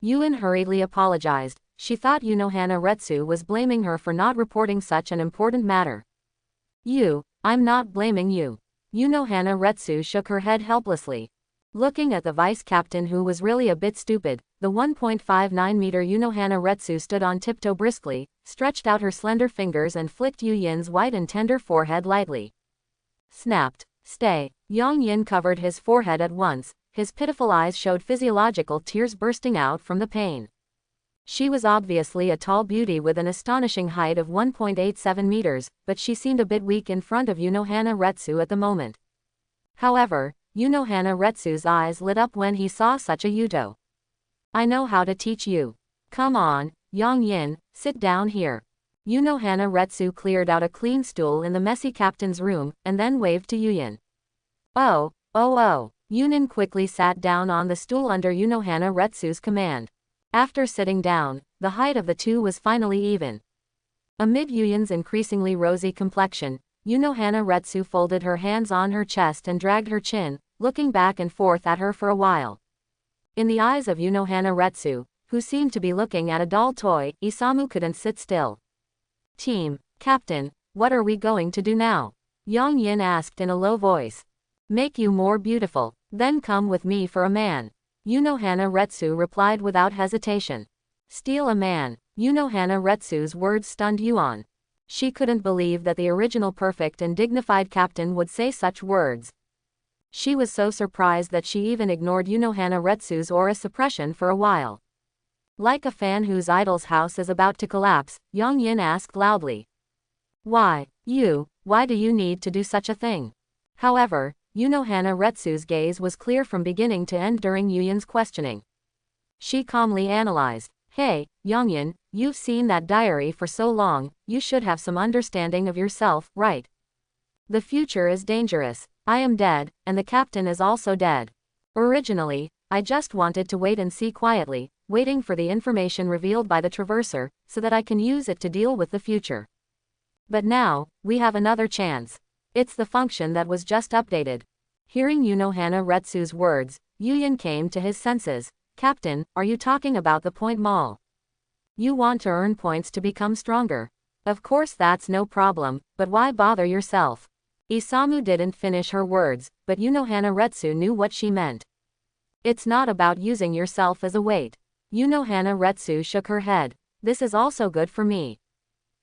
Yuan hurriedly apologized. She thought Unohana Retsu was blaming her for not reporting such an important matter. I'm not blaming you. Unohana Retsu shook her head helplessly. Looking at the vice-captain, who was really a bit stupid, the 1.59-meter Unohana Retsu stood on tiptoe briskly, stretched out her slender fingers and flicked Yu Yin's white and tender forehead lightly. Snapped. Stay. Yang Yin covered his forehead at once, his pitiful eyes showed physiological tears bursting out from the pain. She was obviously a tall beauty with an astonishing height of 1.87 meters, but she seemed a bit weak in front of Unohana Retsu at the moment. However, Unohana Retsu's eyes lit up when he saw such a Yuto. I know how to teach you. Come on, Yang Yin, sit down here. Unohana Retsu cleared out a clean stool in the messy captain's room, and then waved to Yuyan. Oh. Yunin quickly sat down on the stool under Unohana Retsu's command. After sitting down, the height of the two was finally even. Amid Yuyan's increasingly rosy complexion, Unohana Retsu folded her hands on her chest and dragged her chin, looking back and forth at her for a while. In the eyes of Unohana Retsu, who seemed to be looking at a doll toy, Isamu couldn't sit still. Team, Captain, what are we going to do now? Yang Yin asked in a low voice. Make you more beautiful, then come with me for a man. Unohana Retsu replied without hesitation. Steal a man. Unohana Retsu's words stunned Yuan. She couldn't believe that the original perfect and dignified captain would say such words. She was so surprised that she even ignored Unohana Retsu's aura suppression for a while. Like a fan whose idol's house is about to collapse, Yang Yin asked loudly. Why do you need to do such a thing? However, Unohana Retsu's gaze was clear from beginning to end during Yuyan's questioning. She calmly analyzed. Hey, Yang Yin, you've seen that diary for so long, you should have some understanding of yourself, right? The future is dangerous. I am dead, and the captain is also dead. Originally, I just wanted to wait and see quietly, waiting for the information revealed by the Traverser, so that I can use it to deal with the future. But now, we have another chance. It's the function that was just updated. Hearing Unohana Retsu's words, Yuyan came to his senses. Captain, are you talking about the point mall? You want to earn points to become stronger. Of course that's no problem, but why bother yourself? Isamu didn't finish her words, but Unohana Retsu knew what she meant. It's not about using yourself as a weight. Unohana Retsu shook her head. This is also good for me.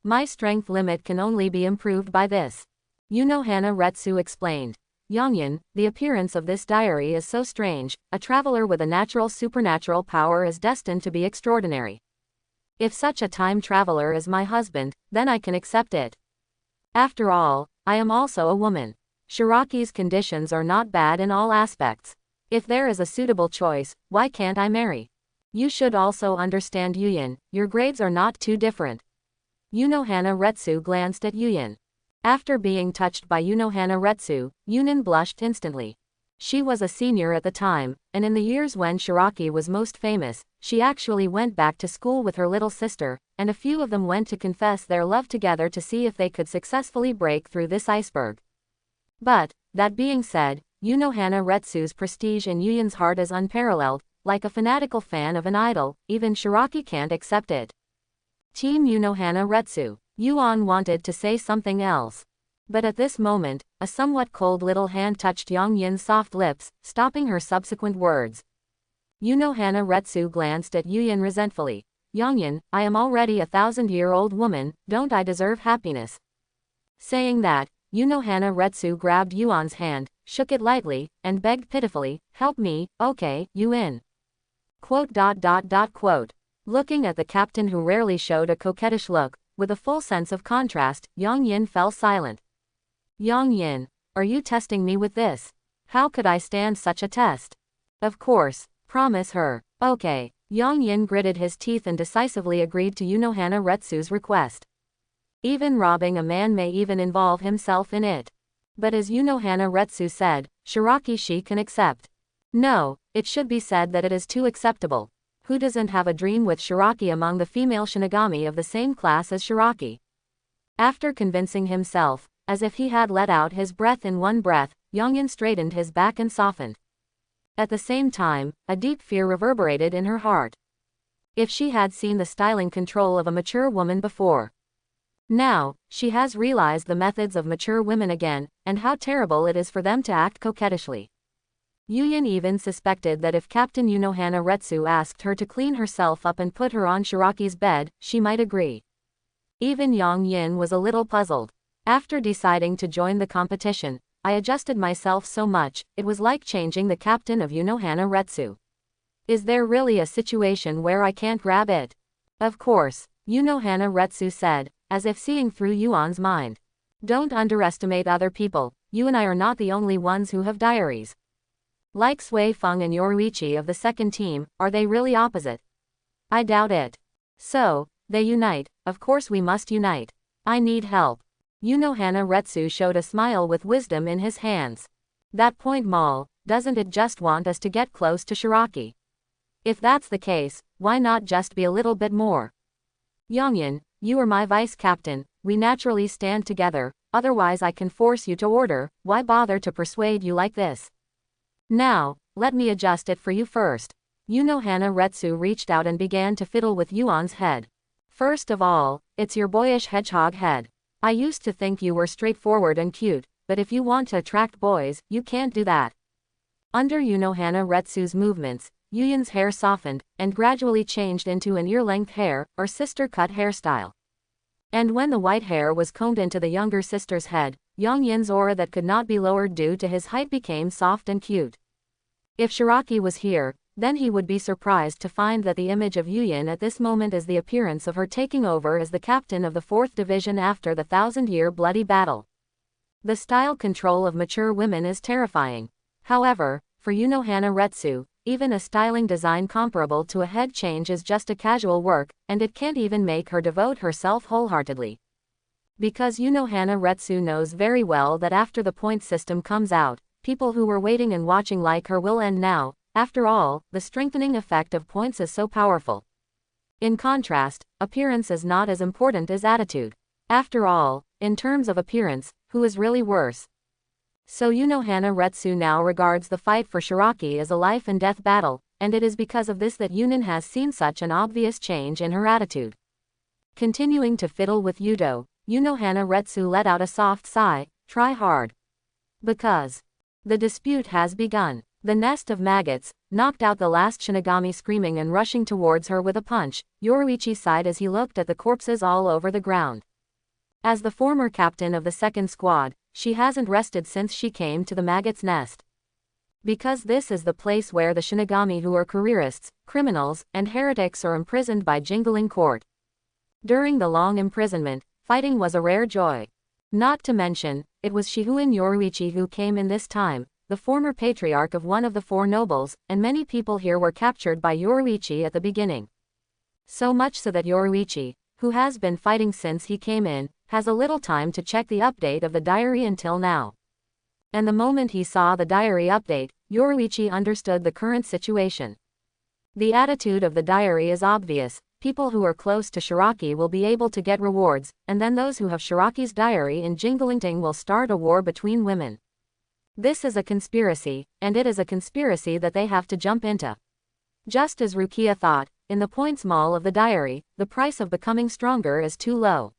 My strength limit can only be improved by this. Unohana Retsu explained. Yongyan, the appearance of this diary is so strange, a traveler with a natural supernatural power is destined to be extraordinary. If such a time traveler is my husband, then I can accept it. After all, I am also a woman. Shiraki's conditions are not bad in all aspects. If there is a suitable choice, why can't I marry? You should also understand Yuyan, your grades are not too different. Unohana Retsu glanced at Yuyan. After being touched by Unohana Retsu, Yunan blushed instantly. She was a senior at the time, and in the years when Shiraki was most famous, she actually went back to school with her little sister, and a few of them went to confess their love together to see if they could successfully break through this iceberg. But, that being said, Unohana Retsu's prestige in Yuyan's heart is unparalleled. Like a fanatical fan of an idol, even Shiraki can't accept it. Team Unohana Retsu. Yuan wanted to say something else. But at this moment, a somewhat cold little hand touched Yongyin's soft lips, stopping her subsequent words. Unohana Retsu glanced at Yuyan resentfully. Yongyan, I am already a 1,000-year-old woman, don't I deserve happiness? Saying that, Unohana Retsu grabbed Yuan's hand, shook it lightly, and begged pitifully, help me, okay, Yuan. Quote. Looking at the captain who rarely showed a coquettish look, with a full sense of contrast, Yongyan fell silent. Yongyan, are you testing me with this? How could I stand such a test? Of course, promise her. Okay. Yongyan gritted his teeth and decisively agreed to Unohana Retsu's request. Even robbing a man may even involve himself in it. But as Unohana Retsu said, Shiraki she can accept. No, it should be said that it is too acceptable. Who doesn't have a dream with Shiraki among the female Shinigami of the same class as Shiraki? After convincing himself, as if he had let out his breath in one breath, Yongyan straightened his back and softened. At the same time, a deep fear reverberated in her heart. If she had seen the styling control of a mature woman before. Now, she has realized the methods of mature women again, and how terrible it is for them to act coquettishly. Yuyan even suspected that if Captain Unohana Retsu asked her to clean herself up and put her on Shiraki's bed, she might agree. Even Yongyan was a little puzzled. After deciding to join the competition, I adjusted myself so much, it was like changing the captain of Unohana Retsu. Is there really a situation where I can't grab it? Of course, Unohana Retsu said, as if seeing through Yuan's mind. Don't underestimate other people, you and I are not the only ones who have diaries. Like Soi Fon and Yoruichi of the second team, are they really opposite? I doubt it. So, they unite, of course we must unite. I need help. Unohana Retsu showed a smile with wisdom in his hands. That point Mal, doesn't it just want us to get close to Shiraki? If that's the case, why not just be a little bit more? Yongyan, you are my vice captain, we naturally stand together, otherwise I can force you to order, why bother to persuade you like this? Now, let me adjust it for you first. Unohana Retsu reached out and began to fiddle with Yuan's head. First of all, it's your boyish hedgehog head. I used to think you were straightforward and cute, but if you want to attract boys, you can't do that. Under Unohana Retsu's movements, Yuyan's hair softened, and gradually changed into an ear-length hair, or sister-cut hairstyle. And when the white hair was combed into the younger sister's head, Yongyan's aura that could not be lowered due to his height became soft and cute. If Shiraki was here, then he would be surprised to find that the image of Yuyan at this moment is the appearance of her taking over as the captain of the 4th Division after the 1,000-year bloody battle. The style control of mature women is terrifying. However, for Unohana Retsu, even a styling design comparable to a head change is just a casual work, and it can't even make her devote herself wholeheartedly. Because Unohana Retsu knows very well that after the point system comes out, people who were waiting and watching like her will end now. After all, the strengthening effect of points is so powerful. In contrast, appearance is not as important as attitude. After all, in terms of appearance, who is really worse? So Unohana Retsu now regards the fight for Shiraki as a life and death battle, and it is because of this that Yunan has seen such an obvious change in her attitude. Continuing to fiddle with Yudo, Unohana Retsu let out a soft sigh, try hard. Because the dispute has begun. The nest of maggots knocked out the last Shinigami screaming and rushing towards her with a punch. Yoruichi sighed as he looked at the corpses all over the ground. As the former captain of the second squad, she hasn't rested since she came to the maggot's nest. Because this is the place where the Shinigami who are careerists, criminals, and heretics are imprisoned by Jingling Court. During the long imprisonment, fighting was a rare joy. Not to mention, it was Shihuin Yoruichi who came in this time, the former patriarch of one of the four nobles, and many people here were captured by Yoruichi at the beginning. So much so that Yoruichi, who has been fighting since he came in, has a little time to check the update of the diary until now. And the moment he saw the diary update, Yoruichi understood the current situation. The attitude of the diary is obvious. People who are close to Shiraki will be able to get rewards, and then those who have Shiraki's diary in Jinglingting will start a war between women. This is a conspiracy, and it is a conspiracy that they have to jump into. Just as Rukia thought, in the points mall of the diary, the price of becoming stronger is too low.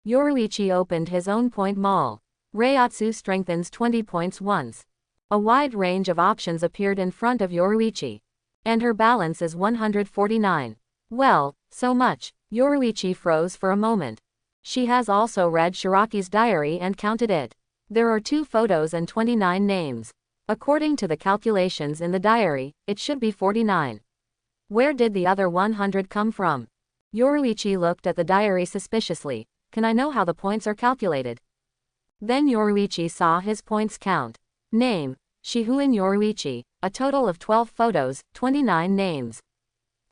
Yoruichi opened his own point mall. Reiatsu strengthens 20 points once. A wide range of options appeared in front of Yoruichi. And her balance is 149. Well, so much. Yoruichi froze for a moment. She has also read Shiraki's diary and counted it. There are 2 photos and 29 names. According to the calculations in the diary, it should be 49. Where did the other 100 come from? Yoruichi looked at the diary suspiciously. Can I know how the points are calculated? Then Yoruichi saw his points count. Name: Shihuin Yoruichi, a total of 12 photos, 29 names.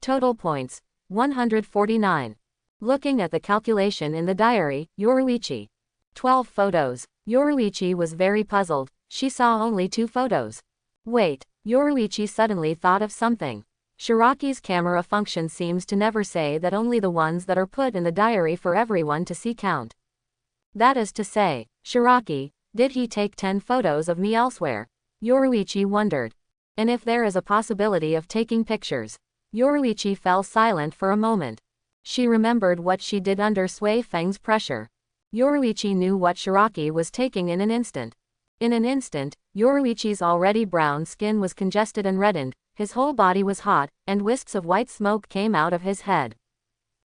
Total points: 149. Looking at the calculation in the diary, Yoruichi. 12 photos. Yoruichi was very puzzled. She saw only 2 photos. Wait, Yoruichi suddenly thought of something. Shiraki's camera function seems to never say that only the ones that are put in the diary for everyone to see count. That is to say, Shiraki, did he take 10 photos of me elsewhere? Yoruichi wondered. And if there is a possibility of taking pictures? Yoruichi fell silent for a moment. She remembered what she did under Sui Feng's pressure. Yoruichi knew what Shiraki was taking in an instant. In an instant, Yoruichi's already brown skin was congested and reddened, his whole body was hot, and wisps of white smoke came out of his head.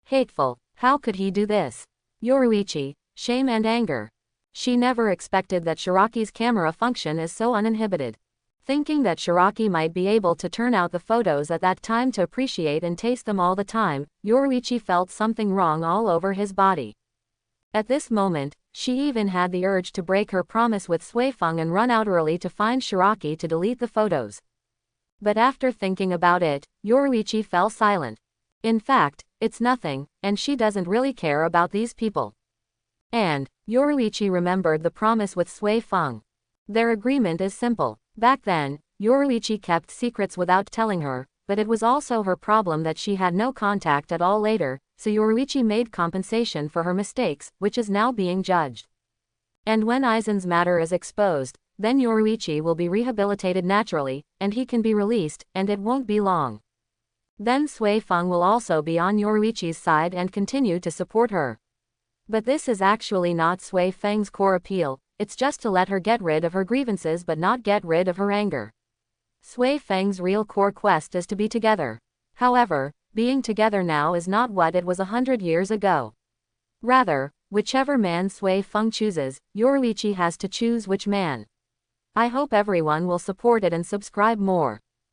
Hateful, how could he do this? Yoruichi, shame and anger. She never expected that Shiraki's camera function is so uninhibited. Thinking that Shiraki might be able to turn out the photos at that time to appreciate and taste them all the time, Yoruichi felt something wrong all over his body. At this moment, she even had the urge to break her promise with Sui Feng and run out early to find Shiraki to delete the photos. But after thinking about it, Yoruichi fell silent. In fact, it's nothing, and she doesn't really care about these people. And Yoruichi remembered the promise with Sui Feng. Their agreement is simple. Back then, Yoruichi kept secrets without telling her, but it was also her problem that she had no contact at all later, so Yoruichi made compensation for her mistakes, which is now being judged. And when Isane's matter is exposed, then Yoruichi will be rehabilitated naturally, and he can be released, and it won't be long. Then Sui Feng will also be on Yoruichi's side and continue to support her. But this is actually not Sui Feng's core appeal. It's just to let her get rid of her grievances but not get rid of her anger. Sui Feng's real core quest is to be together. However, being together now is not what it was 100 years ago. Rather, whichever man Sui Feng chooses, Yoruichi has to choose which man. I hope everyone will support it and subscribe more.